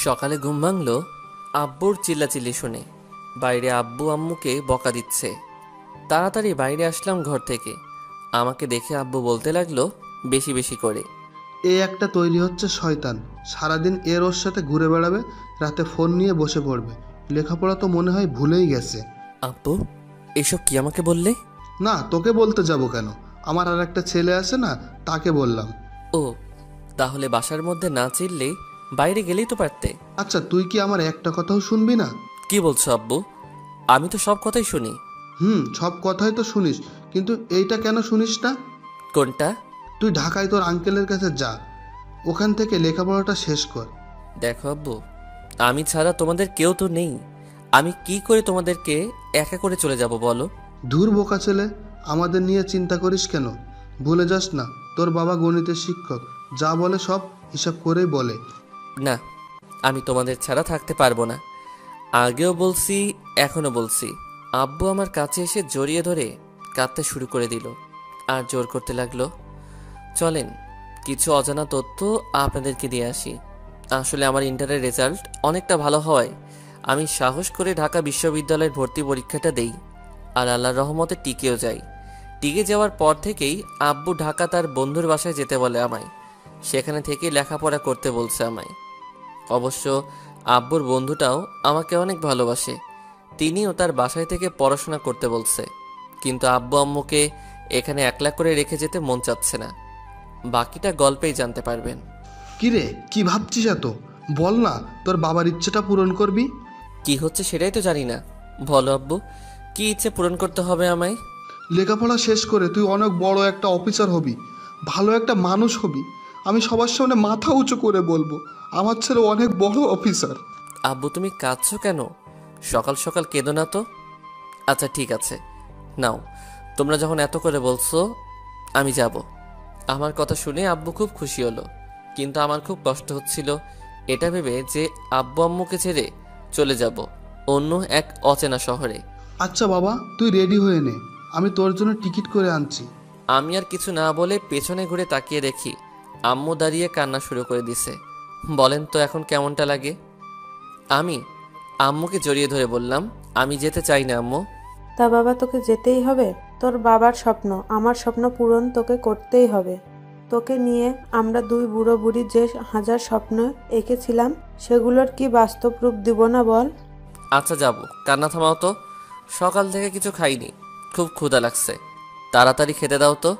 সকালে ঘুম ভাঙল আব্বুর চিল্লাচিল্লি শুনে। বাইরে আব্বু আম্মুকে বকা দিচ্ছে। তাড়াতাড়ি বাইরে আসলাম ঘর থেকে। আমাকে দেখে আব্বু বলতে লাগলো বেশি বেশি করে, এ একটা তৈরি হচ্ছে শয়তান, সারাদিন এর ওর সাথে ঘুরে বেড়াবে, রাতে ফোন নিয়ে বসে পড়বে, লেখাপড়া তো মনে হয় ভুলেই গেছে। আব্বু এসব কি আমাকে বললে? না, তোকে বলতে যাব কেন, আমার আর একটা ছেলে আছে না, তাকে বললাম। ও, তাহলে বাসার মধ্যে না চিল্লেই বাইরে গেলেই তো পারতে। আচ্ছা, তুই কি আমার একটা কথাও শুনবি না? কি বলছো আব্বু? আমি তো সব কথাই শুনি। সব কথাই তো শুনিস, কিন্তু এইটা কেন শুনিস না? কোনটা? তুই ঢাকায় তোর আঙ্কেলের কাছে যা, ওখান থেকে লেখাপড়াটা শেষ কর। দেখো আব্বু, আমি ছাড়া তোমাদের কেউ তো নেই। আমি কি করে তোমাদেরকে একা করে চলে যাব বলো? ধুর বোকা ছেলে, আমাদের নিয়ে চিন্তা করিস কেন? ভুলে যাস না, তোর বাবা গণিতের শিক্ষক, যা বলে সব হিসাব করেই বলে। না, আমি তোমাদের ছাড়া থাকতে পারবো না। আগেও বলছি, এখনো বলছি। আব্বু আমার কাছে এসে জড়িয়ে ধরে কাঁদতে শুরু করে দিল আর জোর করতে লাগলো, চলেন কিছু অজানা তথ্য আপনাদেরকে দিয়ে আসি। আসলে আমার ইন্টারের রেজাল্ট অনেকটা ভালো হওয়ায় আমি সাহস করে ঢাকা বিশ্ববিদ্যালয়ের ভর্তি পরীক্ষাটা দেই আর আল্লাহর রহমতে টিকেও যাই। টিকে যাওয়ার পর থেকেই আব্বু ঢাকা তার বন্ধুর বাসায় যেতে বলে আমায়। সেখানে থেকে লেখাপড়া করতে বলছে আমায়। অবশ্য আব্বুর বন্ধুটাও আমাকে অনেক ভালোবাসে, তিনিও তার বাসায় থেকে পড়াশোনা করতে বলছে। কিন্তু আব্বু আম্মুকে এখানে একলা করে রেখে যেতে মন চাচ্ছে না। বাকিটা গল্পেই জানতে পারবেন। কিরে, কি ভাবছিস এত? বল না, তোর বাবার ইচ্ছেটা পূরণ করবি। কি হচ্ছে সেটাই তো জানি না। বলো আব্বু, কি ইচ্ছে পূরণ করতে হবে আমায়? লেখাপড়া শেষ করে তুই অনেক বড় একটা অফিসার হবি, ভালো একটা মানুষ হবি। আমি সবার সামনে মাথা উঁচু করে বলবো, আমার ছেলে অনেক বড় অফিসার। আব্বু তুমি কাঁদছো কেন? সকাল সকাল কেঁদো না তো। আচ্ছা ঠিক আছে, নাও, তোমরা যখন এত করে বলছো আমি যাব। আমার কথা শুনে আব্বু খুব খুশি হলো, কিন্তু আমার খুব কষ্ট হচ্ছিল এটা ভেবে যে আব্বু আম্মুকে ছেড়ে চলে যাব অন্য এক অচেনা শহরে। আচ্ছা বাবা, তুই রেডি হয়ে নে, আমি তোর জন্য টিকিট করে আনছি। আমি আর কিছু না বলে পেছনে ঘুরে তাকিয়ে দেখি আম্মু দাঁড়িয়ে কান্না শুরু করে দিছে। বলেন তো এখন কেমনটা লাগে? আমি আম্মুকে জড়িয়ে ধরে বললাম, আমি যেতে চাই না আম্মু। তা বাবা, তোকে যেতেই হবে। তোর বাবার স্বপ্ন, আমার স্বপ্ন পূরণ তোকে করতেই হবে। তোকে নিয়ে আমরা দুই বুড়ো বুড়ি যে হাজার স্বপ্ন এঁকেছিলাম, সেগুলোর কি বাস্তব রূপ দিব না বল? আচ্ছা যাব, কান্না থামাও তো। সকাল থেকে কিছু খাইনি, খুব ক্ষুধা লাগছে, তাড়াতাড়ি খেতে দাও তো।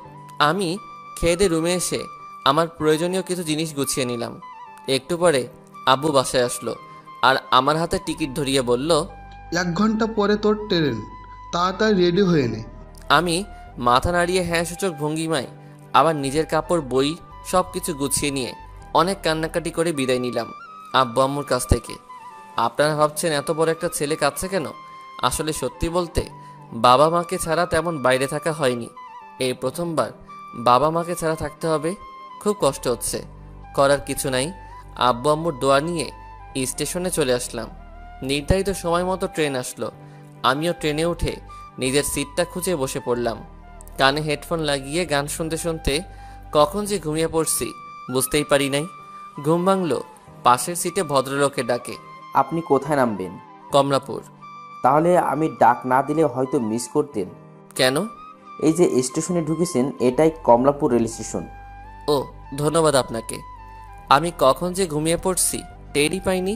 আমি খেয়ে দিয়ে রুমে এসে আমার প্রয়োজনীয় কিছু জিনিস গুছিয়ে নিলাম। একটু পরে আব্বু বাসায় আসলো আর আমার হাতে টিকিট ধরিয়ে বলল, 1 ঘন্টা পরে তোর ট্রেন, তাড়াতাড়ি রেডি হয়ে নে। আমি মাথা নাড়িয়ে হ্যাঁ সূচক ভঙ্গিমায় আবার নিজের কাপড় বই সব কিছু গুছিয়ে নিয়ে অনেক কান্নাকাটি করে বিদায় নিলাম আব্বু আম্মুর কাছ থেকে। আপনারা ভাবছেন এত বড় একটা ছেলে কাঁদছে কেন? আসলে সত্যি বলতে বাবা মাকে ছাড়া তেমন বাইরে থাকা হয়নি। এই প্রথমবার বাবা মাকে ছাড়া থাকতে হবে, খুব কষ্ট হচ্ছে। করার কিছু নাই। আব্বু আম্মুর দোয়া নিয়ে স্টেশনে চলে আসলাম। নির্ধারিত সময় মতো ট্রেন আসলো। আমিও ট্রেনে উঠে নিজের সিটটা খুঁজে বসে পড়লাম। কানে হেডফোন লাগিয়ে গান শুনতে শুনতে কখন যে ঘুমিয়ে পড়ছি বুঝতেই পারি নাই। ঘুম ভাঙল পাশের সিটে ভদ্রলোকের ডাকে। আপনি কোথায় নামবেন? কমলাপুর। তাহলে আমি ডাক না দিলে হয়তো মিস করতেন। কেন? এই যে স্টেশনে ঢুকেছেন, এটাই কমলাপুর রেল স্টেশন। ও, ধন্যবাদ আপনাকে। আমি কখন যে ঘুমিয়ে পড়ছি টেরই পাইনি।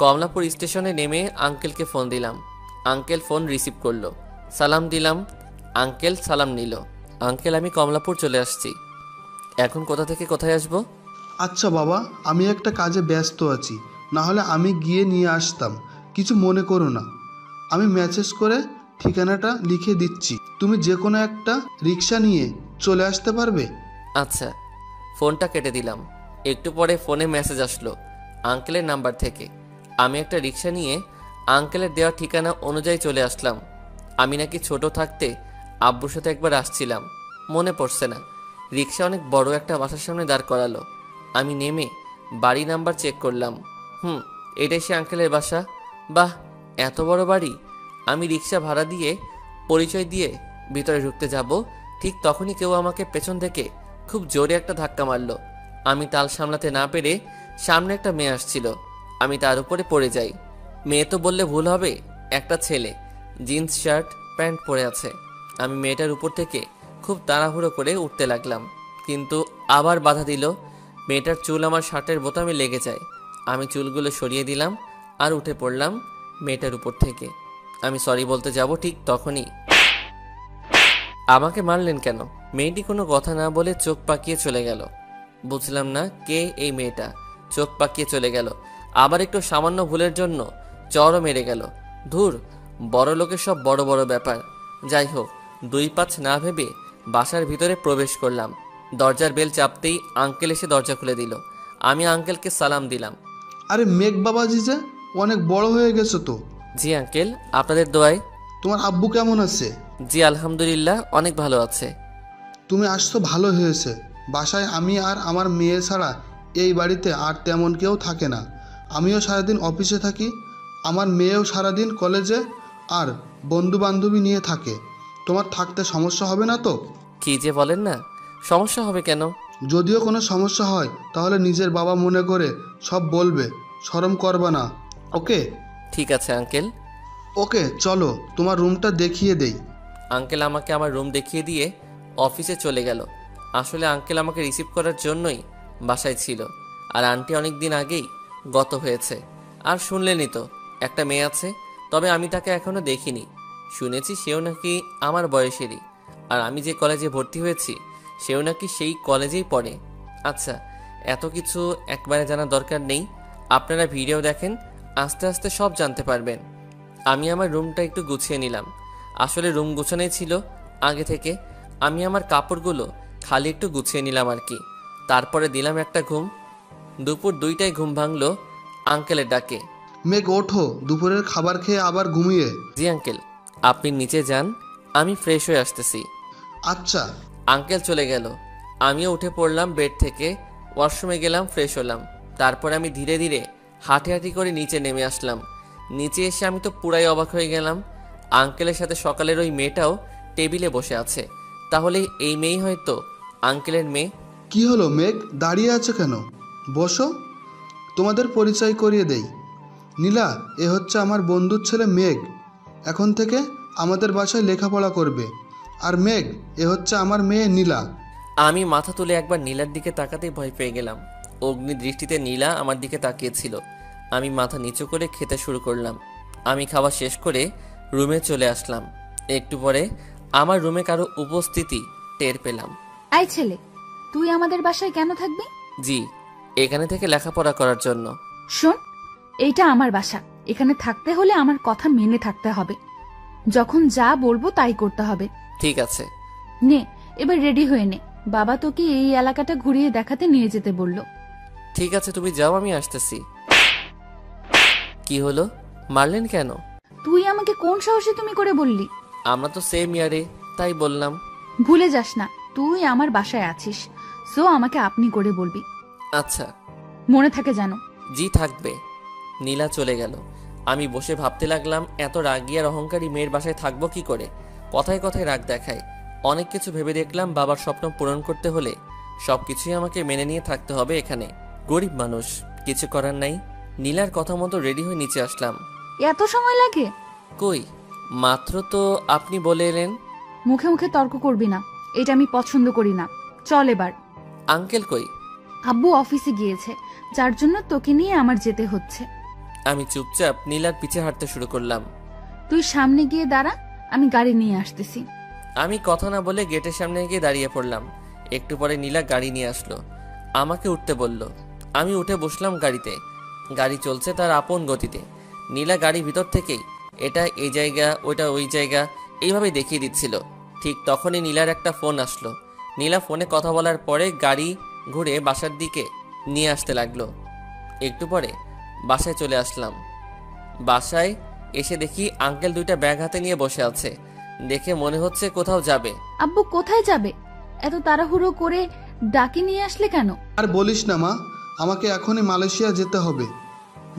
কমলাপুর স্টেশনে নেমে আঙ্কেলকে ফোন দিলাম। আঙ্কেল ফোন রিসিভ করলো। সালাম দিলাম। আঙ্কেল সালাম নিল। আঙ্কেল আমি কমলাপুর চলে আসছি। এখন কোথা থেকে কোথায় আসবো? আচ্ছা বাবা, আমি একটা কাজে ব্যস্ত আছি, না হলে আমি গিয়ে নিয়ে আসতাম। কিছু মনে করো না, আমি মেসেজ করে ঠিকানাটা লিখে দিচ্ছি, তুমি যে কোনো একটা রিক্সা নিয়ে চলে আসতে পারবে। আচ্ছা। ফোনটা কেটে দিলাম। একটু পরে ফোনে মেসেজ আসলো আঙ্কেলের নাম্বার থেকে। আমি একটা রিক্সা নিয়ে আঙ্কেলের দেওয়া ঠিকানা অনুযায়ী চলে আসলাম। আমি নাকি ছোট থাকতে আব্বুর সাথে একবার আসছিলাম, মনে পড়ছে না। রিক্সা অনেক বড় একটা বাসার সামনে দাঁড় করালো। আমি নেমে বাড়ি নাম্বার চেক করলাম। এটাই সে আঙ্কেলের বাসা। বাহ, এত বড় বাড়ি। আমি রিক্সা ভাড়া দিয়ে পরিচয় দিয়ে ভিতরে ঢুকতে যাব, ঠিক তখনই কেউ আমাকে পেছন থেকে খুব জোরে একটা ধাক্কা মারলো। আমি তাল সামলাতে না পেরে সামনে একটা মেয়ে আসছিল। আমি তার উপরে পড়ে যাই। মেয়ে তো বললে ভুল হবে, একটা ছেলে জিন্স শার্ট প্যান্ট পরে আছে। আমি মেয়েটার উপর থেকে খুব তাড়াহুড়ো করে উঠতে লাগলাম, কিন্তু আবার বাধা দিল। মেয়েটার চুল আমার শার্টের বোতামে লেগে যায়। আমি চুলগুলো সরিয়ে দিলাম আর উঠে পড়লাম মেয়েটার উপর থেকে। আমি সরি বলতে যাব ঠিক তখনই। আমাকে মারলেন কেন? মেয়েটি কোনো কথা না বলে চোখ পাকিয়ে চলে গেল। বুঝলাম না কে এই মেয়েটা, চোখ পাকিয়ে চলে গেল, আবার একটু সামান্য ভুলের জন্য চড়ও মেরে গেল। ধুর, বড় লোকের সব বড় বড় ব্যাপার। যাই হোক, 2-5 না ভেবে বাসার ভিতরে প্রবেশ করলাম। দরজার বেল চাপতেই আঙ্কেল এসে দরজা খুলে দিল। আমি আঙ্কেলকে সালাম দিলাম। আরে মেঘ বাবাজি যে অনেক বড় হয়ে গেছো তো। জি আঙ্কেল, আপনাদের দোয়ায়। তোমার আব্বু কেমন আছে? জি আলহামদুলিল্লাহ, অনেক ভালো আছে। তুমি আসছো ভালো হয়েছে। বাসায় আমি আর আমার মেয়ে ছাড়া এই বাড়িতে আর তেমন কেউ থাকে না। আমিও সারাদিন অফিসে থাকি, আমার মেয়েও সারাদিন কলেজে আর বন্ধু বান্ধবী নিয়ে থাকে। তোমার থাকতে সমস্যা হবে না তো? কি যে বলেন না, সমস্যা হবে কেন? যদিও কোনো সমস্যা হয় তাহলে নিজের বাবা মনে করে সব বলবে, শরম করবা না। ওকে? ঠিক আছে আঙ্কেল। ওকে, চলো তোমার রুমটা দেখিয়ে দেই। আঙ্কেল আমাকে আমার রুম দেখিয়ে দিয়ে অফিসে চলে গেল। আসলে আঙ্কেল আমাকে রিসিভ করার জন্যই বাসায় ছিল, আর আন্টি অনেক দিন আগেই গত হয়েছে। আর শুনলেনই তো, একটা মেয়ে আছে, তবে আমি তাকে এখনো দেখিনি। শুনেছি সেও নাকি আমার বয়সেরই, আর আমি যে কলেজে ভর্তি হয়েছি সেও নাকি সেই কলেজেই পড়ে। আচ্ছা, এত কিছু একবারে জানার দরকার নেই, আপনারা ভিডিও দেখেন, আস্তে আস্তে সব জানতে পারবেন। আমি আমার রুমটা একটু গুছিয়ে নিলাম। আসলে রুম গুছানোই ছিল আগে থেকে। আমি আমার কাপড়গুলো খালি একটু গুছিয়ে নিলাম আর কি। তারপরে দিলাম একটা ঘুম। দুপুর 2টায় ঘুম ভাঙলো আঙ্কেলের ডাকে। মেঘ ওঠো, দুপুরের খাবার খেয়ে আবার ঘুমিয়ে। জি আঙ্কেল, আপনি নিচে যান, আমি ফ্রেশ হয়ে আসতেছি। আচ্ছা। আঙ্কেল চলে গেল। আমিও উঠে পড়লাম বেড থেকে, ওয়াশরুমে গেলাম, ফ্রেশ হলাম। তারপর আমি ধীরে ধীরে হাঁটি হাঁটি করে নিচে নেমে আসলাম। নিচে এসে আমি তো পুরাই অবাক হয়ে গেলাম। আঙ্কেলের সাথে সকালের ওই মেয়েটাও টেবিলে বসে আছে। তাহলে এই মেয়েই হয়তো আঙ্কেলের মেয়ে। কি হলো মেঘ, দাঁড়িয়ে আছো কেন? বসো, তোমাদের পরিচয় করিয়ে দেই। নীলা, এ হচ্ছে আমার বন্ধুর ছেলে মেঘ। এখন থেকে আমাদের বাসায় লেখাপড়া করবে। আর মেঘ, এ হচ্ছে আমার মেয়ে নীলা। আমি মাথা তুলে একবার নীলার দিকে তাকাতেই ভয় পেয়ে গেলাম। অগ্নি দৃষ্টিতে নীলা আমার দিকে তাকিয়েছিল। আমি মাথা নিচু করে খেতে শুরু করলাম। আমি খাওয়া শেষ করে রুমে চলে আসলাম। একটু পরে আমার রুমে কারো উপস্থিতি টের পেলাম। এই ছেলে, তুই আমাদের বাসায় কেন থাকবি? জি, এখানে থেকে লেখাপড়া করার জন্য। শোন, এইটা আমার বাসা, এখানে থাকতে হলে আমার কথা মেনে থাকতে হবে। যখন যা বলবো তাই করতে হবে। ঠিক আছে। নে, এবার রেডি হয়ে নে, বাবা তোকে এই এলাকাটা ঘুরিয়ে দেখাতে নিয়ে যেতে বলল। ঠিক আছে, তুমি যাও, আমি আসতেছি। কি হলো, মারলেন কেন? তুই আমাকে কোন সাহসে তুমি করে বললি? আমরা তো সেম ইয়ারে, তাই বললাম। ভুলে যাস না, তুই আমার বাসায় আছিস, সো আমাকে আপনি করে বলবি। আচ্ছা। মনে থাকে জানো। জি থাকবে। নীলা চলে গেল। আমি বসে ভাবতে লাগলাম, এত রাগী আর অহংকারী মেয়ের বাসায় থাকবো কি করে? কথায় কথায় রাগ দেখায়। অনেক কিছু ভেবে দেখলাম, বাবার স্বপ্ন পূরণ করতে হলে সবকিছুই আমাকে মেনে নিয়ে থাকতে হবে এখানে। গরিব মানুষ, কিছু করার নাই। নীলার কথা মতো রেডি হয়ে নিচে আসলাম। এত সময় লাগে? কই, মাত্র তো আপনি বলে এলেন। মুখে মুখে তর্ক করবি না, এটা আমি পছন্দ করি না। চল এবার। আঙ্কেল কই? আব্বু অফিসে গিয়েছে, যার জন্য তোকে নিয়ে আমার যেতে হচ্ছে। আমি চুপচাপ নীলার পিছে হাঁটতে শুরু করলাম। তুই সামনে গিয়ে দাঁড়া, আমি গাড়ি নিয়ে আসতেছি। আমি কথা না বলে গেটের সামনে গিয়ে দাঁড়িয়ে পড়লাম। একটু পরে নীলা গাড়ি নিয়ে আসলো, আমাকে উঠতে বলল। আমি উঠে বসলাম গাড়িতে। গাড়ি চলছে তার আপন গতিতে। নীলা গাড়ি ভিতর থেকেই এটা এই জায়গা, ওইটা ওই জায়গা এইভাবে দেখিয়ে দিচ্ছিল। ঠিক তখনই নীলার একটা ফোন আসলো। নীলা ফোনে কথা বলার পরে গাড়ি ঘুরে বাসার দিকে নিয়ে আসতে লাগলো। একটু পরে বাসায় চলে আসলাম। বাসায় এসে দেখি আঙ্কেল 2টা ব্যাগ হাতে নিয়ে বসে আছে। দেখে মনে হচ্ছে কোথাও যাবে। আব্বু কোথায় যাবে? এত তাড়াহুড়ো করে ডাকি নিয়ে আসলে কেন? আর বলিস না মা, আমাকে এখনই মালয়েশিয়া যেতে হবে,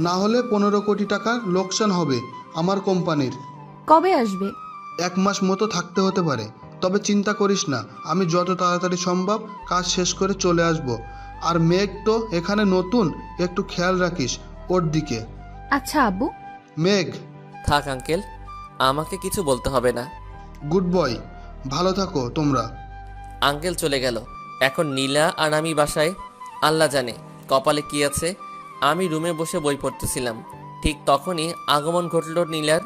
না হলে 15 কোটি টাকার লোকসান হবে আমার কোম্পানির। কবে আসবে? 1 মাস মতো থাকতে হতে পারে। তবে চিন্তা করিস না, আমি যত তাড়াতাড়ি সম্ভব কাজ শেষ করে চলে আসব। আর মেঘ তো এখানে নতুন, একটু খেয়াল রাখিস, ওর দিকে। আচ্ছা আব্বু। মেঘ, থাক আঙ্কেল, আমাকে কিছু বলতে হবে না। গুড বয়, ভালো থাকো তোমরা। আঙ্কেল চলে গেল। এখন নীলা আর আমি বাসায়। আল্লাহ জানে কপালে কি আছে। আমি রুমে বসে বই পড়তেছিলাম, ঠিক তখনই আগমন ঘটল নীলার।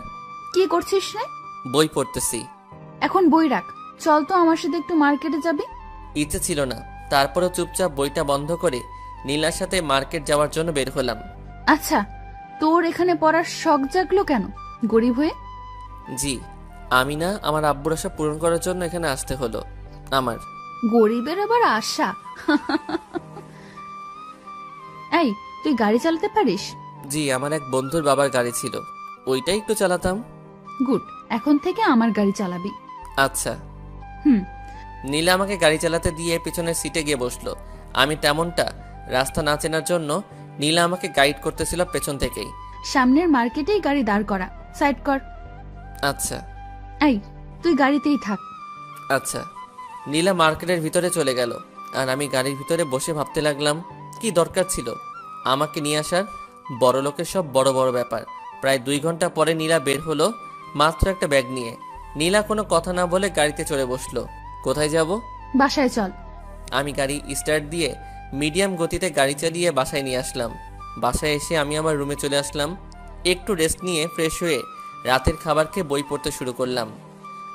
কি করছিস রে? বই পড়তেছি। এখন বই রাখ, চল তো আমার সাথে একটু মার্কেটে যাবি। ইচ্ছে ছিল না, তারপরও চুপচাপ বইটা বন্ধ করে নীলার সাথে মার্কেট যাওয়ার জন্য বের হলাম। আচ্ছা, তোর এখানে পড়ার শখ জাগলো কেন গরিব হয়ে? জি, আমি না, আমার আব্বুর আশা পূরণ করার জন্য এখানে আসতে হলো আমার। গরিবের আবার আশা? এই, তুই গাড়ি চালাতে পারিস? জি, আমার এক বন্ধুর বাবার গাড়ি ছিল, ওইটাই একটু চালাতাম। গুড, এখন থেকে আমার গাড়ি চালাবি। আচ্ছা। হুম। নীলা আমাকে গাড়ি চালাতে দিয়ে পেছনের সিটে গিয়ে বসলো। আমি তেমনটা রাস্তা না চেনার জন্য নীলা আমাকে গাইড করতেছিল পেছন থেকেই। সামনের মার্কেটেই গাড়ি দাঁড় করা, সাইড কর। আচ্ছা। এই, তুই গাড়িতেই থাক। আচ্ছা। নীলা মার্কেটের ভিতরে চলে গেল, আর আমি গাড়ির ভিতরে বসে ভাবতে লাগলাম কি দরকার ছিল আমাকে নিয়ে আসার। বড় লোকের সব বড় বড় ব্যাপার। প্রায় 2 ঘন্টা পরে নীলা বের হলো, মাত্র একটা ব্যাগ নিয়ে। নীলা কোনো কথা না বলে গাড়িতে চড়ে বসলো। কোথায় যাব? বাসায় চল। আমি গাড়ি স্টার্ট দিয়ে মিডিয়াম গতিতে গাড়ি চালিয়ে বাসায় নিয়ে আসলাম। বাসায় এসে আমি আমার রুমে চলে আসলাম। একটু রেস্ট নিয়ে ফ্রেশ হয়ে রাতের খাবার খেয়ে বই পড়তে শুরু করলাম।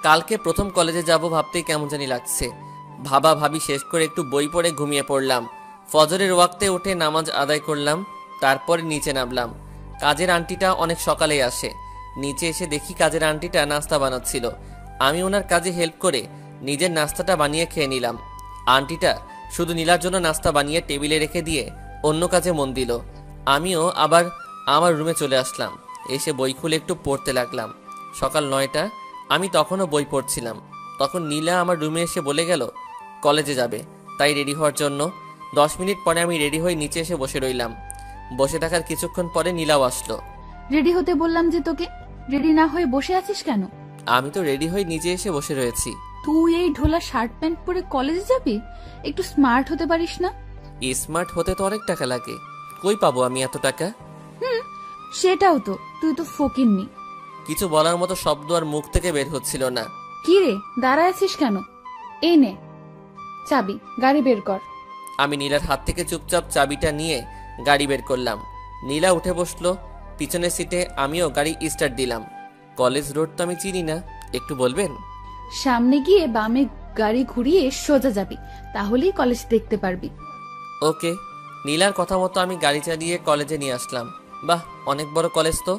কালকে প্রথম কলেজে যাব ভাবতেই কেমন জানি লাগছে। ভাবি শেষ করে একটু বই পড়ে ঘুমিয়ে পড়লাম। ফজরের ওয়াক্তে উঠে নামাজ আদায় করলাম, তারপরে নিচে নামলাম। কাজের আন্টিটা অনেক সকালেই আসে। নিচে এসে দেখি কাজের আন্টিটা নাস্তা বানাচ্ছিল। আমি ওনার কাজে হেল্প করে নিজের নাস্তাটা বানিয়ে খেয়ে নিলাম। আন্টিটা শুধু নীলার জন্য নাস্তা বানিয়ে টেবিলে রেখে দিয়ে অন্য কাজে মন দিল। আমিও আবার আমার রুমে চলে আসলাম। এসে বই খুলে একটু পড়তে লাগলাম। সকাল 9টা, আমি তখনও বই পড়ছিলাম। তখন নীলা আমার রুমে এসে বলে গেল কলেজে যাবে, তাই রেডি হওয়ার জন্য। 10 মিনিট পরে আমি রেডি হয়ে নিচে এসে বসে রইলাম। বসে থাকার কিছুক্ষণ পরে নীলাও আসলো। রেডি হতে বললাম যে তোকে, রেডি না হয়ে বসে আছিস কেন? আমি তো রেডি হয়ে নিচে এসে বসে রয়েছি। তুই এই ঢোলা শার্ট প্যান্ট পরে কলেজে যাবি? একটু স্মার্ট হতে পারিস না? স্মার্ট হতে তো অনেক টাকা লাগে, কই পাবো আমি এত টাকা? সেটাও তো, তুই তো ফকিন্নি। কিছু বলার মতো শব্দ আর মুখ থেকে বের হচ্ছিল না। কি রে, দাঁড়ায় আছিস কেন? এই নে চাবি, গাড়ি বের কর। আমি নীলার হাত থেকে চুপচাপ চাবিটা নিয়ে গাড়ি বের করলাম। নীলা উঠে বসলো পিছনের সিটে, আমিও গাড়ি স্টার্ট দিলাম। কলেজ রোড তো আমি চিনি না, একটু বলবেন? সামনে গিয়ে বামে গাড়ি ঘুরিয়ে সোজা যাবি, তাহলেই কলেজ দেখতে পারবি। ওকে। নীলার কথা মতো আমি গাড়ি চালিয়ে কলেজে নিয়ে আসলাম। বাহ, অনেক বড় কলেজ তো।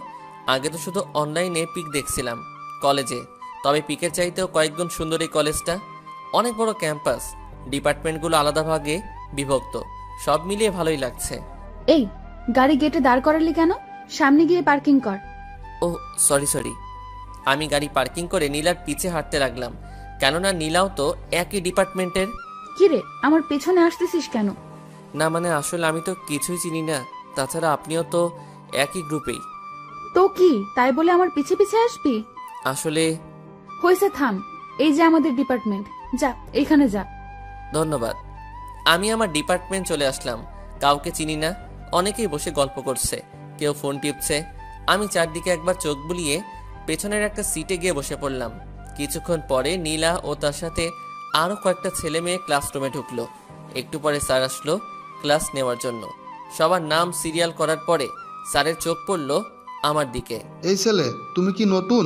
আগে তো শুধু অনলাইনে পিক দেখছিলাম কলেজে, তবে পিকের চাইতেও কয়েকগুণ সুন্দর এই কলেজটা। অনেক বড় ক্যাম্পাস, ডিপার্টমেন্টগুলো আলাদা ভাগে বিভক্ত, সব মিলিয়ে ভালোই লাগছে। এই, গাড়ি গেটে দাঁড় করালি কেন? সামনে গিয়ে পার্কিং কর। ও সরি। আমি গাড়ি পার্কিং করে নীলার পিছে হাঁটতে লাগলাম, কেননা নীলাও তো একই ডিপার্টমেন্টের। কি রে, আমার পেছনে আসতেছিস কেন? না মানে আসলে আমি তো কিছুই চিনি না, তাছাড়া আপনিও তো একই গ্রুপেই। তো কি তাই বলে আমার পিছে পিছে আসবি? আসলে হয়েছে, থাম। এই যে আমাদের ডিপার্টমেন্ট, যা এখানে যা। ধন্যবাদ। আমি আমার ডিপার্টমেন্ট চলে আসলাম। কাউকে চিনি না, অনেকেই বসে গল্প করছে, কেউ ফোন টিপছে। আমি চারদিকে একবার চোখ বুলিয়ে পেছনের একটা সিটে গিয়ে বসে পড়লাম। কিছুক্ষণ পরে নীলা ও তার সাথে আরও কয়েকটা ছেলে মেয়ে ক্লাসরুমে ঢুকলো। একটু পরে স্যার আসলো ক্লাস নেওয়ার জন্য। সবার নাম সিরিয়াল করার পরে স্যারের চোখ পড়ল আমার দিকে। এই ছেলে, তুমি কি নতুন?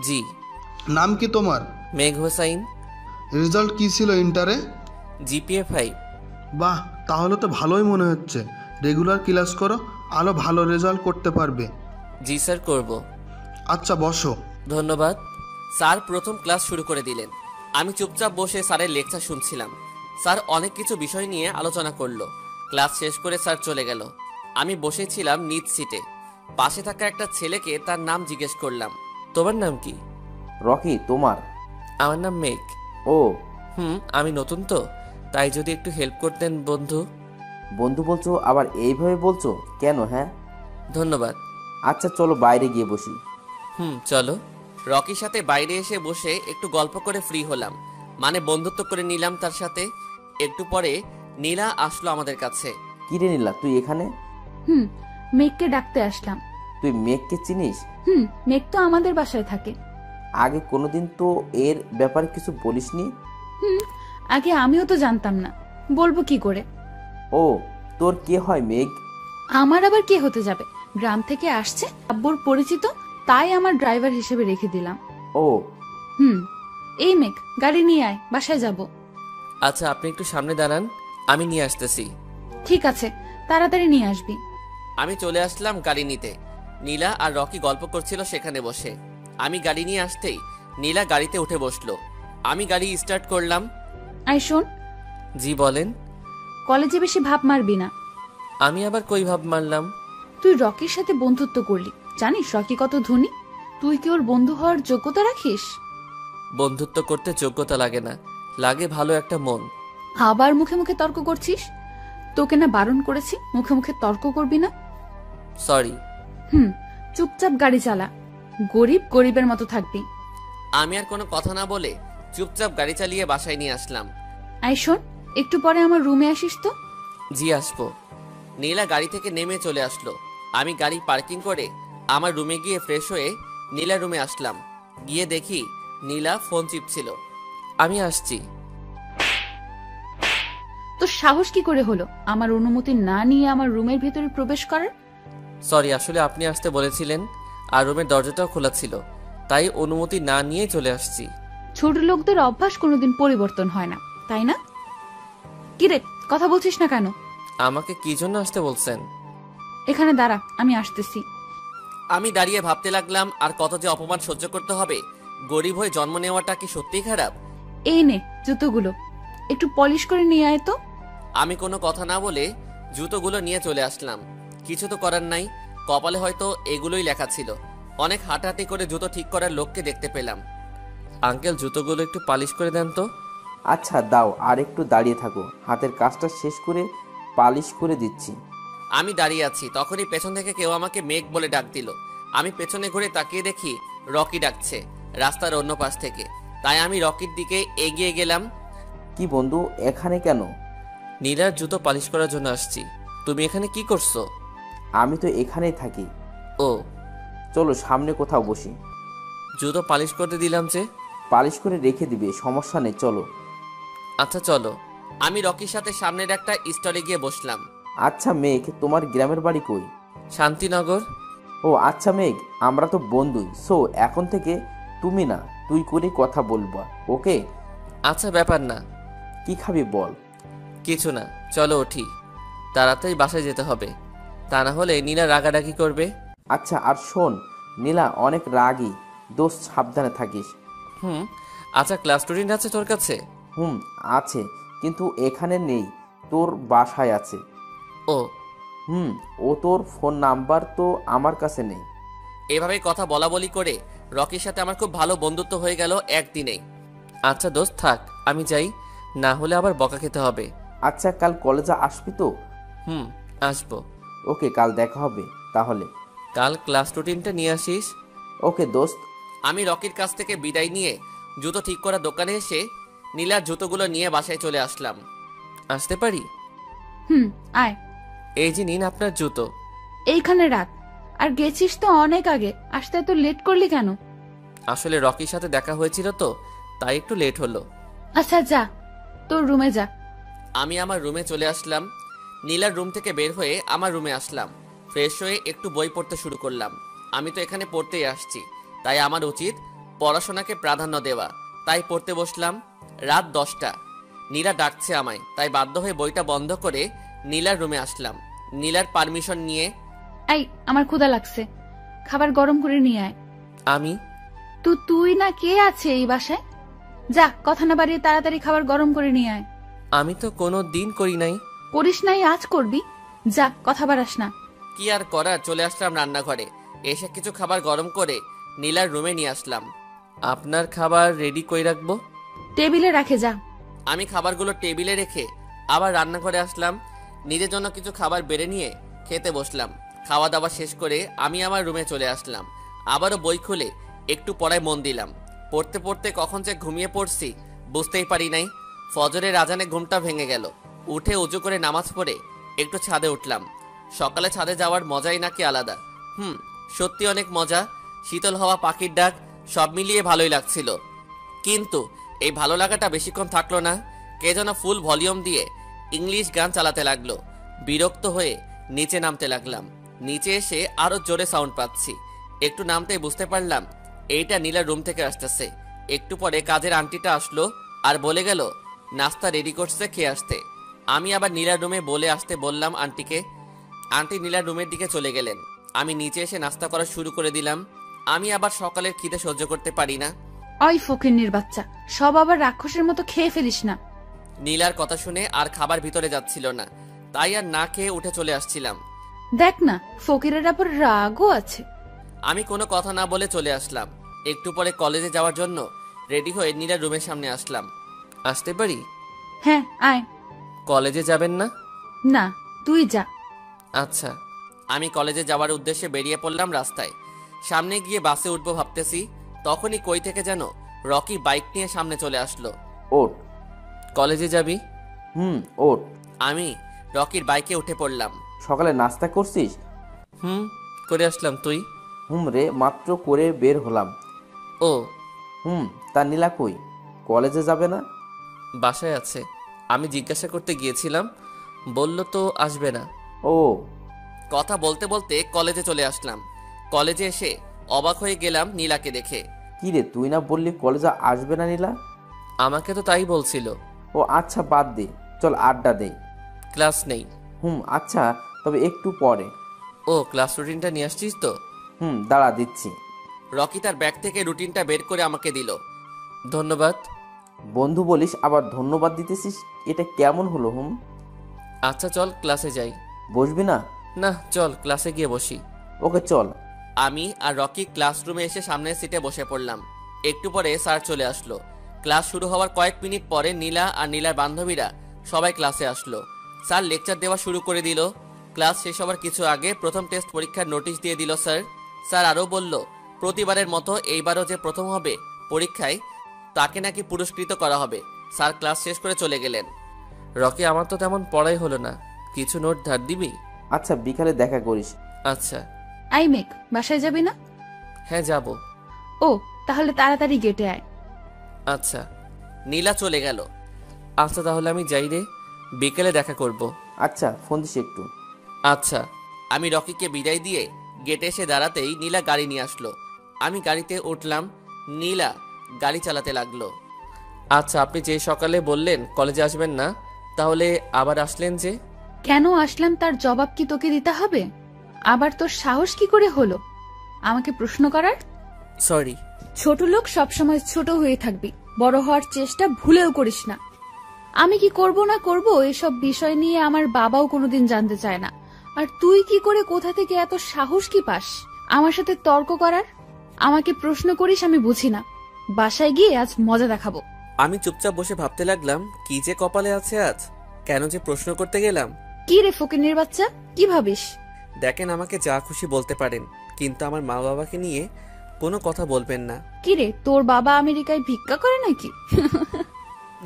জি। নাম কি তোমার? মেঘ হোসাইন। রেজাল্ট কি ছিল ইন্টারে? জিপিএ 5। বাহ, তাহলে তো ভালোই মনে হচ্ছে। রেগুলার ক্লাস করো, আরও ভালো রেজাল্ট করতে পারবে। জি স্যার, করব। আচ্ছা বসো। ধন্যবাদ। স্যার প্রথম ক্লাস শুরু করে দিলেন। আমি চুপচাপ বসে স্যারের লেকচার শুনছিলাম। স্যার অনেক কিছু বিষয় নিয়ে আলোচনা করলো। ক্লাস শেষ করে স্যার চলে গেল। আমি বসেছিলাম নিজ সিটে। পাশে থাকা একটা ছেলেকে তার নাম জিজ্ঞেস করলাম, তোমার নাম কি? রকি, তোমার? আমার নাম মেঘ। ও। আমি নতুন তো, তাই যদি একটু হেল্প করতেন বন্ধু। বন্ধু বলছো, আবার এইভাবে বলছো কেন? হ্যাঁ, ধন্যবাদ। আচ্ছা চলো বাইরে গিয়ে বসি। চলো। রকির সাথে বাইরে এসে বসে একটু গল্প করে ফ্রি হলাম, মানে বন্ধুত্ব করে নিলাম তার সাথে। একটু পরে নীলা আসলো আমাদের কাছে। কি রে নীলা, তুই এখানে? মেঘকে ডাকতে আসলাম। তুই মেঘকে চিনিস? মেঘ তো আমাদের বাসায় থাকে। আগে কোনোদিন তো এর ব্যাপারে কিছু বলিসনি। আগে আমিও তো জানতাম না, বলবো কি করে? ও, তোর কে হয় মেঘ? আমার আবার কে হতে যাবে? গ্রাম থেকে আসছে, আব্বুর পরিচিত, তাই আমার ড্রাইভার হিসেবে রেখে দিলাম। ও এই মেঘ, গাড়ি নিয়ে আয়, বাসায় যাব। আচ্ছা, আপনি একটু সামনে দাঁড়ান, আমি নিয়ে আসতেছি। ঠিক আছে, তাড়াতাড়ি নিয়ে আসবি। আমি চলে আসলাম গাড়ি নিতে। নীলা আর রকি গল্প করছিল সেখানে বসে। আমি গাড়ি নিয়ে আসতেই নীলা গাড়িতে উঠে বসলো। আমি গাড়ি স্টার্ট করলাম। আয় শোন। জি বলেন। কলেজে বেশি ভাব মারবি না। আমি আবার কই ভাব মারলাম? তুই রকির সাথে বন্ধুত্ব করলি, জানিস রকি কত ধনী? তুই কি ওর বন্ধু হওয়ার যোগ্যতা রাখিস? বন্ধুত্ব করতে যোগ্যতা লাগে না, লাগে ভালো একটা মন। আবার মুখে মুখে তর্ক করছিস? তোকে না বারণ করেছি মুখে মুখে তর্ক করবি না? সরি। চুপচাপ গাড়ি চালা, গরিব গরিবের মতো থাকবি। আমি আর কোনো কথা না বলে চুপচাপ গাড়ি চালিয়ে বাসায় নিয়ে আসলাম। আয় শোন, একটু পরে আমার রুমে আসিস তো। জি আসবো। নীলা গাড়ি থেকে নেমে চলে আসলো। আমি গাড়ি পার্কিং করে আমার রুমে গিয়ে ফ্রেশ হয়ে নীলার রুমে আসলাম। গিয়ে দেখি নীলা ফোন চিপছিল। আমি আসছি। তোর সাহস কি করে হলো আমার অনুমতি না নিয়ে আমার রুমের ভেতরে প্রবেশ করার? সরি, আসলে আপনি আসতে বলেছিলেন আর রুমের দরজাটাও খোলা ছিল, তাই অনুমতি না নিয়ে চলে আসছি। ছোট লোকদের অভ্যাস কোনোদিন পরিবর্তন হয় না, তাই না? কিরে, কথা বলছিস না কেন? আমাকে কি জন্য আসতে বলছেন? এখানে দাঁড়া, আমি আসতেছি। আমি দাঁড়িয়ে ভাবতে লাগলাম, আর কত যে অপমান সহ্য করতে হবে। গরিব হয়ে জন্ম নেওয়াটা কি সত্যিই খারাপ? এই নে জুতোগুলো, একটু পলিশ করে নিয়ে আয় তো। আমি কোনো কথা না বলে জুতোগুলো নিয়ে চলে আসলাম। কিছু তো করার নাই, কপালে হয়তো এগুলোই লেখা ছিল। অনেক হাঁটাহাঁটি করে জুতো ঠিক করার লোককে দেখতে পেলাম। আঙ্কেল, জুতোগুলো একটু পালিশ করে দেন তো। আচ্ছা দাও, আর একটু দাঁড়িয়ে থাকো, হাতের কাজটা শেষ করে পালিশ করে দিচ্ছি। আমি দাঁড়িয়ে আছি, তখনই পেছন থেকে কেউ আমাকে মেঘ বলে ডাক দিল। আমি পেছনে ঘুরে তাকিয়ে দেখি রকি ডাকছে রাস্তার অন্য পাশ থেকে। তাই আমি রকির দিকে এগিয়ে গেলাম। কি বন্ধু, এখানে কেন? নীলার জুতো পালিশ করার জন্য আসছি। তুমি এখানে কি করছো? আমি তো এখানেই থাকি। ও, চলো সামনে কোথাও বসি। জুতো পালিশ করতে দিলাম যে। পালিশ করে রেখে দিবে, সমস্যা নেই, চলো। আচ্ছা চলো। আমি রকির সাথে সামনের একটা স্টলে গিয়ে বসলাম। আচ্ছা মেঘ, তোমার গ্রামের বাড়ি কই? শান্তিনগর। ও আচ্ছা মেঘ, আমরা তো বন্ধুই, সো এখন থেকে তুমি না তুই করে কথা বলবা, ওকে? আচ্ছা, ব্যাপার না। কি খাবি বল? কিছু না, চলো উঠি। তাড়াতাড়ি বাসায় যেতে হবে, তা না হলে নীলা রাগারাগি করবে। আচ্ছা, আর শোন, নীলা অনেক রাগী, দোস্ত সাবধানে থাকিস। আচ্ছা, ক্লাস রুটিন আছে তোর কাছে? আছে, কিন্তু এখানে নেই, তোর বাসায় আছে। ও। ও তোর ফোন নাম্বার তো আমার কাছে নেই। এভাবেই কথা বলা বলি করে রকির সাথে আমার খুব ভালো বন্ধুত্ব হয়ে গেল একদিনেই। আচ্ছা দোস্ত থাক, আমি যাই, না হলে আবার বকা খেতে হবে। আচ্ছা, কাল কলেজে আসবি তো? আসবো। ওকে, কাল দেখা হবে তাহলে। কাল ক্লাস রুটিনটা নিয়ে আসিস। ওকে দোস্ত। আমি রকির কাছ থেকে বিদায় নিয়ে জুতো ঠিক করা দোকানে এসে নীলার জুতোগুলো নিয়ে বাসায় চলে আসলাম। আসতে পারি? আয়। এই যে নিন আপনার জুতো। এইখানে রাখ। আর গেছিস তো অনেক আগে, আসতে এত লেট করলি কেন? আসলে রকির সাথে দেখা হয়েছিল তো, তাই একটু লেট হলো। আচ্ছা যা, তোর রুমে যা। আমি আমার রুমে চলে আসলাম। নীলার রুম থেকে বের হয়ে আমার রুমে আসলাম। ফ্রেশ হয়ে একটু বই পড়তে শুরু করলাম। আমি তো এখানে পড়তেই আসছি, তাই আমার উচিত পড়াশোনাকে প্রাধান্য দেওয়া। তাই পড়তে বসলাম। রাত 10টা। নীলা ডাকছে আমায়, তাই বাধ্য হয়ে বইটা বন্ধ করে নীলার রুমে আসলাম। নীলার পারমিশন নিয়ে। এই, আমার ক্ষুধা লাগছে, খাবার গরম করে নিয়ে আয়। আমি? তুই না কে আছে এই বাসায়? যা, কথা না বাড়িয়ে তাড়াতাড়ি খাবার গরম করে নিয়ে আয়। আমি তো কোনো দিন করি নাই। করিস নাই, আজ করবি। যা, কথা বাড়াস না। কি আর করার, চলে আসলাম রান্নাঘরে। এসে কিছু খাবার গরম করে নীলার রুমে নিয়ে আসলাম। আপনার খাবার রেডি করে রাখবো? টেবিলে রাখে যা। আমি খাবারগুলো টেবিলে রেখে আবার রান্নাঘরে আসলাম। নিজের জন্য কিছু খাবার বেড়ে নিয়ে খেতে বসলাম। খাওয়া দাওয়া শেষ করে আমি আমার রুমে চলে আসলাম। আবারও বই খুলে একটু পড়ায় মন দিলাম। পড়তে পড়তে কখন যে ঘুমিয়ে পড়ছি বুঝতেই পারি নাই। ফজরের আজানে ঘুমটা ভেঙে গেল। উঠে উজু করে নামাজ পড়ে একটু ছাদে উঠলাম। সকালে ছাদে যাওয়ার মজাই নাকি আলাদা। সত্যি অনেক মজা। শীতল হাওয়া, পাখির ডাক, সব মিলিয়ে ভালোই লাগছিল। কিন্তু এই ভালো লাগাটা বেশিক্ষণ থাকলো না। কে যেন ফুল ভলিউম দিয়ে ইংলিশ গান চালাতে লাগলো। বিরক্ত হয়ে নিচে নামতে লাগলাম। নিচে এসে আরো জোরে সাউন্ড পাচ্ছি। একটু নামতেই বুঝতে পারলাম এইটা নীলার রুম থেকে আসতেছে। একটু পরে কাজের আন্টিটা আসলো আর বলে গেল নাস্তা রেডি করছে, খেয়ে আসতে। আমি আবার নীলার রুমে বলে আসতে বললাম আন্টিকে। আন্টি নীলার রুমের দিকে চলে গেলেন। আমি নিচে এসে নাস্তা করা শুরু করে দিলাম। আমি আবার সকালের খিদে সহ্য করতে পারি না। ওই ফকিন্নির বাচ্চা, সব আবার রাক্ষসের মতো খেয়ে ফেলিস না। নীলার কথা শুনে আর খাবার ভিতরে যাচ্ছিল না, তাই আর না খেয়ে উঠে চলে আসছিলাম। দেখ না, ফকিরের আবার রাগও আছে। আমি কোনো কথা না বলে চলে আসলাম। একটু পরে কলেজে যাওয়ার জন্য রেডি হয়ে নীলার রুমের সামনে আসলাম। আসতে পারি? হ্যাঁ আয়। কলেজে যাবেন না? না, তুই যা। আচ্ছা। আমি কলেজে যাওয়ার উদ্দেশ্যে বেরিয়ে পড়লাম রাস্তায়। সামনে গিয়ে বাসে উঠবো ভাবতেছি, তখনই কই থেকে যেন রকি বাইক নিয়ে সামনে চলে আসলো। ওঠ। কলেজে যাবি? ওঠ। আমি রকির বাইকে উঠে পড়লাম। সকালে নাস্তা করছিস? করে আসলাম। তুই? রে, মাত্র করে বের হলাম। ও। তা নীলা কই? কলেজে যাবে না? বাসায় আছে। আমি জিজ্ঞাসা করতে গিয়েছিলাম, বলল তো আসবে না। ও। কথা বলতে বলতে কলেজে চলে আসলাম। কলেজে এসে অবাক হয়ে গেলাম নীলাকে দেখে। কি রে, তুই না বললি কলেজে আসবে না নীলা? আমাকে তো তাই বলছিল। ও আচ্ছা, বাদ দে, চল আড্ডা দেই। ক্লাস নেই? আচ্ছা, তবে একটু পরে। ও, ক্লাস রুটিনটা নিয়ে আসছিস তো? দাঁড়া দিচ্ছি। রকি তার ব্যাগ থেকে রুটিনটা বের করে আমাকে দিল। ধন্যবাদ। বন্ধু বলিস আবার ধন্যবাদ দিতেছিস, এটা কেমন হলো? আচ্ছা চল ক্লাসে যাই। বসবি না? না, চল ক্লাসে গিয়ে বসি। ওকে চল। আমি আর রকি ক্লাসরুমে এসে সামনের সিটে বসে পড়লাম। একটু পরে স্যার চলে আসলো। ক্লাস শুরু হওয়ার কয়েক মিনিট পরে নীলা আর নীলার বান্ধবীরা সবাই ক্লাসে আসলো। স্যার লেকচার দেওয়া শুরু করে দিল। ক্লাস শেষ হওয়ার কিছু আগে প্রথম টেস্ট পরীক্ষার নোটিশ দিয়ে দিল স্যার আরও বলল প্রতিবারের মতো এইবারও যে প্রথম হবে পরীক্ষায় তাকে নাকি পুরস্কৃত করা হবে। স্যার ক্লাস শেষ করে চলে গেলেন। রকি, আমার তো তেমন পড়াই হলো না, কিছু নোট ধার দিবি? আচ্ছা, বিকালে দেখা করিস। আচ্ছা। আই মেক, বাসায় যাবি না? হ্যাঁ যাব। ও, তাহলে তাড়াতাড়ি গেটে আয়। আচ্ছা। নীলা চলে গেল। আচ্ছা তাহলে আমি যাই রে, বিকেলে দেখা করব। আচ্ছা, ফোন দিস একটু। আচ্ছা। আমি রকিকে বিদায় দিয়ে গেটে এসে দাঁড়াতেই নীলা গাড়ি নিয়ে আসলো। আমি গাড়িতে উঠলাম। নীলা গাড়ি চালাতে লাগলো। আচ্ছা, আপনি যে সকালে বললেন কলেজে আসবেন না, তাহলে আবার আসলেন যে? কেন আসলাম তার জবাব কি তোকে দিতে হবে? আবার তোর সাহস কি করে হলো আমাকে প্রশ্ন করার? সরি। ছোট লোক সবসময় ছোট হয়ে থাকবি, বড় হওয়ার চেষ্টা ভুলেও করিস না। আমি কি করব না করব এসব বিষয় নিয়ে আমার বাবাও কোনোদিন জানতে চায় না। আর তুই কি করে, কোথা থেকে এত সাহস কি পাস আমার সাথে তর্ক করার? আমাকে প্রশ্ন করিস আমি বুঝি না। বাসায় গিয়ে আজ মজা দেখাবো। আমি চুপচাপ বসে ভাবতে লাগলাম কি যে কপালে আছে আজ, কেন যে প্রশ্ন করতে গেলাম। কি রে ফকিন্নির বাচ্চা, কি ভাবিস? দেখেন, আমাকে যা খুশি বলতে পারেন, কিন্তু আমার মা বাবাকে নিয়ে কোনো কথা বলবেন না। কি রে, তোর বাবা আমেরিকায় ভিক্ষা করে নাকি?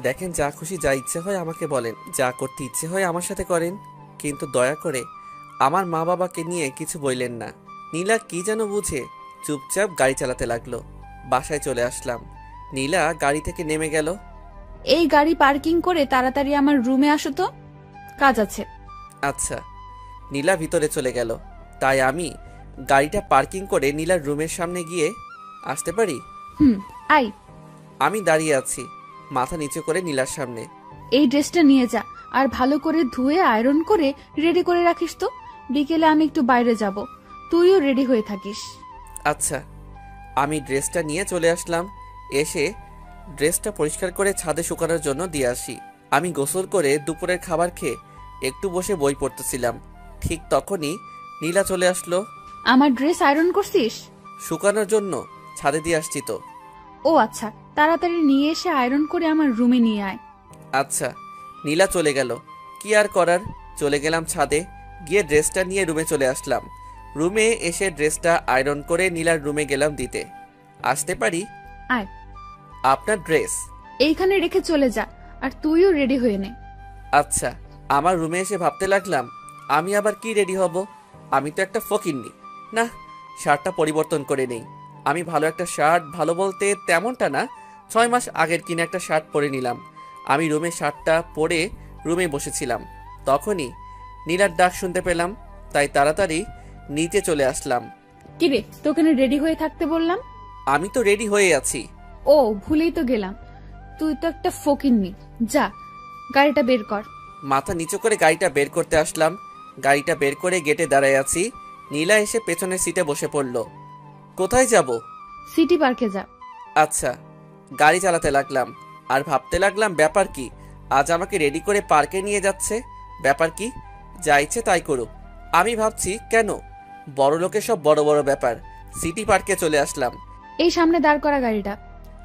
দেখেন, যা খুশি যা ইচ্ছে হয় আমাকে বলেন, যা করতে ইচ্ছে হয় আমার সাথে করেন, কিন্তু দয়া করে আমার মা বাবাকে নিয়ে কিছু বললেন না। নীলা কি যেন বুঝে চুপচাপ গাড়ি চালাতে লাগলো। বাসায় চলে আসলাম। নীলা গাড়ি থেকে নেমে গেল। এই গাড়ি পার্কিং করে তাড়াতাড়ি আমার রুমে আসো তো, কাজ আছে। আচ্ছা। নীলা ভিতরে চলে গেল, তাই আমি গাড়িটা পার্কিং করে নীলার রুমের সামনে গিয়ে, আসতে পারি? আই। আমি দাঁড়িয়ে আছি মাথা নিচু করে নীলার সামনে। এই ড্রেসটা নিয়ে যা, আর ভালো করে ধুয়ে আয়রন করে রেডি করে রাখিস তো। বিকেলে আমি একটু বাইরে যাব, তুইও রেডি হয়ে থাকিস। আচ্ছা। আমি ড্রেসটা নিয়ে চলে আসলাম। এসে ড্রেসটা পরিষ্কার করে ছাদে শুকানোর জন্য দিয়ে আসি। আমি গোসল করে দুপুরের খাবার খেয়ে একটু বসে বই পড়তেছিলাম। ঠিক তখনই নীলা চলে আসলো। আমার ড্রেস আয়রন করছিস? শুকানোর জন্য ছাদে দিয়ে আসছি তো। ও আচ্ছা, তাড়াতাড়ি নিয়ে এসে আয়রন করে আমার রুমে নিয়ে আয়। আচ্ছা। নীলা চলে গেল, কি আর করার, চলে গেলাম ছাদে। গিয়ে ড্রেসটা নিয়ে রুমে চলে আসলাম। রুমে এসে ড্রেসটা আয়রন করে নীলার রুমে গেলাম দিতে। আসতে পারি? আয়। আপনার ড্রেস এইখানে রেখে চলে যা, আর তুইও রেডি হয়ে নে। আচ্ছা। আমার রুমে এসে ভাবতে লাগলাম আমি আবার কি রেডি হব? আমি তো একটা ফকিন্নি। না, শার্টটা পরিবর্তন করে নেই। আমি ভালো একটা শার্ট, ভালো বলতে তেমনটা না, 6 মাস আগের কিনে একটা শার্ট পরে নিলাম। আমি রুমে শার্টটা পরে রুমে বসেছিলাম, তখনই নীলার ডাক শুনতে পেলাম, তাই তাড়াতাড়ি নিচে চলে আসলাম। কিরে, তোকে না রেডি হয়ে থাকতে বললাম? আমি তো রেডি হয়ে আছি। ও, ভুলেই তো গেলাম, তুই তো একটা ফকিন্নি। যা, গাড়িটা বের কর। মাথা নিচু করে গাড়িটা বের করতে আসলাম। গাড়িটা বের করে গেটে দাঁড়ায় আছি। নীলা এসে পেছনের সিটে বসে পড়ল। কোথায় যাব? সিটি পার্কে যা। আচ্ছা। গাড়ি চালাতে লাগলাম আর ভাবতে লাগলাম, ব্যাপার কি, আজ আমাকে রেডি করে পার্কে নিয়ে যাচ্ছে। ব্যাপার কি? যা ইচ্ছে তাই করুক। আমি ভাবছি, কেন, বড় লোকের সব বড় বড় ব্যাপার। সিটি পার্কে চলে আসলাম। এই সামনে দাঁড় করা গাড়িটা।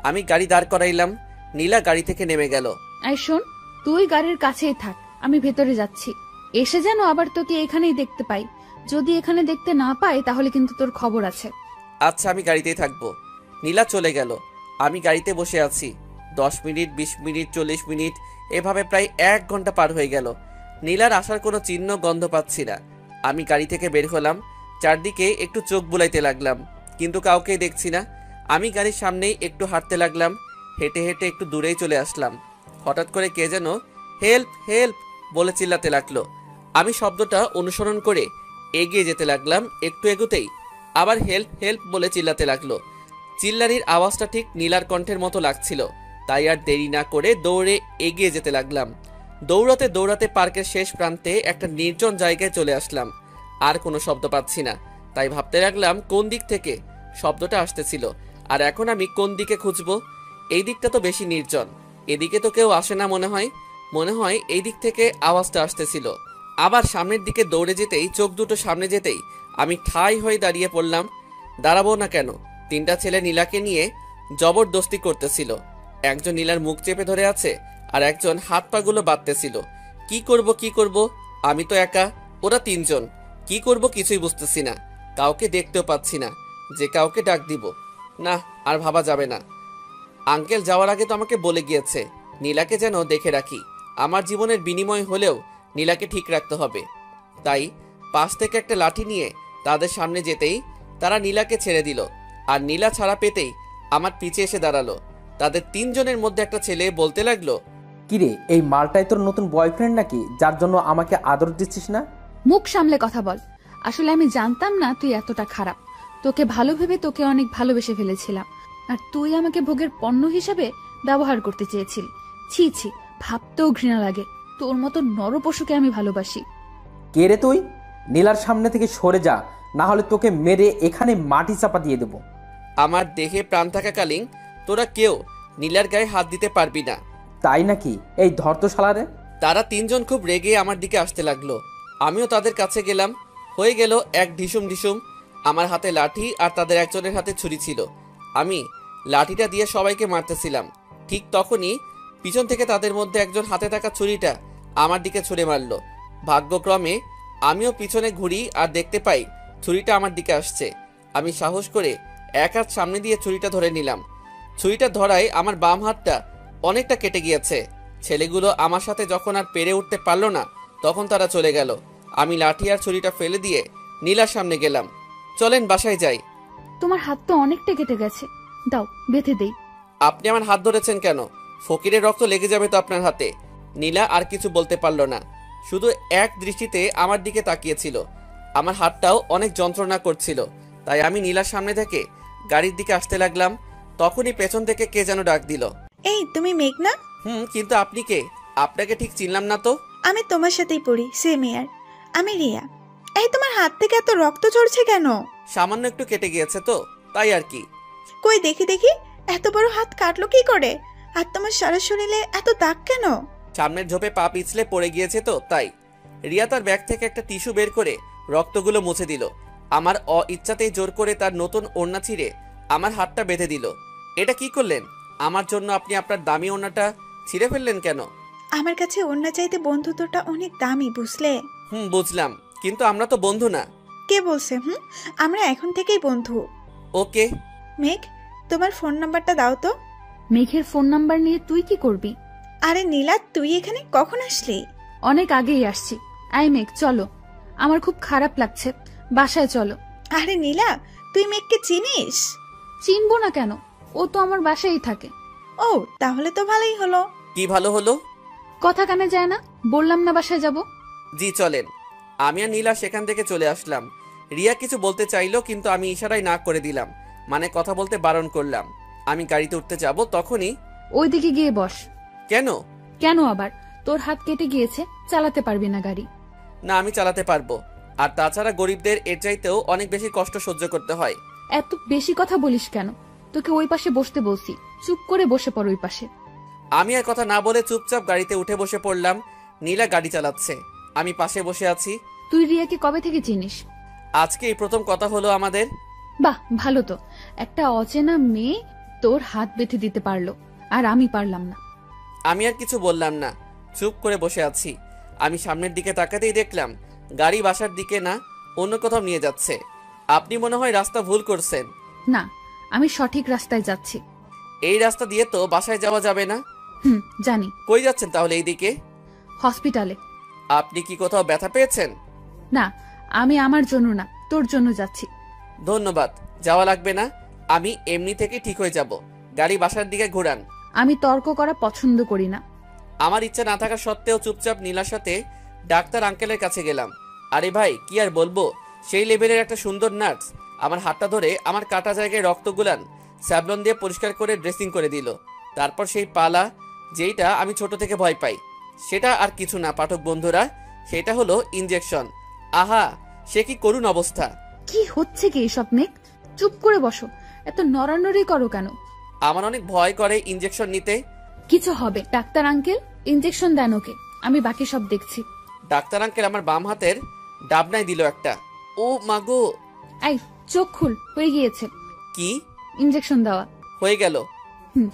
আমি গাড়ি দাঁড় করাইলাম। নীলা গাড়ি থেকে নেমে গেল। এই শোন, তুই গাড়ির কাছেই থাক, আমি ভেতরে যাচ্ছি। এসে যেন আবার তোকে এখানেই দেখতে পাই। যদি এখানে দেখতে না পাই তাহলে কিন্তু তোর খবর আছে। আচ্ছা, আমি গাড়িতেই থাকবো। নীলা চলে গেল। আমি গাড়িতে বসে আছি। 10 মিনিট, 20 মিনিট, 40 মিনিট, এভাবে প্রায় 1 ঘন্টা পার হয়ে গেল। নীলার আসার কোনো চিহ্ন গন্ধ পাচ্ছি না। আমি গাড়ি থেকে বের হলাম, চারদিকে একটু চোখ বুলাইতে লাগলাম, কিন্তু কাউকে দেখছি না। আমি গাড়ির সামনেই একটু হাঁটতে লাগলাম। হেঁটে হেঁটে একটু দূরেই চলে আসলাম। হঠাৎ করে কে যেন হেল্প হেল্প বলে চিল্লাতে লাগলো। আমি শব্দটা অনুসরণ করে এগিয়ে যেতে লাগলাম। একটু এগোতেই আবার হেল্প হেল্প বলে চিল্লাতে লাগলো। চিল্লানির আওয়াজটা ঠিক নীলার কণ্ঠের মতো লাগছিল, তাই আর দেরি না করে দৌড়ে এগিয়ে যেতে লাগলাম। দৌড়াতে দৌড়াতে পার্কের শেষ প্রান্তে একটা নির্জন জায়গায় চলে আসলাম। আর কোনো শব্দ পাচ্ছি না, তাই ভাবতে লাগলাম কোন দিক থেকে শব্দটা আসতেছিল, আর এখন আমি কোন দিকে খুঁজবো। এই দিকটা তো বেশি নির্জন, এদিকে তো কেউ আসে না মনে হয় এই দিক থেকে আওয়াজটা আসতেছিল। আবার সামনের দিকে দৌড়ে যেতেই, চোখ দুটো সামনে যেতেই আমি ঠাই হয়ে দাঁড়িয়ে পড়লাম। দাঁড়াবো না কেন? 3টা ছেলে নীলাকে নিয়ে জবরদস্তি করতেছিল। একজন নীলার মুখ চেপে ধরে আছে, আর একজন হাত পাগুলো বাঁধতেছিল। কি করব? আমি তো একা, ওরা 3 জন। কি করব কিছুই বুঝতেছি না। কাউকে দেখতেও পাচ্ছি না যে কাউকে ডাক দিব। না, আর ভাবা যাবে না। আঙ্কেল যাওয়ার আগে তো আমাকে বলে গিয়েছে নীলাকে যেন দেখে রাখি। আমার জীবনের বিনিময় হলেও নীলাকে ঠিক রাখতে হবে। তাই পাশ থেকে একটা লাঠি নিয়ে তাদের সামনে যেতেই তারা নীলাকে ছেড়ে দিল, আর নীলা ছাড়া পেতেই আমার পিছে এসে দাঁড়ালো। তাদের 3 জনের মধ্যে একটা ছেলে বলতে লাগলো, কিরে, এই মালটাই তোর নতুন বয়ফ্রেন্ড নাকি, যার জন্য আমাকে আদর দিচ্ছিস না? মুখ সামলে কথা বল। আসলে আমি জানতাম না তুই এতটা খারাপ। তোকে ভালো ভেবে তোকে অনেক ভালোবেসে ফেলেছিলাম, আর তুই আমাকে ভোগের পণ্য হিসেবে ব্যবহার করতে চেয়েছিলি। ছি ছি, ভাবতেও ঘৃণা লাগে। তোর মতো নরপশুকে আমি ভালোবাসি। কে রে তুই? নীলার সামনে থেকে সরে যা, না হলে তোকে মেরে এখানে মাটি চাপা দিয়ে দেবো। আমার দেহে প্রাণ থাকাকালীন তোরা কেউ নীলার গায়ে হাত দিতে পারবি না। তাই নাকি? এই ধর তো শালারে। তারা 3 জন খুব রেগে আমার দিকে আসতে লাগলো। আমিও তাদের কাছে গেলাম। হয়ে গেল এক ঢিসুম ঢিসুম। আমার হাতে লাঠি আর তাদের একজনের হাতে ছুরি ছিল। আমি লাঠিটা দিয়ে সবাইকে মারতেছিলাম। ঠিক তখনই পিছন থেকে তাদের মধ্যে একজন হাতে থাকা ছুরিটা আমার দিকে ছুঁড়ে মারল। ভাগ্যক্রমে আমিও পিছনে ঘুরি আর দেখতে পাই ছুরিটা আমার দিকে আসছে। আমি সাহস করে এক হাত সামনে দিয়ে ছুরিটা ধরে নিলাম। ছুরিটা ধরায় আমার বাম হাতটা অনেকটা কেটে গিয়েছে। ছেলেগুলো আমার সাথে যখন আর পেরে উঠতে পারলো না, তখন তারা চলে গেল। আমি লাঠি আর ছুরিটা ফেলে দিয়ে নীলার সামনে গেলাম। চলেন বাসায় যাই। তোমার হাত তো অনেকটা কেটে গেছে, দাও বেঁধে দেই। আপনি আমার হাত ধরেছেন কেন? ফকিরের রক্ত লেগে যাবে তো আপনার হাতে। নীলা আর কিছু বলতে পারল না, শুধু এক দৃষ্টিতে আমার দিকে তাকিয়েছিল। আমার হাতটাও অনেক যন্ত্রণা করছিল, তাই আমি নীলার সামনে থেকে গাড়ির দিকে আসতে লাগলাম। তখনই পেছন থেকে কে যেন ডাক দিল, এই তুমি মেঘনা? কিন্তু আপনি কে? আপনাকে ঠিক চিনলাম না তো। আমি তোমার সাথেই পড়ি, সেম ইয়ার। আমি রিয়া। এই তোমার হাত থেকে এত রক্ত ঝরছে কেন? সামান্য একটু কেটে গিয়েছে তো, তাই আর কি। কই দেখি দেখি, এত বড় হাত কাটলো কি করে? আর তোমার সারা শরীরে এত দাগ কেন? সামনের ঝোপে পা পিছলে পড়ে গিয়েছে তো, তাই। রিয়া তার ব্যাগ থেকে একটা টিস্যু বের করে রক্তগুলো মুছে দিল। আমার অইচ্ছাতেই জোর করে তার নতুন ওড়না ছিঁড়ে আমার হাতটা বেঁধে দিল। এটা কি করলেন? আমার জন্য আপনি আপনার দামি ওড়নাটা ছিঁড়ে ফেললেন কেন? আমার কাছে অন্য চাইতে বন্ধুত্বটা অনেক দামি, বুঝলে? বুঝলাম, কিন্তু আমরা তো বন্ধু না। কে বলছে? আমরা এখন থেকেই বন্ধু। ওকে। মেঘ, তোমার ফোন নাম্বারটা দাও তো। মেঘের ফোন নাম্বার নিয়ে তুই কি করবি? আরে নীলা, তুই এখানে কখন আসলি? অনেক আগেই আসছি। আই মেঘ, চলো। আমার খুব খারাপ লাগছে, বাসায় চলো। আরে নীলা, তুই মেঘকে চিনিস? চিনবো না কেন, ও তো আমার বাসায়ই থাকে। ও, তাহলে তো ভালোই হলো। কি ভালো হলো? কথা কানে যায় না, বললাম না বাসায় যাব। জি চলেন। আমি আর নীলা সেখান থেকে চলে আসলাম। রিয়া কিছু বলতে চাইলো, কিন্তু আমি ইশারায় না করে দিলাম, মানে কথা বলতে বারণ করলাম। আমি গাড়িতে উঠতে যাব, তখনই ওইদিকে গিয়ে বস। কেন? কেন আবার? তোর হাত কেটে গিয়েছে, চালাতে পারবি না গাড়ি। না, আমি চালাতে পারবো। আর তাছাড়া গরিবদের এর চাইতেও অনেক বেশি কষ্ট সহ্য করতে হয়। এত বেশি কথা বলিস কেন? তোকে ওই পাশে বসতে বলছি, চুপ করে বসে পড় ওই পাশে। আমি আর কথা না বলে চুপচাপ গাড়িতে উঠে বসে পড়লাম। নীলা গাড়ি চালাচ্ছে, আমি পাশে বসে আছি। তুই রিয়াকে কবে থেকে চিনিস? আজকে এই প্রথম কথা হলো আমাদের। বাহ, ভালো তো। একটা অচেনা মেয়ে তোর হাত বেঁধে দিতে পারলো, আর আমি পারলাম না। আমি আর কিছু বললাম না, চুপ করে বসে আছি। আমি সামনের দিকে তাকাতেই দেখলাম গাড়ি বাসার দিকে না, অন্য কোথাও নিয়ে যাচ্ছে। আপনি মনে হয় রাস্তা ভুল করছেন। না, আমি সঠিক রাস্তায় যাচ্ছি। এই রাস্তা দিয়ে তো বাসায় যাওয়া যাবে না। জানি। কই যাচ্ছেন তাহলে এইদিকে? হসপিটালে। আপনি কি কোথাও ব্যথা পেয়েছেন? না, আমি আমার জন্য না, তোর জন্য যাচ্ছি। ধন্যবাদ, যাওয়া লাগবে না, আমি এমনি থেকে ঠিক হয়ে যাব। গাড়ি বাসার দিকে ঘোরান। আমি তর্ক করা পছন্দ করি না। আমার ইচ্ছা না থাকা সত্ত্বেও চুপচাপ নীলার সাথে ডাক্তার আঙ্কেলের কাছে গেলাম। আরে ভাই, কি আর বলবো, সেই লেভেলের একটা সুন্দর নার্স আমার হাতটা ধরে আমার কাটা জায়গায় রক্ত গুলান স্যাভলন দিয়ে পরিষ্কার করে ড্রেসিং করে দিল। তারপর সেই পালা, যেইটা আমি ছোট থেকে ভয় পাই, সেটা আর কিছু না পাঠক বন্ধুরা, সেটা হলো ইনজেকশন। আহা, সে কি করুণ অবস্থা! কি হচ্ছে কি এসব মেঘ? চুপ করে বসো, এত নড়ানড়ি করো কেন? আমার অনেক ভয় করে ইনজেকশন নিতে। কিছু হবে, ডাক্তার আঙ্কেল ইনজেকশন দেন ওকে, আমি বাকি সব দেখছি। ডাক্তার আঙ্কেল আমার বাম হাতের ডাবনায় দিল একটা। ও মাগো! এই, চোখ খুল, হয়ে গিয়েছে। কি? ইনজেকশন দেওয়া হয়ে গেল। হুম।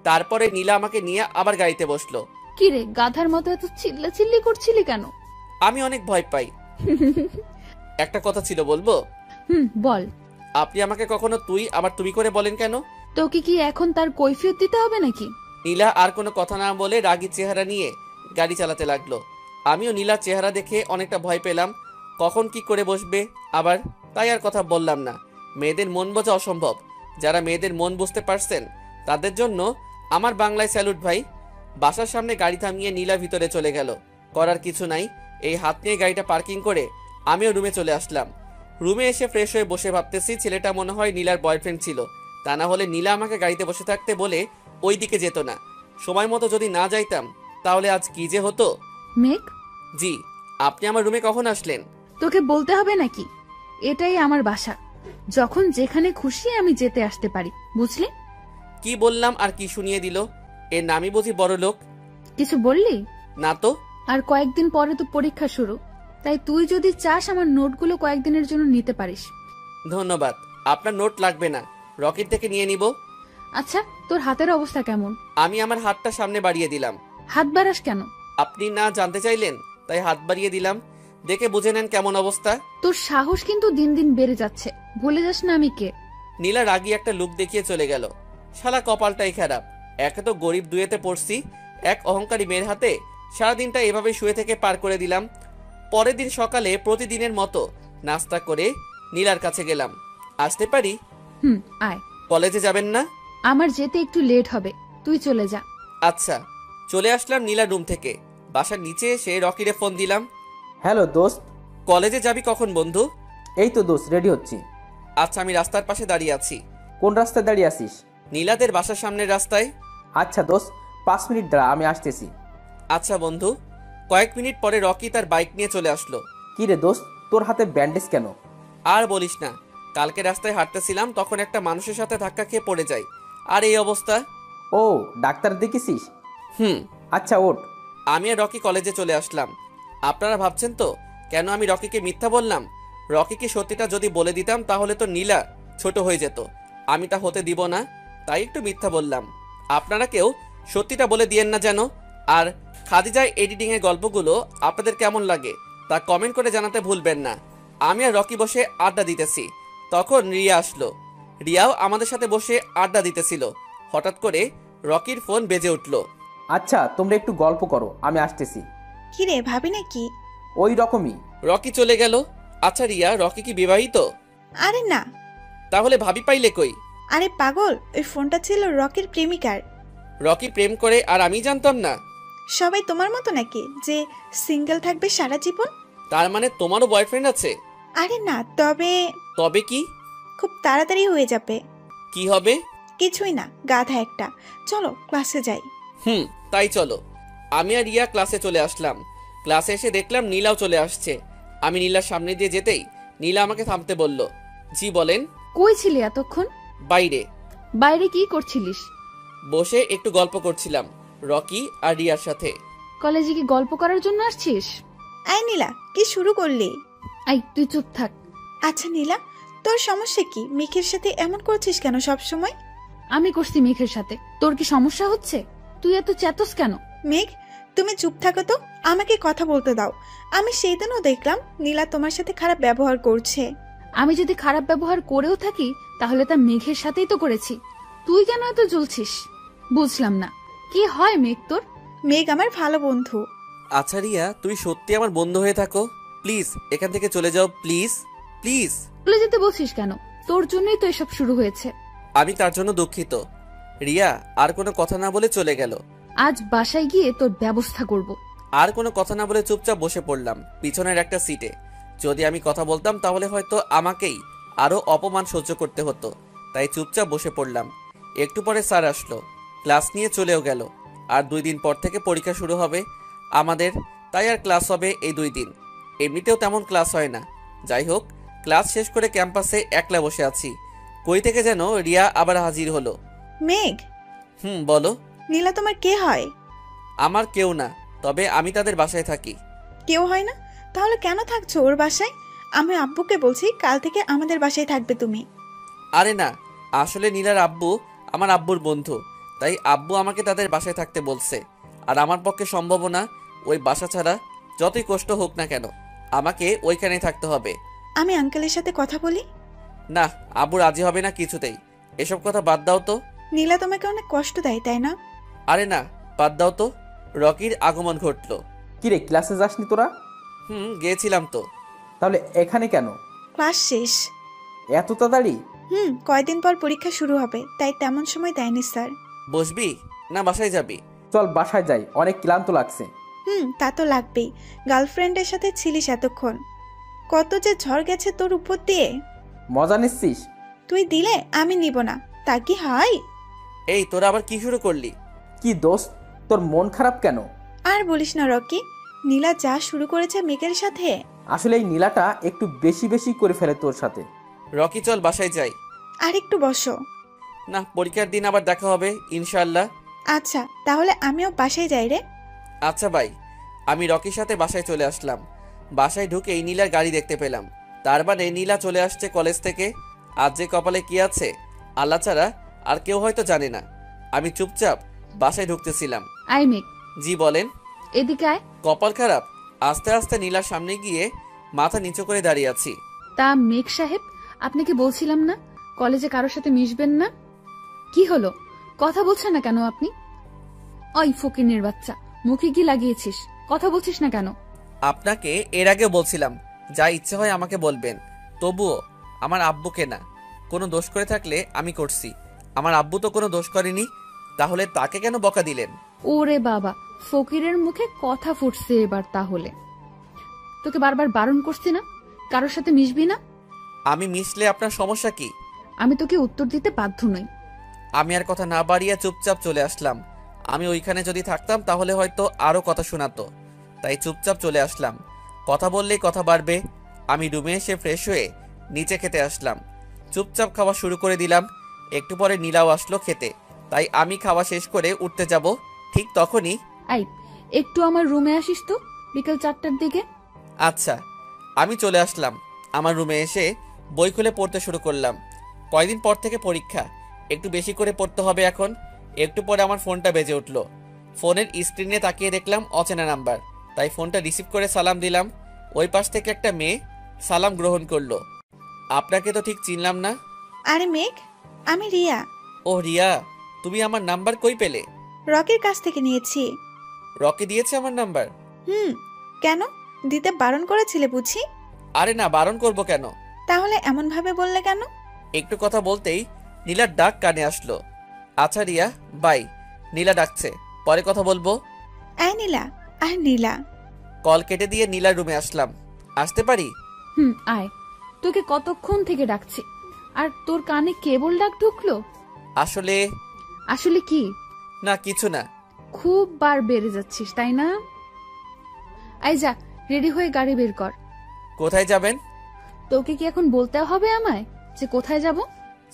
তারপরে নীলা আমাকে নিয়ে আবার গাড়িতে বসলো। কি রে, গাধার মতো এত চিল্লাচিল্লি করছিলি কেন? আমি অনেক ভয় পাই। একটা কথা ছিল, বলবো? বল। আপনি আমাকে কখনো তুই আবার তুমি করে বলেন কেন? তোকে কি এখন তার কৈফিয়ত দিতে হবে নাকি? নীলা আর কোনো কথা না বলে রাগী চেহারা নিয়ে গাড়ি চালাতে লাগলো। আমিও নীলার চেহারা দেখে অনেকটা ভয় পেলাম, কখন কি করে বসবে আবার, তাই আর কথা বললাম না। মেয়েদের মন বোঝা অসম্ভব। যারা মেয়েদের মন বুঝতে পারছেন তাদের জন্য আমার বাংলায় স্যালুট ভাই। বাসার সামনে গাড়ি থামিয়ে নীলা ভিতরে চলে গেল। করার কিছু নাই, এই হাত নিয়ে গাড়িটা পার্কিং করে আমিও রুমে চলে আসলাম। রুমে এসে ফ্রেশ হয়ে বসে ভাবতেছি, ছেলেটা মনে হয় নীলার বয়ফ্রেন্ড ছিল। তা না হলে নীলা আমাকে গাড়িতে বসে থাকতে বলে ওই দিকে যেত না। সময় মতো যদি না যাইতাম তাহলে আজ কি যে হতো। মেঘ, জি, আপনি আমার রুমে কখন আসলেন? তোকে বলতে হবে নাকি? এটাই আমার বাসা, যখন যেখানে খুশি আমি যেতে আসতে পারি, বুঝলি? কি বললাম আর কি শুনিয়ে দিল? এর নামই বুঝি বড় লোক। কিছু বললি না তো। আর কয়েকদিন পরে তো পরীক্ষা শুরু, তাই তুই যদি চাস আমার নোটগুলো কয়েকদিনের জন্য নিতে পারিস। ধন্যবাদ, আপনার নোট লাগবে না, রকির থেকে নিয়ে নিব। আচ্ছা, তোর হাতের অবস্থা কেমন? আমি আমার হাতটা সামনে বাড়িয়ে দিলাম। হাত বাড়াস কেন? আপনি না জানতে চাইলেন তাই হাত বাড়িয়ে দিলাম, দেখে বুঝে নেন কেমন অবস্থা। তোর সাহস কিন্তু দিন দিন বেড়ে যাচ্ছে, ভুলে যাস না আমি কে। নীলা রাগী একটা লুক দেখিয়ে চলে গেল। শালা কপালটাই খারাপ, একে তো গরিব দুয়েতে পড়ছি, এক অহংকারী মেয়ের হাতে সারাদিনটা এভাবে শুয়ে থেকে পার করে দিলাম। পরের দিন সকালে প্রতিদিনের মতো নাস্তা করে নীলার কাছে গেলাম। আসতে পারি? আয়। কলেজে যাবেন না? আমার যেতে একটু লেট হবে, তুই চলে যা। আচ্ছা। চলে আসলাম নীলার রুম থেকে। বাসার নিচে এসে রকিরে ফোন দিলাম। হ্যালো দোস্ত। কলেজে যাবি কখন বন্ধু? এই তো দোস্ত, রেডি হচ্ছি। আচ্ছা, আমি রাস্তার পাশে দাঁড়িয়ে আছি। কোন রাস্তায় দাঁড়িয়ে আছিস? নীলাদের বাসার সামনের রাস্তায়। আচ্ছা দোস্ত, 5 মিনিট দাঁড়া, আমি আসতেছি। আচ্ছা বন্ধু। কয়েক মিনিট পরে রকি তার বাইক নিয়ে চলে আসলো। কি রে দোস্ত, তোর হাতে ব্যান্ডেজ কেন? আর বলিস না, কালকে রাস্তায় হাঁটতেছিলাম, তখন একটা মানুষের সাথে ধাক্কা খেয়ে পড়ে যাই, আর এই অবস্থা। ও, ডাক্তার দেখেছিস? আচ্ছা ওঠ। আমি আর রকি কলেজে চলে আসলাম। আপনারা ভাবছেন তো কেন আমি রকিকে মিথ্যা বললাম? রকিকে সত্যিটা যদি বলে দিতাম তাহলে তো নীলা ছোট হয়ে যেত। আমি তা হতে দিব না, তাই একটু মিথ্যা বললাম। আপনারা কেউ সত্যিটা বলে দিয়েন না যেন। আর খাদিজার এডিটিংয়ের গল্পগুলো আপনাদের কেমন লাগে তা কমেন্ট করে জানাতে ভুলবেন না। আমি আর রকি বসে আড্ডা দিতেছি, তখন রিয়া আসলো। রিয়াও আমাদের সাথে বসে আড্ডা দিতেছিল। হঠাৎ করে রকির ফোন বেজে উঠল। আচ্ছা তোমরা একটু গল্প করো, আমি আসতেছি। কি রে, ভাবি নাকি? ওই রকমই। রকি চলে গেল। আচ্ছা রিয়া, রকি কি বিবাহিত? আরে না। তাহলে ভাবি পাইলে কই? আরে পাগল, ওই ফোনটা ছিল রকির প্রেমিকার। রকি প্রেম করে আর আমি জানতাম না? সবাই তোমার মতো নাকি যে সিঙ্গেল থাকবে সারা জীবন? তার মানে তোমারও বয়ফ্রেন্ড আছে? আরে না, তবে তবে কি? খুব তাড়াতাড়ি হয়ে যাবে। কি হবে? কিছুই না, গাধা একটা। চলো ক্লাসে যাই। তাই চলো। আমি আর রিয়া ক্লাসে চলে আসলাম। ক্লাসে এসে দেখলাম নীলাও চলে আসছে। আমি নীলার সামনে দিয়ে যেতেই নীলা আমাকে থামতে বলল। জি বলেন। কই ছিলি এতক্ষণ? বাইরে। বাইরে কি করছিলিস? বসে একটু গল্প করছিলাম রকি আর রিয়ার সাথে। কলেজে কি গল্প করার জন্য আসছিস? আয় নীলা, কি শুরু করলি? আই তুই চুপ থাক। আচ্ছা নীলা, তোর সমস্যা কি? মিকের সাথে এমন করছিস কেন সব সময়? আমি করছি মেঘের সাথে, তোর কি সমস্যা হচ্ছে? তুই এত চেতস কেন? মেঘ, তুমি চুপ থাকো তো, আমাকে কথা বলতে দাও। আমি সেই দিনও দেখলাম নীলা তোমার সাথে খারাপ ব্যবহার করছে। আমি যদি খারাপ ব্যবহার করেও থাকি তাহলে তা মেঘের সাথেই তো করেছি। তুই কেন এত জ্বলছিস? বুঝলাম না, কি হয় মেঘ তোর? মেঘ আমার ভালো বন্ধু। আচ্ছা রিয়া, তুমি সত্যি আমার বন্ধু হয়ে থাকো। প্লিজ এখান থেকে চলে যাও, প্লিজ প্লিজ। চলে যেতে বলছিস কেন? তোর জন্যই তো এসব শুরু হয়েছে। আমি তার জন্য দুঃখিত। রিয়া আর কোনো কথা না বলে চলে গেল। আজ বাসায় গিয়ে তোর ব্যবস্থা করব। আর কোনো কথা না বলে চুপচাপ বসে পড়লাম পিছনের একটা সিটে। যদি আমি কথা বলতাম তাহলে হয়তো আমাকেই আরো অপমান সহ্য করতে হতো, তাই চুপচাপ বসে পড়লাম। একটু পরে স্যার আসলো, ক্লাস নিয়ে চলেও গেল। আর 2 দিন পর থেকে পরীক্ষা শুরু হবে আমাদের, তাই আর ক্লাস হবে এই 2 দিন। এমনিতেও তেমন ক্লাস হয় না। যাই হোক, ক্লাস শেষ করে ক্যাম্পাসে একলা বসে আছি। কই থেকে যেন রিয়া আবার হাজির হলো। মেঘ, বলো। নীলা তোমার কে হয়? আমার কেউ না, তবে আমি তাদের বাসায় থাকি। কেউ হয় না? তাহলে কেন থাকছো ওর বাসায়? আমি আব্বুকে বলছি কাল থেকে আমাদের বাসায় থাকবে তুমি। আরে না, আসলে নীলার আব্বু আমার আব্বুর বন্ধু, তাই আব্বু আমাকে তাদের বাসায় থাকতে বলছে। আর আমার পক্ষে সম্ভব না ওই বাসা ছাড়া, যতই কষ্ট হোক না কেন আমাকে ওইখানেই থাকতে হবে। আমি আঙ্কেলের সাথে কথা বলি। না, আব্বু রাজি হবে না কিছুতেই। এসব কথা বাদ দাও তো। নীলা তোমাকে অনেক কষ্ট দেয়, তাই না? আরে না, বাদ দাও তো। রকির আগমন ঘটলো। কিরে, ক্লাসে যাসনি তোরা? গিয়েছিলাম তো। তাহলে এখানে কেন? ক্লাস শেষ। এত তাড়াতাড়ি? কয়দিন পর পরীক্ষা শুরু হবে, তাই তেমন সময় দেয়নি স্যার। বসবি না বাসায় যাবি? চল বাসায় যাই, অনেক ক্লান্ত লাগছে। তা তো লাগবেই। গার্লফ্রেন্ডের সাথে ছিলিস এতক্ষণ, কত যে ঝড় গেছে তোর উপর দিয়ে। মজা নিচ্ছিস? তুই দিলে আমি নিব না, তা কি হয়? এই তোরা আবার কি শুরু করলি? কি দোস্ত, তোর মন খারাপ কেন? আর বলিস না রকি, নীলা যা শুরু করেছে মেঘের সাথে। আসলে এই নীলাটা একটু বেশি বেশি করে ফেলে তোর সাথে। রকি চল বাসায় যাই। আর একটু বসো। না, পরীক্ষার দিন আবার দেখা হবে ইনশাআল্লাহ। আচ্ছা তাহলে আমিও বাসায় যাই রে। আচ্ছা ভাই। আমি রকির সাথে বাসায় চলে আসলাম। বাসায় ঢুকেই নীলার গাড়ি দেখতে পেলাম। তার মানে নীলা চলে আসছে কলেজ থেকে। আজ যে কপালে কি আছে আল্লাহ ছাড়া আর কেউ হয়তো জানে না। আমি চুপচাপ বাসায় ঢুকতেছিলাম। আই মেঘ, জি বলেন। এদিকে আয়। কপাল খারাপ, আস্তে আস্তে নীলার সামনে গিয়ে মাথা নিচু করে দাঁড়িয়ে আছি। তা মেঘ সাহেব, আপনাকে বলছিলাম না কলেজে কারোর সাথে মিশবেন না? কি হলো, কথা বলছেন না কেন আপনি? ওই ফকিনের বাচ্চা, মুখে কি লাগিয়েছিস? কথা বলছিস না কেন? আপনাকে এর আগেও বলছিলাম যা ইচ্ছে হয় আমাকে বলবেন, তবুও আমার আব্বুকে না। কোনো দোষ করে থাকলে আমি করছি, আমার আব্বু তো কোনো দোষ করেনি, তাহলে তাকে কেন বকা দিলেন? ওরে বাবা, ফকিরের মুখে কথা ফুটছে এবার। তাহলে তোকে বারবার বারণ করছি না কারোর সাথে মিশবি না? আমি মিশলে আপনার সমস্যা কি? আমি তোকে উত্তর দিতে বাধ্য নই। আমি আর কথা না বাড়িয়ে চুপচাপ চলে আসলাম। আমি ওইখানে যদি থাকতাম তাহলে হয়তো আরো কথা শোনাতো, তাই চুপচাপ চলে আসলাম। কথা বললেই কথা বাড়বে। আমি রুমে এসে ফ্রেশ হয়ে নিচে খেতে আসলাম। চুপচাপ খাওয়া শুরু করে দিলাম। একটু পরে নীলাও আসলো খেতে, তাই আমি খাওয়া শেষ করে উঠতে যাব, ঠিক তখনই আই, একটু আমার রুমে আসিস তো বিকেল 4টার দিকে। আচ্ছা। আমি চলে আসলাম। আমার রুমে এসে বই খুলে পড়তে শুরু করলাম। কয়দিন পর থেকে পরীক্ষা, একটু বেশি করে পড়তে হবে এখন। একটু পরে আমার ফোনটা বেজে উঠলো। ফোনের স্ক্রিনে তাকিয়ে দেখলাম অচেনা নাম্বার, তাই ফোনটা রিসিভ করে সালাম দিলাম। ওই পাশ থেকে একটা মেয়ে সালাম গ্রহণ করলো। আপনাকে তো ঠিক চিনলাম না। আরে মেঘ, আমি রিয়া। ও রিয়া, তুমি আমার নাম্বার কই পেলে? রকির কাছ থেকে নিয়েছি। রকি দিয়েছে আমার নাম্বার? কেন? দিতে বারণ করেছিলে বুঝি? আরে না, বারণ করব কেন? তাহলে এমন ভাবে বললে কেন? একটু কথা বলতেই নীলার ডাক কানে আসলো। আচ্ছা রিয়া, বাই। নীলা ডাকছে, পরে কথা বলবো। আয় নীলা, আর নীলা। কল কেটে দিয়ে নীলার রুমে আসলাম। আসতে পারি? আয়। তোকে কতক্ষণ থেকে ডাকছি, আর তোর কানে কেবল ডাক ঢুকলো? আসলে আসলে কি? না, কিছু না। খুব বার বেড়ে যাচ্ছিস তাই না? আই যা, রেডি হয়ে গাড়ি বের কর। কোথায় যাবেন? তোকে কি এখন বলতে হবে আমায় যে কোথায় যাব?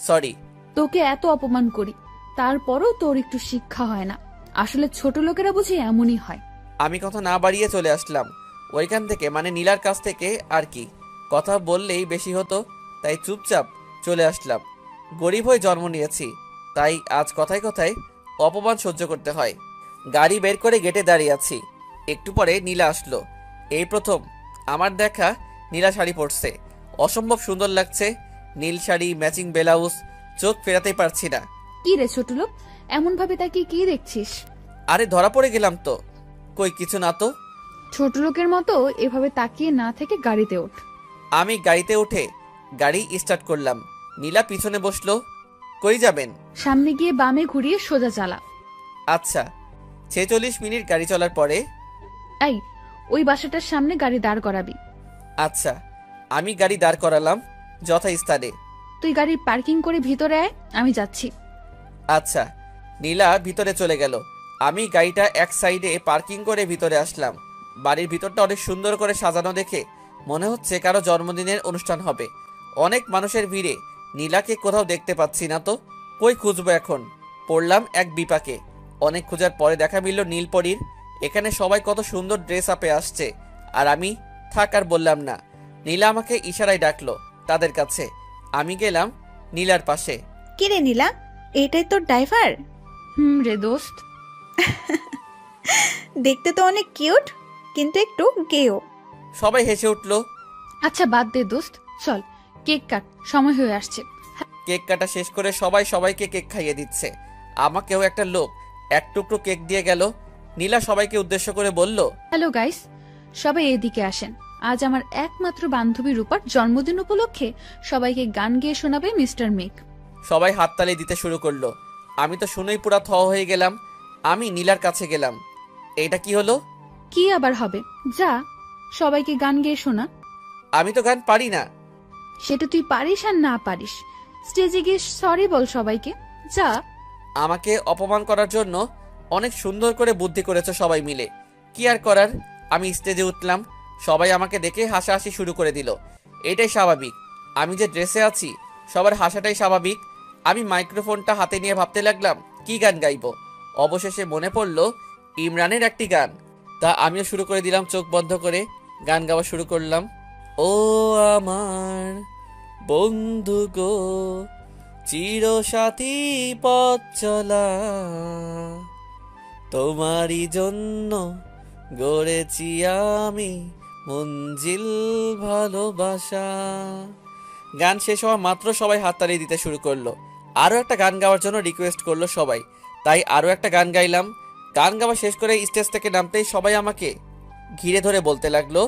সরি। তোকে এত অপমান করি, তারপরও তোর একটু শিক্ষা হয় না। আসলে ছোট লোকেরা বুঝি এমনই হয়। আমি কথা না বাড়িয়ে চলে আসলাম ওইখান থেকে, মানে নীলার কাছ থেকে। আর কি, কথা বললেই বেশি হতো, তাই চুপচাপ চলে আসলাম। গরিব হয়ে জন্ম নিয়েছি, তাই আজ কথায় কথায় অপমান সহ্য করতে হয়। গাড়ি বের করে গেটে দাঁড়িয়ে আছি। একটু পরে নীলা আসলো। এই প্রথম আমার দেখা নীলা শাড়ি পরছে। অসম্ভব সুন্দর লাগছে। নীল শাড়ি, ম্যাচিং ব্লাউজ, চোখ ফেরাতেই পারছি না। কি রে ছোট লোক, এমন ভাবে তাকিয়ে কি দেখছিস? আরে ধরা পড়ে গেলাম তো। কই, কিছু না তো। ছোট লোকের মতো এভাবে তাকিয়ে না থেকে গাড়িতে ওঠ। আমি গাড়িতে উঠে গাড়ি স্টার্ট করলাম। নীলা পিছনে বসলো। কই যাবেন? সামনে গিয়ে বামে ঘুরিয়ে সোজা চালা। আচ্ছা। 46 মিনিট গাড়ি চলার পরে এই, ওই বাসাটার সামনে গাড়ি দাঁড় করাবি। আচ্ছা। আমি গাড়ি দাঁড় করালাম যথাস্থানে। তুই গাড়ি পার্কিং করে ভিতরে আয়, আমি যাচ্ছি। আচ্ছা। নীলা ভিতরে চলে গেল। আমি গাড়িটা এক সাইডে পার্কিং করে ভিতরে আসলাম। বাড়ির ভিতরটা অনেক সুন্দর করে সাজানো দেখে মনে হচ্ছে কারো জন্মদিনের অনুষ্ঠান হবে। অনেক মানুষের ভিড়ে নীলাকে কোথাও দেখতে পাচ্ছি না তো। কই খুঁজবো এখন? পড়লাম এক বিপাকে। অনেক খোঁজার পরে দেখা মিলল নীলপরীর। এখানে সবাই কত সুন্দর ড্রেস আপে আসছে, আর আমি থাক আর বললাম না। নীলা আমাকে ইশারায় ডাকলো তাদের কাছে। আমি গেলাম নীলার পাশে। কি রে নীলা, এটাই তোর ড্রাইভার? রে দোস্ত। দেখতে তো অনেক কিউট, কিন্তু একটু গেও। সবাই হেসে উঠলো। আচ্ছা বাদ দে দোস্ত, চল কেক কাট, সময় হয়ে আসছে। কেক কাটা শেষ করে সবাই সবাইকে কেক খাইয়ে দিচ্ছে। আমাকেও একটা লোক এক টুকরো কেক দিয়ে গেল। নীলা সবাইকে উদ্দেশ্য করে বলল, হ্যালো গাইস, সবাই এদিকে আসেন। আজ আমার একমাত্র বান্ধবী রূপার জন্মদিন উপলক্ষে সবাইকে গান গেয়ে শোনাবে মিস্টার মেক। সবাই হাততালি দিতে শুরু করলো। আমি তো শুনেই পুরা থ হয়ে গেলাম। আমি নীলার কাছে গেলাম। এইটা কি হলো? কি আবার হবে, যা সবাইকে গান গেয়ে শোনা। আমি তো গান পারি না। সেটা তুই পারিস আর না পারিস, স্টেজে গিয়ে সরি বল সবাইকে, যা। আমাকে অপমান করার জন্য অনেক সুন্দর করে বুদ্ধি করেছে সবাই মিলে। কি আর করার, আমি স্টেজে উঠলাম। সবাই আমাকে দেখে হাসাহাসি শুরু করে দিল। এটাই স্বাভাবিক। আমি যে ড্রেসে আছি সবার হাসাটাই স্বাভাবিক। আমি মাইক্রোফোনটা হাতে নিয়ে ভাবতে লাগলাম কি গান গাইবো। অবশেষে মনে পড়লো ইমরানের একটি গান। তা আমিও শুরু করে দিলাম চোখ বন্ধ করে। গান গাওয়া শুরু করলাম। ও আমার বন্ধু গো, চিরসাথী পথ চলা, তোমারই জন্য গড়েছি আমি মঞ্জিল ভালোবাসা। গান শেষ হওয়া মাত্র সবাই হাততালি দিতে শুরু করলো। আরও একটা গান গাওয়ার জন্য রিকোয়েস্ট করলো সবাই, তাই আরও একটা গান গাইলাম। গান গাওয়া শেষ করে স্টেজ থেকে নামতেই সবাই আমাকে ঘিরে ধরে বলতে লাগলো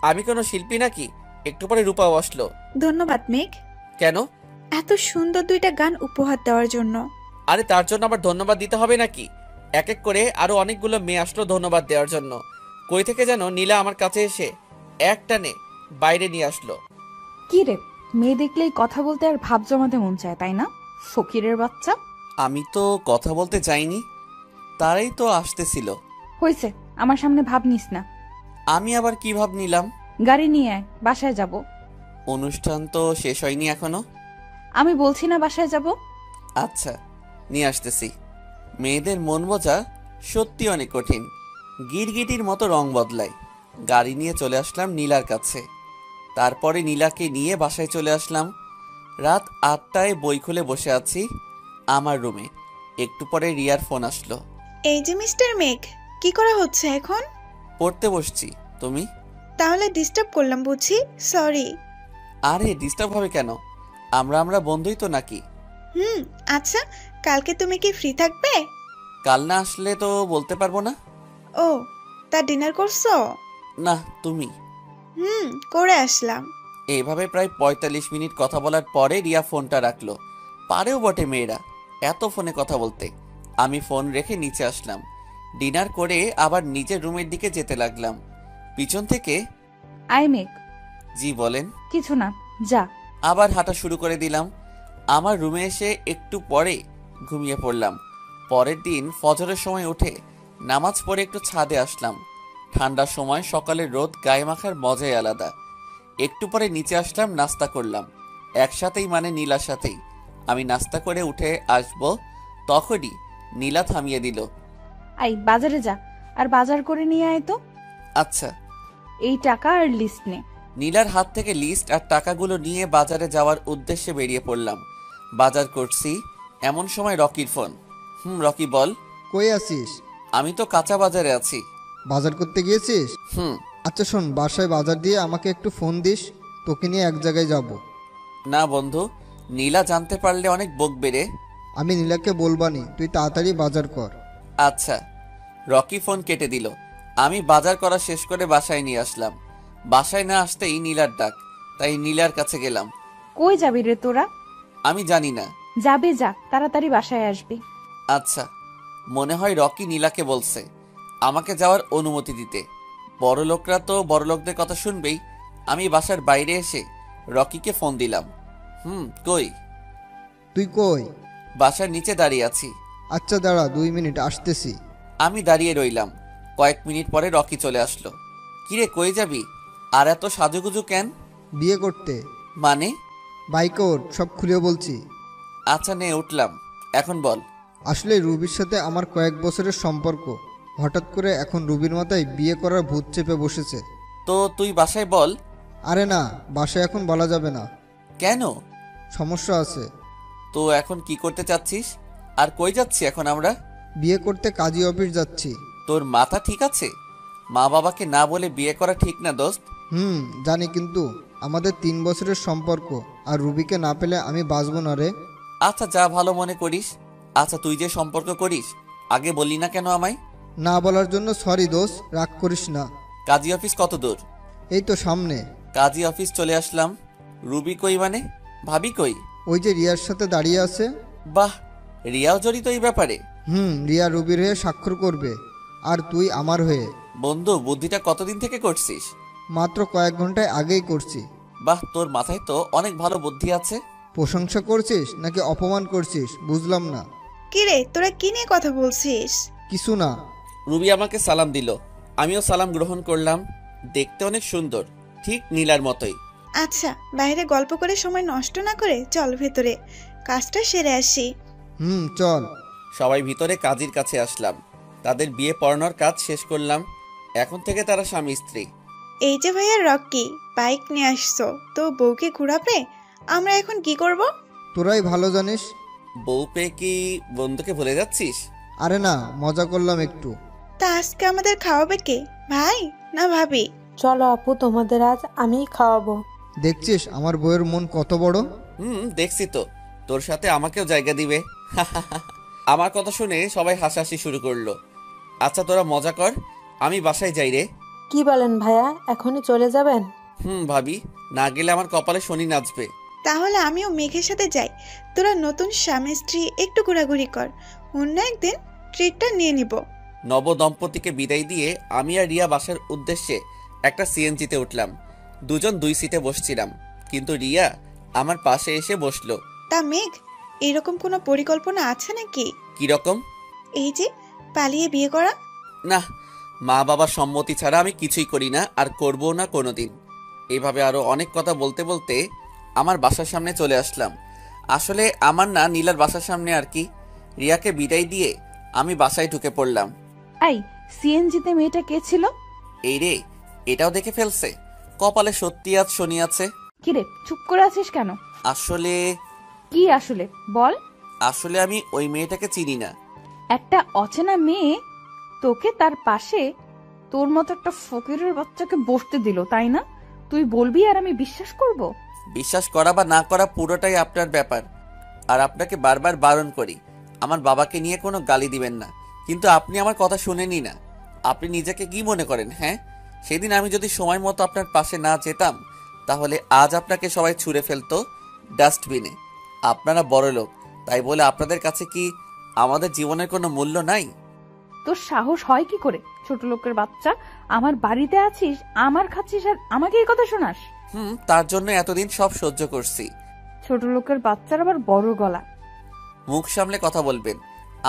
আমি কোনো শিল্পী নাকি। একটু পরে রূপাও আসলো। ধন্যবাদ মেঘ, কেন? এত সুন্দর দুইটা গান উপহার দেওয়ার জন্য। আরে তার জন্য আবার ধন্যবাদ দিতে হবে নাকি? এক এক করে আরো অনেকগুলো মেয়ে আসলো ধন্যবাদ দেওয়ার জন্য। কই থেকে যেন নীলা আমার কাছে এসে এক টানে বাইরে নিয়ে আসলো। কি রে, মেয়ে দেখলেই কথা বলতে আর ভাব জমাতে মন চায় তাই না, ফকিরের বাচ্চা? আমি তো কথা বলতে চাইনি, তারাই তো আসতেছিল। হয়েছে, আমার সামনে ভাব নিস না। আমি আবার কি ভাব নিলাম? গাড়ি নিয়ে আয়, বাসায় যাব। অনুষ্ঠান তো শেষ হয়নি এখনো। আমি বলছি না বাসায় যাব। আচ্ছা, নিয়ে আসতেছি। মেয়েদের মন বোঝা সত্যি অনেক কঠিন। গিরগিটির মতো রং বদলায়। গাড়ি নিয়ে চলে আসলাম নীলার কাছে। তারপরে নীলাকে নিয়ে বাসায় চলে আসলাম। রাত 8টায় বই খুলে বসে আছি আমার রুমে। একটু পরে রিয়ার ফোন আসলো। এই যে মিস্টার মেঘ, কি করা হচ্ছে এখন? পড়তে বসছি। তুমি? তাহলে ডিস্টার্ব করলাম বুঝি, সরি। আরে ডিস্টার্ব হবে কেন, আমরা বন্ধুই তো নাকি। আচ্ছা, কালকে তুমি কি ফ্রি থাকবে? কাল না আসলে তো বলতে পারবো না। ও, তা ডিনার করছো? না তুমি। করে আসলাম। এইভাবে প্রায় ৪৫ মিনিট কথা বলার পরে রিয়া ফোনটা রাখলো। পারেও বটে মেয়েরা এত ফোনে কথা বলতে। আমি ফোন রেখে নিচে আসলাম। ডিনার করে আবার নিজের রুমের দিকে যেতে লাগলাম। পিছন থেকে আই মেঘ। জি বলেন। কিছু না, যা। আবার হাঁটা শুরু করে দিলাম। আমার রুমে এসে একটু পরে ঘুমিয়ে পড়লাম। পরের দিন ফজরের সময় উঠে নামাজ পড়ে একটু ছাদে আসলাম। ঠান্ডার সময় সকালের রোদ গায়ে মাখার মজাই আলাদা। একটু পরে নিচে আসলাম, নাস্তা করলাম একসাথেই, মানে নীলার সাথেই। আমি নাস্তা করে উঠে আসবো তখনই নীলা থামিয়ে দিল। আই বাজারে যা, আর বাজার করে নিয়ে আয় তো। আচ্ছা। এই টাকা আর লিস্ট নে। নীলার হাত থেকে লিস্ট আর টাকাগুলো নিয়ে বাজারে যাওয়ার উদ্দেশ্যে বেরিয়ে পড়লাম। বাজার করছি এমন সময় রকির ফোন। রকি বল। কই আছিস? আমি তো কাঁচা বাজারে আছি। বাজার করতে গিয়েছিস? আচ্ছা শোন, বাসায় বাজার দিয়ে আমাকে একটু ফোন দিস, তোকে নিয়ে এক জায়গায় যাব। না বন্ধু, নীলা জানতে পারলে অনেক বকবে রে। আমি নীলাকে বলবানি, তুই তাড়াতাড়ি বাজার কর। আচ্ছা। রকি ফোন কেটে দিল। আমি বাজার করা শেষ করে বাসায় নিয়ে আসলাম। বাসায় না আসতেই নীলার ডাক, তাই নীলার কাছে গেলাম। কই যাবি রে তোরা? আমি জানি না। যাবে, যা, তাড়াতাড়ি বাসায় আসবি। আচ্ছা। মনে হয় রকি নীলাকে বলছে আমাকে যাওয়ার অনুমতি দিতে। বড় লোকরা তো বড় লোকদের কথা শুনবেই। আমি বাসার বাইরে এসে রকিকে ফোন দিলাম। কই? তুই কই? বাসার নিচে দাঁড়িয়ে আছি। আচ্ছা দাঁড়া, 2 মিনিট আসতেছি। আমি দাঁড়িয়ে রইলাম। কয়েক মিনিট পরে রকি চলে আসলো। কিরে কই যাবি? আর এত সাজুগুজু কেন? বিয়ে করতে। মানে? বাইকে ওঠ, সব খুলে বলছি। আচ্ছা নে, উঠলাম। এখন বল। আসলে রুবির সাথে আমার কয়েক বছরের সম্পর্ক। হঠাৎ করে এখন রুবির মাথায় বিয়ে করার ভূত চেপে বসেছে। তো তুই বাসায় বল। আরে না, বাসায় এখন বলা যাবে না। কেন? সমস্যা আছে। তো এখন কি করতে চাচ্ছিস? আর কই যাচ্ছি এখন আমরা? বিয়ে করতে কাজী অফিস যাচ্ছি। তোর মাথা ঠিক আছে? মা বাবাকে না বলে বিয়ে করা ঠিক না দোস্ত। জানি, কিন্তু আমাদের 3 বছরের সম্পর্ক, আর রুবিকে না পেলে আমি বাঁচবো না রে। আচ্ছা, যা ভালো মনে করিস। আচ্ছা, তুই যে সম্পর্ক করিস আগে বললি না কেন আমায়? না বলার জন্য সরি দোস্ত, রাগ করিস না। কাজী অফিস কত দূর? এই তো সামনে। কাজী অফিস চলে আসলাম। রুবি কই মানে? ভাবি কই? ওই যে রিয়ার সাথে দাঁড়িয়ে আছে। বাহ, রিয়াও জড়িত এই ব্যাপারে? রিয়া রুবির হয়ে স্বাক্ষর করবে, আর তুই আমার হয়ে। বন্ধু, বুদ্ধিটা কতদিন থেকে করছিস? মাত্র কয়েক ঘন্টায় আগেই করছি। বাহ, তোর মাথায় তো অনেক ভালো বুদ্ধি আছে। প্রশংসা করছিস নাকি অপমান করছিস বুঝলাম না। কিরে, তোরা কি নিয়ে কথা বলছিস? কিছু না। রুবি আমাকে সালাম দিল, আমিও সালাম গ্রহণ করলাম। দেখতে অনেক সুন্দর, ঠিক নীলার মতোই। আচ্ছা, বাইরে গল্প করে সময় নষ্ট না করে চল ভেতরে, কাজটা সেরে আসি। চল। সবাই ভিতরে কাজীর কাছে আসলাম। তাদের বিয়ে পড়ানোর কাজ শেষ করলাম। এখন থেকে তারা স্বামী স্ত্রী। এই যে ভাইয়া রকি, বাইক নিয়ে আসছো তো বউকে ঘুরাবে? আমরা এখন কি করব? তোরাই ভালো জানিস। বউ পেয়ে কি বন্ধুকে ভুলে যাচ্ছিস? আরে না, মজা করলাম একটু। তা আজকে আমাদের খাওয়াবে কে, ভাই না ভাবি? চলো আপু, তোমাদের আজ আমিই খাওয়াবো। দেখছিস আমার বউয়ের মন কত বড়। দেখছি তো। তোর সাথে আমাকেও জায়গা দিবে। আমার কথা শুনে সবাই হাসাহাসি শুরু করলো। আচ্ছা, তোরা মজা কর, আমি বাসায় যাই রে। কি বলেন ভাইয়া, এখনই চলে যাবেন? ভাবি, না গেলে আমার কপালে শনি নাচবে। তাহলে আমিও মেঘের সাথে যাই। তোরা নতুন স্বামী স্ত্রী একটু ঘোরাঘুরি কর, অন্য একদিন ট্রিটটা নিয়ে নিব। নব দম্পতিকে বিদায় দিয়ে আমি আর রিয়া বাসার উদ্দেশ্যে একটা সিএনজিতে উঠলাম। দুজন 2 সিটে বসছিলাম, কিন্তু রিয়া আমার পাশে এসে বসলো। তা মেঘ, এরকম কোনো পরিকল্পনা আছে নাকি? কিরকম? এই যে পালিয়ে বিয়ে করা। না, মা বাবার সম্মতি ছাড়া আমি কিছুই করি না, আর করবো না কোনোদিন। এইভাবে আরো অনেক কথা বলতে বলতে আমার বাসার সামনে চলে আসলাম। আসলে আমার না, নীলার বাসার সামনে আর কি। রিয়াকে বিদায় দিয়ে আমি বাসায় ঢুকে পড়লাম। আই, সিএনজিতে মেয়েটা কে ছিল? এই রে, এটাও দেখে ফেলছে। কপালে সত্যি আজ শনি আছে। কিরে, চুপ করে আছিস কেন? আসলে কি আসলে বল। আসলে আমি ওই মেয়েটাকে চিনি না। একটা অচেনা মেয়ে তোকে তার পাশে তোর মতো একটা ফকিরের বাচ্চাকে বসতে দিল, তাই না? তুই বলবি আর আমি বিশ্বাস করব? বিশ্বাস করা বা না করা পুরোটাই আপনার ব্যাপার। আর আপনাকে বারবার বারণ করি, আমার বাবাকে নিয়ে কোনো গালি দিবেন না, কিন্তু আপনি আমার কথা শুনেনই না। আপনি নিজেকে কি মনে করেন? হ্যাঁ, সেদিন আমি যদি সময় মতো আপনার পাশে না যেতাম তাহলে আজ আপনাকে সবাই ছুঁড়ে ফেলতো ডাস্টবিনে। আপনারা বড় লোক, তাই বলে আপনাদের কাছে কি আমাদের জীবনের কোনো মূল্য নাই? তোর সাহস হয় কি করে? ছোট লোকের বাচ্চা, আমার বাড়িতে আছিস, আমার খাচ্ছিস, আর আমাকে এই কথা শোনাস? তার জন্য এতদিন সব সহ্য করছি। ছোট লোকের বাচ্চার আবার বড় গলা। মুখ সামলে কথা বলবেন।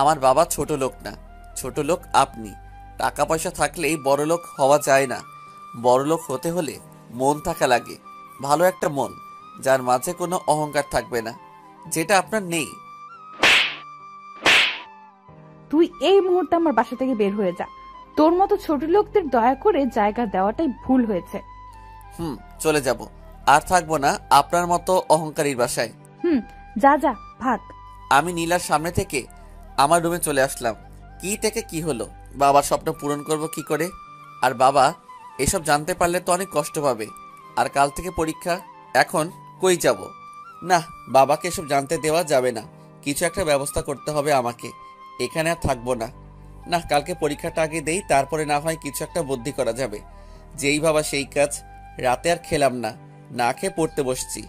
আমার বাবা ছোট লোক না, ছোট লোক আপনি। টাকা পয়সা থাকলেই বড় লোক হওয়া যায় না। বড় লোক হতে হলে মন থাকা লাগে, ভালো একটা মন, যার মাঝে কোনো অহংকার থাকবে না, যেটা আপনার নেই। তুই এই মুহূর্তে আমার বাসা থেকে বের হয়ে যা। তোর মতো ছোট লোকদের দয়া করে জায়গা দেওয়াটাই ভুল হয়েছে। চলে যাব, আর থাকবো না আপনার মতো অহংকারীর বাসায়। যা যা, ভাগ। আমি নীলার সামনে থেকে আমার রুমে চলে আসলাম। কি থেকে কি হলো, বাবার স্বপ্ন পূরণ করব কি করে? আর বাবা এসব জানতে পারলে তো অনেক কষ্ট পাবে। আর কাল থেকে পরীক্ষা, এখন কই যাব? না, বাবাকে এসব জানতে দেওয়া যাবে না। কিছু একটা ব্যবস্থা করতে হবে আমাকে। এখানে আর থাকবো না। না, কালকে পরীক্ষাটা আগে দেই, তারপরে না হয় কিছু একটা বুদ্ধি করা যাবে। যেই বাবা সেই কাজ। রাতে আর খেলাম না, না খেয়ে পড়তে বসছি।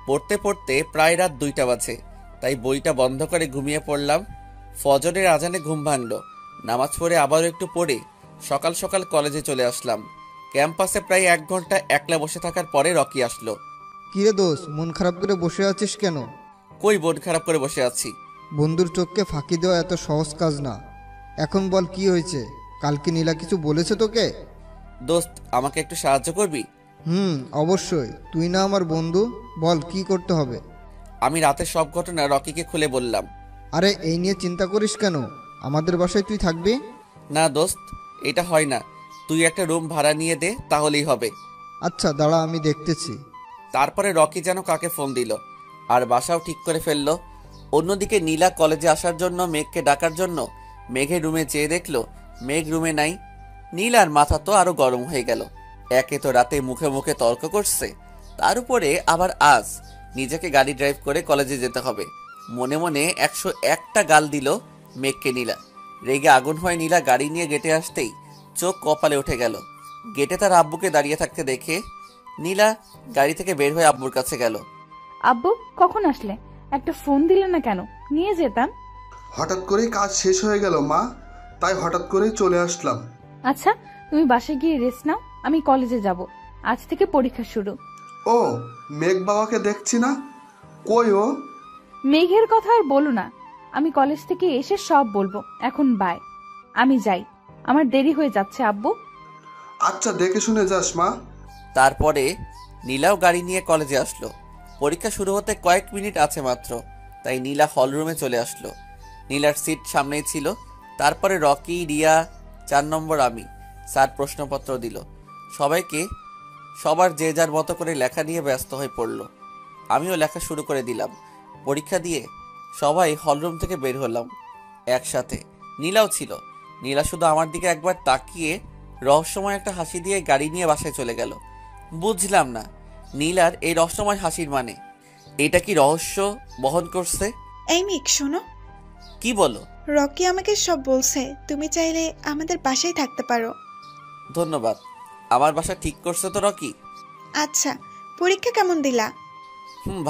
পড়তে পড়তে প্রায় রাত 2টা বাজে, তাই বইটা বন্ধ করে ঘুমিয়ে পড়লাম। ফজরের আজানে ঘুম ভাঙলো। নামাজ পড়ে আবারও একটু পড়ে সকাল সকাল কলেজে চলে আসলাম। ক্যাম্পাসে প্রায় 1 ঘন্টা একলা বসে থাকার পরে রকি আসলো। কিরে দোষ, মন খারাপ করে বসে আছিস কেন? কই মন খারাপ করে বসে আছি? বন্ধুর চোখকে ফাঁকি দেওয়া এত সহজ কাজ না। এখন বল কি হয়েছে? কালকে নীলা কিছু বলেছে তোকে? দোস্ত, আমাকে একটু সাহায্য করবি? অবশ্যই, তুই না আমার বন্ধু, বল কি করতে হবে। আমি রাতের সব ঘটনা রকিকে খুলে বললাম। আরে এই নিয়ে চিন্তা করিস কেন? আমাদের বাসায় তুই থাকবি? না দোস্ত, এটা হয় না। তুই একটা রুম ভাড়া নিয়ে দে, তাহলেই হবে। আচ্ছা দাঁড়া, আমি দেখতেছি। তারপরে রকি যেন কাকে ফোন দিল, আর বাসাও ঠিক করে ফেললো। অন্যদিকে নীলা কলেজে আসার জন্য মেঘকে ডাকার জন্য মেঘের রুমে যেয়ে দেখলো মেঘ রুমে নাই। নীলার মাথা তো আরো গরম হয়ে গেল। একে তো রাতে মুখে মুখে তর্ক করছে, তার উপরে আবার আজ নিজেকে গাড়ি ড্রাইভ করে কলেজে যেতে হবে। মনে মনে 101টা গাল দিল মেঘকে নীলা। রেগে আগুন হয়ে নীলা গাড়ি নিয়ে গেটে আসতেই চোখ কপালে উঠে গেল। গেটে তার আব্বুকে দাঁড়িয়ে থাকতে দেখে নীলা গাড়ি থেকে বের হয়ে আব্বুর কাছে গেল। আব্বু কখন আসলে? একটা ফোন দিলে না কেন? নিয়ে যেতাম। হঠাৎ করেই কাজ শেষ হয়ে গেল মা, তাই হঠাৎ করেই চলে আসলাম। আচ্ছা, তুমি বাসায় গিয়ে রেস্ট নাও, আমি কলেজে যাব। আজ থেকে পরীক্ষা শুরু। ও, মেঘ বাবাকে দেখছি না, কই ও? মেঘের কথা আর বলো না, আমি কলেজ থেকে এসে সব বলবো। এখন বাই, আমি যাই, আমার দেরি হয়ে যাচ্ছে আব্বু। আচ্ছা, দেখে শুনে যাস মা। তারপরে নীলাও গাড়ি নিয়ে কলেজে আসলো। পরীক্ষা শুরু হতে কয়েক মিনিট আছে মাত্র, তাই নীলা হলরুমে চলে আসলো। নীলার সিট সামনেই ছিল। তারপরে রকি, রিয়া, 4 নম্বর আমি। স্যার প্রশ্নপত্র দিল। সবাইকে সবার যে যার মতো করে লেখা নিয়ে ব্যস্ত হয়ে পড়ল। আমিও লেখা শুরু করে দিলাম। পরীক্ষা দিয়ে সবাই হলরুম থেকে বের হলাম একসাথে। নীলাও ছিল। নীলা শুধু আমার দিকে একবার তাকিয়ে রহস্যময় একটা হাসি দিয়ে গাড়ি নিয়ে বাসায় চলে গেল। বুঝলাম না নীলার এই রহস্যময় হাসির মানে। এটা কি রহস্য বহন করছে? এই মেঘ শোনো। কি বলো? রকি আমাকে সব বলছে, তুমি চাইলে আমাদের বাসায় থাকতে পারো। ধন্যবাদ। আমার বাসা ঠিক করছে তো রকি? আচ্ছা, পরীক্ষা কেমন দিলা?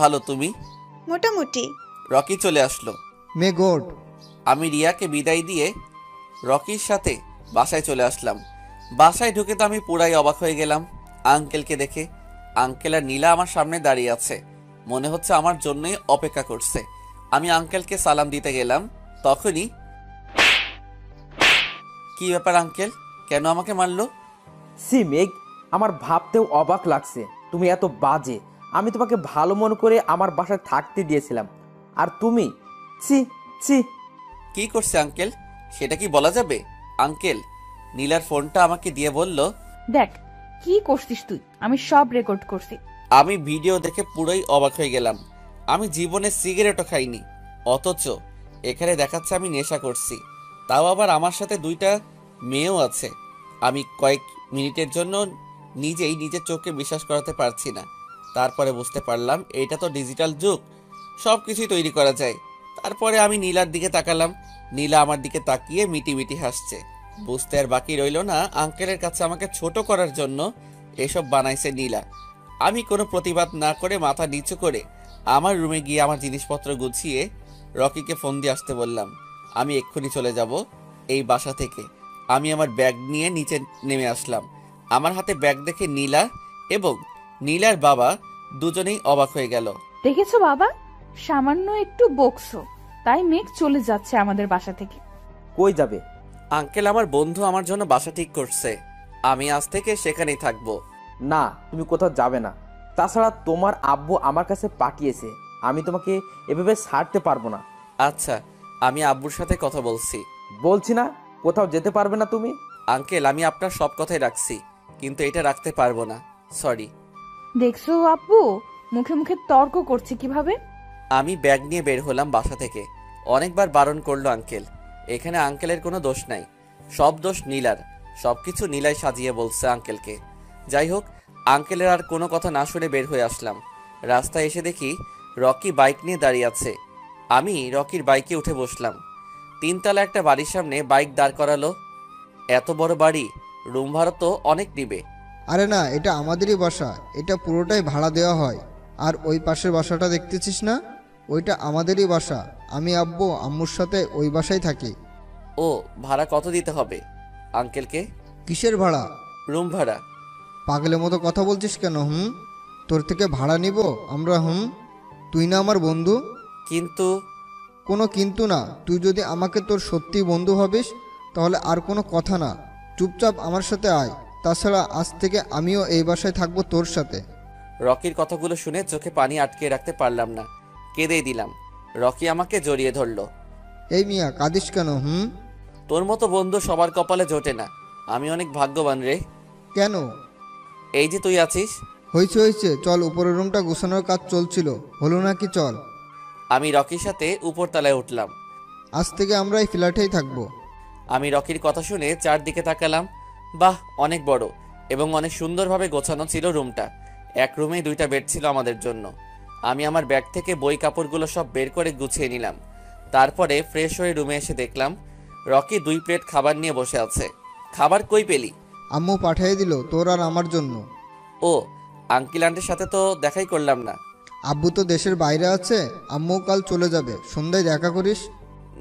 ভালো। তুমি? মোটামুটি। রকি চলে আসলো। May God. আমি রিয়াকে বিদায় দিয়ে রকির সাথে বাসায় চলে আসলাম। বাসায় ঢুকে তো আমি পুরাই অবাক হয়ে গেলাম আঙ্কেলকে দেখে। আঙ্কেল আর নীলা আমার সামনে দাঁড়িয়ে আছে, মনে হচ্ছে আমার জন্যই অপেক্ষা করছে। আমি আঙ্কেলকে সালাম দিতে গেলাম, তখনই কি ব্যাপার আঙ্কেল, কেন আমাকে মারলো? মেঘ, আমার ভাবতেও অবাক লাগছে তুমি এত বাজে। আমি তোমাকে ভালো মনে করে আমার বাসায় থাকতে দিয়েছিলাম, আর তুমি ছি ছি। কি করছে আঙ্কেল, সেটা কি বলা যাবে? আঙ্কেল নীলার ফোনটা আমাকে দিয়ে বলল, দেখ কি করছিস তুই, আমি সব রেকর্ড করছি। আমি ভিডিও দেখে পুরোই অবাক হয়ে গেলাম। আমি জীবনে সিগারেটও খাইনি, অথচ এখানে দেখাচ্ছে আমি নেশা করছি, তাও আবার আমার সাথে 2টা মেয়েও আছে। আমি কয়েক মিনিটের জন্য নিজেই নিজের চোখে বিশ্বাস করাতে পারছি না। তারপরে বুঝতে পারলাম এটা তো ডিজিটাল যুগ, সব কিছুই তৈরি করা যায়। তারপরে আমি নীলার দিকে তাকালাম। নীলা আমার দিকে তাকিয়ে মিটি মিটি হাসছে। বুঝতে আর বাকি রইল না আঙ্কেলের কাছে আমাকে ছোট করার জন্য এসব বানাইছে নীলা। আমি কোনো প্রতিবাদ না করে মাথা নিচু করে আমার রুমে গিয়ে আমার জিনিসপত্র গুছিয়ে রকিকে ফোন দিয়ে আসতে বললাম। আমি এক্ষুনি চলে যাব এই বাসা থেকে। আমি আমার ব্যাগ নিয়ে নিচে নেমে আসলাম। আমার হাতে ব্যাগ দেখে নীলা এবং নীলার বাবা দুজনেই অবাক হয়ে গেল। দেখেছো বাবা, সামান্য একটু বকছো তাই মেঘ চলে যাচ্ছে আমাদের বাসা থেকে। কই যাবে? আঙ্কেল, আমার বন্ধু আমার জন্য বাসা ঠিক করছে, আমি আজ থেকে সেখানেই থাকবো। না, তুমি কোথাও যাবে না। তাছাড়া তোমার আব্বু আমার কাছে পাঠিয়েছে, আমি তোমাকে এভাবে ছাড়তে পারবো না। আচ্ছা, আমি আব্বুর সাথে কথা বলছি। বলছি না কোথাও যেতে পারবে না তুমি। আঙ্কেল, আমি আপনার সব কথাই রাখছি, কিন্তু এটা রাখতে পারবো না, সরি। দেখছো আব্বু মুখে মুখে তর্ক করছে কিভাবে। আমি ব্যাগ নিয়ে বের হলাম বাসা থেকে। অনেকবার বারণ করলো আঙ্কেল। এখানে আঙ্কেলের কোনো দোষ নাই, সব দোষ নীলার। সবকিছু নীলাই সাজিয়ে বলছে আঙ্কেলকে। যাই হোক, আঙ্কেলের আর কোনো কথা না শুনে বের হয়ে আসলাম। রাস্তায় এসে দেখি রকি বাইক নিয়ে দাঁড়িয়ে আছে। আমি রকির বাইকে উঠে বসলাম। 3 তলা একটা বাড়ির সামনে বাইক দাঁড় করালো। এত বড় বাড়ি, রুম ভাড়া তো অনেক নিবে। আরে না, এটা আমাদেরই বাসা, এটা পুরোটাই ভাড়া দেওয়া হয়। আর ওই পাশের বাসাটা দেখতেছিস না, ওইটা আমাদেরই বাসা। আমি আব্বু আম্মুর সাথে ওই বাসায় থাকি। ও, ভাড়া কত দিতে হবে আঙ্কেলকে? কিসের ভাড়া? রুম ভাড়া। পাগলের মতো কথা বলছিস কেন? তোর থেকে ভাড়া নিব আমরা? তুই না আমার বন্ধু। কিন্তু কোনো কিন্তু না। তুই যদি আমাকে তোর সত্যি বন্ধু ভাবিস তাহলে আর কোনো কথা না, চুপচাপ আমার সাথে আয়। তাছাড়া আজ থেকে আমিও এই বাসায় থাকবো তোর সাথে। রকির কথাগুলো শুনে চোখে পানি আটকে রাখতে পারলাম না, কেঁদেই দিলাম। রকি আমাকে জড়িয়ে ধরলো। এই মিয়া, কাঁদিস কেন? তোর মতো বন্ধু সবার কপালে জোটে না, আমি অনেক ভাগ্যবান রে। কেন? এই যে তুই আছিস। হয়েছে হয়েছে, চল, উপরের রুমটা গোছানোর কাজ চলছিল, হলো নাকি? চল। আমি রকির সাথে উপরতলায় উঠলাম। আজ থেকে আমরা এই ফ্ল্যাটেই থাকবো। আমি রকির কথা শুনে চারদিকে তাকালাম। বাহ, অনেক বড় এবং অনেক সুন্দরভাবে গোছানো ছিল রুমটা। এক রুমেই 2টা বেড ছিল আমাদের জন্য। আমি আমার ব্যাগ থেকে বই কাপড়গুলো সব বের করে গুছিয়ে নিলাম। তারপরে ফ্রেশ হয়ে রুমে এসে দেখলাম রকি 2 প্লেট খাবার নিয়ে বসে আছে। খাবার কই পেলি? আম্মু পাঠিয়ে দিল তোর আর আমার জন্য। ও, আঙ্কেল আন্টির সাথে তো দেখাই করলাম না। আব্বু তো দেশের বাইরে আছে, আম্মু কাল চলে যাবে, সন্ধ্যায় দেখা করিস।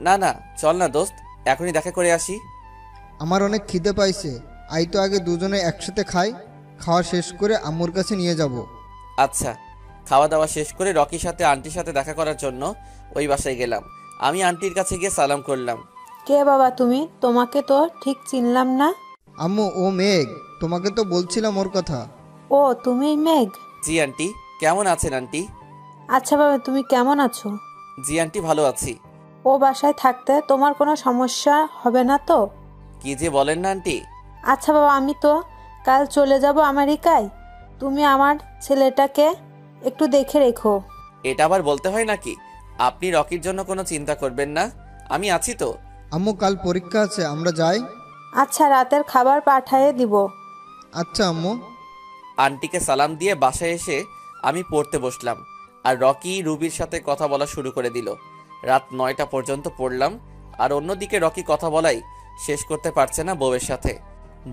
না না, চল না দোস্ত, এখনই দেখা করে আসি। আমার অনেক খিদে পাইছে, আই তো আগে দুজনে একসাথে খাই, খাওয়া শেষ করে আম্মুর কাছে নিয়ে যাব। আচ্ছা। খাওয়া দাওয়া শেষ করে রকির সাথে আন্টির সাথে দেখা করার জন্য ওই বাসায় গেলাম। আমি আন্টির কাছে গিয়ে সালাম করলাম। কে বাবা তুমি? তোমাকে তো ঠিক চিনলাম না। আম্মু, ও মেঘ, তোমাকে তো বলছিলাম ওর কথা। ও, তুমি মেঘ? জি আন্টি। কেমন আছেন আন্টি? আচ্ছা বাবা, তুমি কেমন আছো? জি আন্টি, ভালো আছি। ও বাসায় থাকতে তোমার কোনো সমস্যা হবে না তো? কি যে বলেন না আন্টি। আচ্ছা বাবা, আমি তো কাল চলে যাব আমেরিকায়, তুমি আমার ছেলেটাকে একটু দেখে রেখো। এটা আবার বলতে হয় নাকি? আপনি রকির জন্য কোনো চিন্তা করবেন না, আমি আছি তো। আম্মু, কাল পরীক্ষা আছে, আমরা যাই। আচ্ছা, রাতের খাবার পাঠিয়ে দিব। আচ্ছা আম্মু। আন্টিকে সালাম দিয়ে বাসায় এসে আমি পড়তে বসলাম, আর রকি রুবির সাথে কথা বলা শুরু করে দিল। রাত 9টা পর্যন্ত পড়লাম, আর অন্যদিকে রকি কথা বলাই শেষ করতে পারছে না বউয়ের সাথে।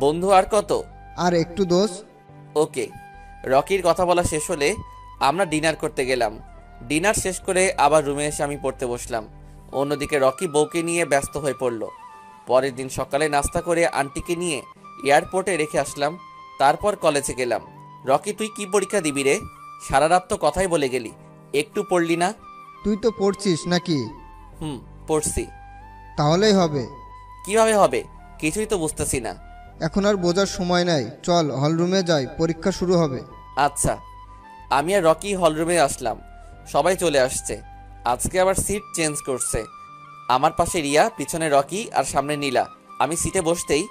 বন্ধু আর কত? আর একটু দোষ। ওকে। রকির কথা বলা শেষ হলে আমরা ডিনার করতে গেলাম। ডিনার শেষ করে আবার রুমে এসে আমি পড়তে বসলাম। অন্যদিকে রকি বউকে নিয়ে ব্যস্ত হয়ে পড়ল। পরের দিন সকালে নাস্তা করে আন্টিকে নিয়ে এয়ারপোর্টে রেখে আসলাম। তারপর কলেজে গেলাম। রকি, তুই কি পরীক্ষা দিবি রে? সারা রাত তো কথাই বলে গেলি, একটু পড়লি না? তুই তো পড়ছিস নাকি? পড়ছি। তাহলেই হবে। কিভাবে হবে? কিছুই তো বুঝতেছি না। এখন আর বোঝার সময় নাই, চল হলরুমে যাই, পরীক্ষা শুরু হবে। আচ্ছা। আমি আর রকি হলরুমে আসলাম। সবাই চলে আসছে। আজকে আবার সিট চেঞ্জ করছে। আমার পাশে রিয়া, পিছনে রকি আর সামনে নীলা। আমি সিটে বসতেই,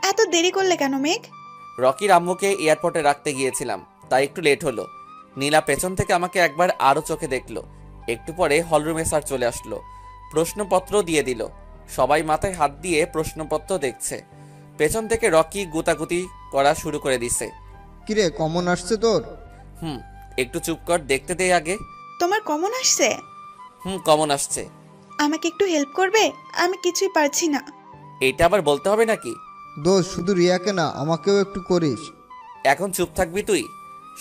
এত দেরি করলে কেন মেঘ? রকির আম্মুকে এয়ারপোর্টে রাখতে গিয়েছিলাম, তাই একটু লেট হলো। নীলা পেছন থেকে আমাকে একবার আরও চোখে দেখলো। একটু পরে হলরুমে স্যার চলে আসলো, প্রশ্নপত্র দিয়ে দিল। সবাই মাথায় হাত দিয়ে প্রশ্নপত্র দেখছে। পেছন থেকে রকি গুতাগুতি করা শুরু করে দিছে। কিরে, কমন আসছে তোর? একটু চুপ কর, দেখতে দে আগে। তোমার কমন আসছে? কমন আসছে। আমাকে একটু হেল্প করবে? আমি কিছুই পারছি না। এটা আবার বলতে হবে নাকি? দোষ শুধু রিয়াকে না, আমাকেও একটু করিস। এখন চুপ থাকবি তুই?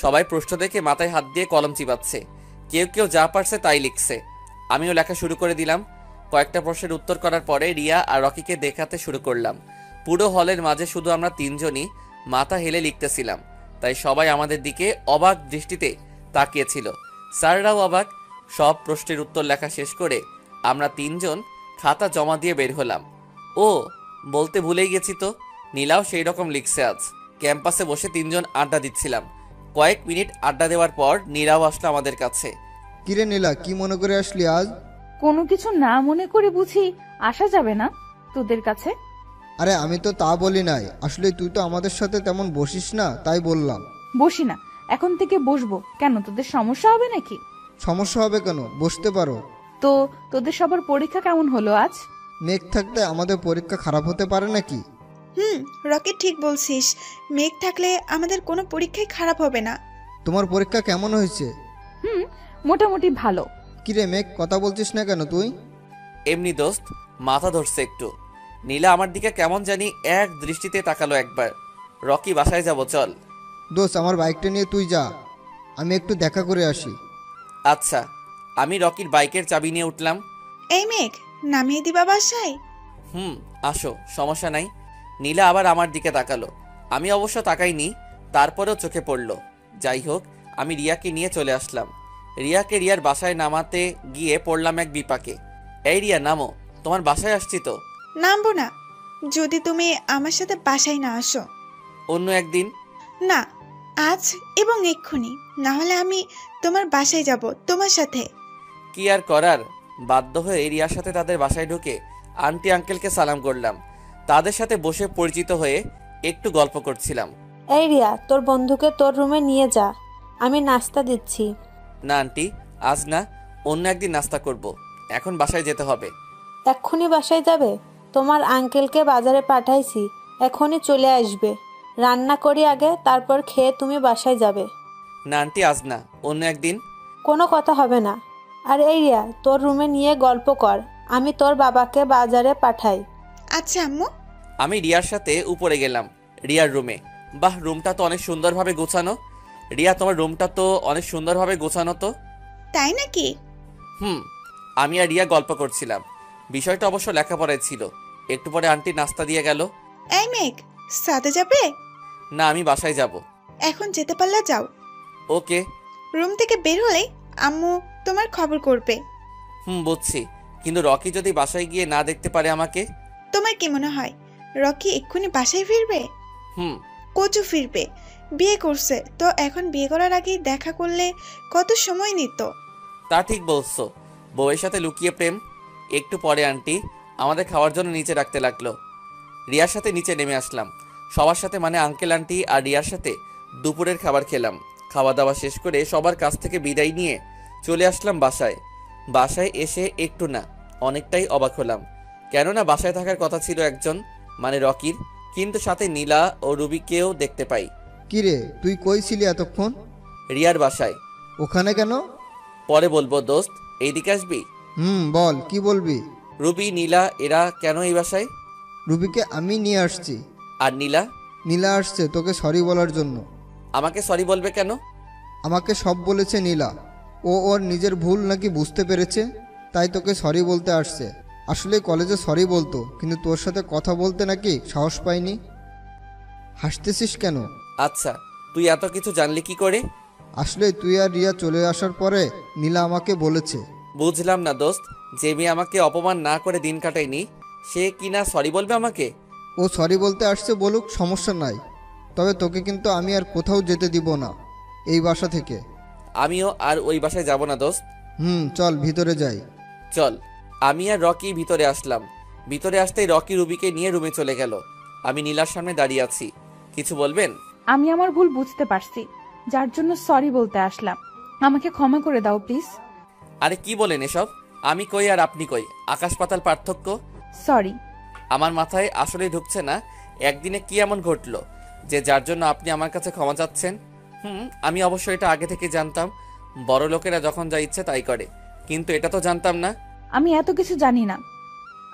সবাই প্রশ্ন দেখে মাথায় হাত দিয়ে কলম চিবাচ্ছে, কেউ কেউ যা পারছে তাই লিখছে। আমিও লেখা শুরু করে দিলাম। কয়েকটা প্রশ্নের উত্তর করার পরে রিয়া আর রকিকে দেখাতে শুরু করলাম। পুরো হলের মাঝে শুধু আমরা তিনজনই মাথা হেলে লিখতেছিলাম, তাই সবাই আমাদের দিকে অবাক দৃষ্টিতে তাকিয়েছিল। স্যাররাও অবাক। সব প্রশ্নের উত্তর লেখা শেষ করে আমরা তিনজন খাতা জমা দিয়ে বের হলাম। ও বলতে ভুলেই গেছি তো, নীলাও সেই রকম লিখছে আজ। ক্যাম্পাসে বসে তিনজন আড্ডা দিচ্ছিলাম। কয়েক মিনিট আড্ডা দেওয়ার পর নীলাও আসলো আমাদের কাছে। কিরে নীলা, কি মনে করে আসলি আজ? কোনো কিছু না মনে করে বুঝি আসা যাবে না তোদের কাছে? আরে আমি তো তা বলি নাই, আসলে তুই তো আমাদের সাথে তেমন বসিস না, তাই বললাম। বসি না, এখন থেকে বসবো কেন? তোদের সমস্যা হবে নাকি? সমস্যা হবে কেন, বসতে পারো। তো তোদের সবার পরীক্ষা কেমন হলো আজ? মেঘ থাকতে আমাদের পরীক্ষা খারাপ হতে পারে নাকি? রকি ঠিক বলছিস, মেঘ থাকলে আমাদের কোনো পরীক্ষাই খারাপ হবে না। তোমার পরীক্ষা কেমন হয়েছে? মোটামুটি ভালো। কিরে মেঘ, কথা বলছিস না কেন তুই? এমনি দোস্ত, মাথা ধরছে একটু। নীলা আমার দিকে কেমন জানি এক দৃষ্টিতে তাকালো একবার। রকি বাসায় যাব চল। দোস্ত আমার বাইকটা নিয়ে তুই যা, আমি একটু দেখা করে আসি। আচ্ছা। আমি রকির বাইকের চাবি নিয়ে উঠলাম। এই মেঘ, নামিয়ে দিবা বাসায়? আসো, সমস্যা নাই। নীলা আবার আমার দিকে তাকালো। আমি অবশ্য তাকাইনি, তারপরেও চোখে পড়লো। যাই হোক, আমি রিয়াকে নিয়ে চলে আসলাম। রিয়াকে রিয়ার বাসায় নামাতে গিয়ে পড়লাম এক বিপাকে। এই রিয়া নামো, তোমার বাসায় আসছি তো। নামবো না যদি তুমি আমার সাথে বাসায় না আসো। অন্য একদিন? না, আজ এবং এক্ষুনি, না হলে আমি তোমার বাসায় যাব তোমার সাথে। কি আর করার, বাধ্য হয়ে রিয়ার সাথে তাদের বাসায় ঢুকে আন্টি আঙ্কেলকে সালাম করলাম। তাদের সাথে বসে পরিচিত হয়ে একটু গল্প করছিলাম। এই রিয়া, তোর বন্ধুকে তোর রুমে নিয়ে যা, আমি নাস্তা দিচ্ছি। না আন্টি, আজ না, অন্য একদিন নাস্তা করব। এখন বাসায় যেতে হবে। এক্ষুনি বাসায় যাবে? তোমার আঙ্কেলকে বাজারে পাঠাইছি, এখনই চলে আসবে। রান্না করি আগে, তারপর খেয়ে তুমি বাসায় যাবে। না আন্টি, আজ না, অন্য একদিন। কোনো কথা হবে না। আর এই রিয়া, তোর রুমে নিয়ে গল্প কর, আমি তোর বাবাকে বাজারে পাঠাই। আচ্ছা আম্মু। আমি রিয়ার সাথে উপরে গেলাম রিয়ার রুমে। বাহ, রুমটা তো অনেক সুন্দরভাবে গোছানো। রিয়া, তোমার রুমটা তো অনেক সুন্দরভাবে গোছানো তো। তাই নাকি? আমি আর রিয়া গল্প করছিলাম। বিষয়টা অবশ্য লেখাপড়ায় ছিল। একটু পরে আন্টি নাস্তা দিয়ে গেল। এই মেঘ, সাথে যাবে? না, আমি বাসায় যাব। এখন যেতে পারলে যাও। ওকে। রুম থেকে বের হলে আম্মু তোমার খবর করবে। বুঝছি, কিন্তু রকি যদি বাসায় গিয়ে না দেখতে পারে আমাকে? তোমার কি মনে হয় রকি এক্ষুনি বাসায় ফিরবে? কচু ফিরবে, বিয়ে করছে তো, এখন বিয়ে করার আগে দেখা করলে কত সময় নিত। তা ঠিক বলছো, বউয়ের সাথে লুকিয়ে প্রেম। একটু পরে আন্টি আমাদের খাওয়ার জন্য নিচে রাখতে লাগলো। রিয়ার সাথে নিচে নেমে আসলাম। সবার সাথে মানে আঙ্কেল আন্টি আর রিয়ার সাথে দুপুরের খাবার খেলাম। খাওয়া দাওয়া শেষ করে সবার কাছ থেকে বিদায় নিয়ে চলে আসলাম বাসায়। বাসায় এসে একটু না, অনেকটাই অবাক হলাম। কেননা বাসায় থাকার কথা ছিল একজন, মানে রকির, কিন্তু সাথে নীলা ও রুবিকেও দেখতে পাই। কিরে, তুই কই ছিলি এতক্ষণ? রিয়ার বাসায়। ওখানে কেন? পরে বলবো দোস্ত, এইদিকে আসবি? বল, কি বলবি? রুবি, নীলা এরা কেন এই বাসায়? রুবিকে আমি নিয়ে আসছি। আর নীলা? নীলা আসছে তোকে সরি বলার জন্য। আমাকে সরি বলবে কেন? আমাকে সব বলেছে নীলা। ও ওর নিজের ভুল নাকি বুঝতে পেরেছে, তাই তোকে সরি বলতে আসছে। আসলে কলেজে সরি বলতো, কিন্তু তোর সাথে কথা বলতে নাকি সাহস পাইনি। হাসতেছিস কেন? আচ্ছা, তুই এত কিছু জানলি কি করে? আসলে তুই আর রিয়া চলে আসার পরে নীলা আমাকে বলেছে। বুঝলাম না দোস্ত, যে মেয়ে আমাকে অপমান না করে দিন কাটায়নি, সে কিনা সরি বলবে আমাকে? ও সরি বলতে আসছে, বলুক, সমস্যা নাই। তবে তোকে কিন্তু আমি আর কোথাও যেতে দিব না এই বাসা থেকে। আমিও আর ওই বাসায় যাব না দোস্ত। চল ভিতরে যাই। চল। আমি আর রকি ভিতরে আসলাম। ভিতরে আসতেই রকি রুবিকে নিয়ে রুমে চলে গেল। আমি নীলার সামনে দাঁড়িয়ে আছি। কিছু বলবেন? আমি আমার ভুল বুঝতে পারছি, যার জন্য সরি বলতে আসলাম। আমাকে ক্ষমা করে দাও প্লিজ। আরে কি বলেন এসব? আমি কই আর আপনি কই, আকাশ পাতাল পার্থক্য। সরি। আমার মাথায় আসলেই ঢুকছে না একদিনে কি এমন ঘটলো যে যার জন্য আপনি আমার কাছে ক্ষমা চাচ্ছেন। আমি অবশ্য এটা আগে থেকে জানতাম, বড় লোকেরা যখন যা ইচ্ছে তাই করে, কিন্তু এটা তো জানতাম না। আমি এত কিছু জানি না।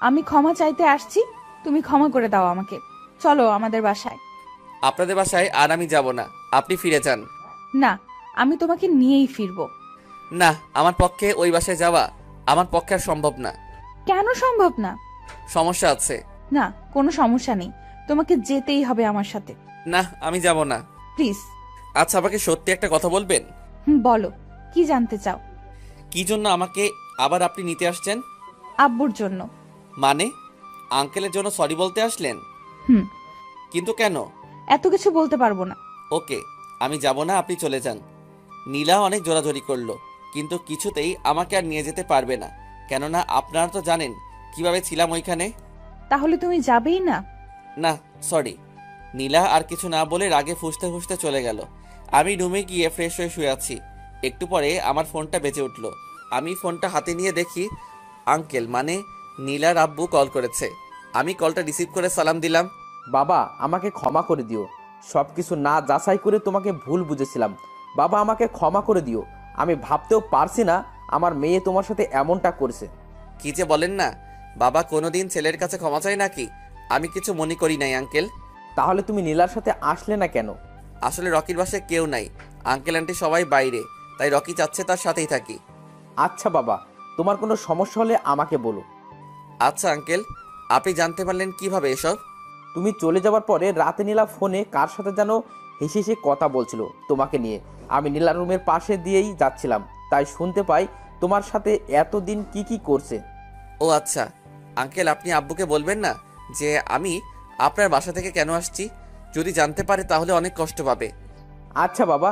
আমি ক্ষমা চাইতে আসছি, তুমি ক্ষমা করে দাও আমাকে। চলো আমাদের বাসায়। আপনাদের বাসায় আর আমি যাব না, আপনি ফিরে যান। না, আমি তোমাকে নিয়েই ফিরবো। না, আমার পক্ষে ওই বাসায় যাওয়া আমার পক্ষে আর সম্ভব না। কেন সম্ভব না? সমস্যা আছে। না, কোনো সমস্যা নেই, তোমাকে যেতেই হবে আমার সাথে। না, আমি যাব না। প্লিজ। আচ্ছা, আমাকে সত্যি একটা কথা বলবেন? বলো, কি জানতে চাও? কি জন্য আমাকে আবার আপনি নিতে আসছেন? আব্বুর জন্য। মানে আঙ্কেলের জন্য সরি বলতে আসলেন? হুম। কিন্তু কেন? এত কিছু বলতে পারবো না। ওকে, আমি যাব না, আপনি চলে যান। নীলা অনেক জোরাজোরি করলো, কিন্তু কিছুতেই আমাকে আর নিয়ে যেতে পারবে না, কেননা আপনারা তো জানেন কিভাবে ছিলাম ওইখানে। তাহলে তুমি যাবেই না? না, সরি। নীলা আর কিছু না বলে রাগে ফুঁসতে ফুঁসতে চলে গেল। আমি রুমে গিয়ে ফ্রেশ হয়ে শুয়ে আছি। একটু পরে আমার ফোনটা বেজে উঠল। আমি ফোনটা হাতে নিয়ে দেখি আঙ্কেল মানে নীলার আব্বু কল করেছে। আমি কলটা রিসিভ করে সালাম দিলাম। বাবা, আমাকে ক্ষমা করে দিও। সব কিছু না যাচাই করে তোমাকে ভুল বুঝেছিলাম। বাবা, আমাকে ক্ষমা করে দিও। আমি ভাবতেও পারছি না আমার মেয়ে তোমার সাথে এমনটা করছে। কি যে বলেন না, বাবা কোনোদিন ছেলের কাছে ক্ষমা চায় নাকি? আমি কিছু মনে করি নাই আঙ্কেল। তাহলে তুমি নীলার সাথে আসলে না কেন? আসলে রকির বাসায় কেউ নাই, আঙ্কেল আন্টি সবাই বাইরে, তাই রকি চাচ্ছে তার সাথেই থাকি। আচ্ছা বাবা, তোমার কোনো সমস্যা হলে আমাকে বলো। আচ্ছা আঙ্কেল, আপনি জানতে পারলেন কিভাবে এসব? তুমি চলে যাওয়ার পরে রাতে নীলা ফোনে কার সাথে যেন হেসে হেসে কথা বলছিল তোমাকে নিয়ে। আমি নীলার রুমের পাশে দিয়েই যাচ্ছিলাম, তাই শুনতে পাই তোমার সাথে এতদিন কি কি করছে। ও আচ্ছা আঙ্কেল, আপনি আব্বুকে বলবেন না যে আমি আপনার বাসা থেকে কেন আসছি? যদি জানতে পারে তাহলে অনেক কষ্ট পাবে। আচ্ছা বাবা,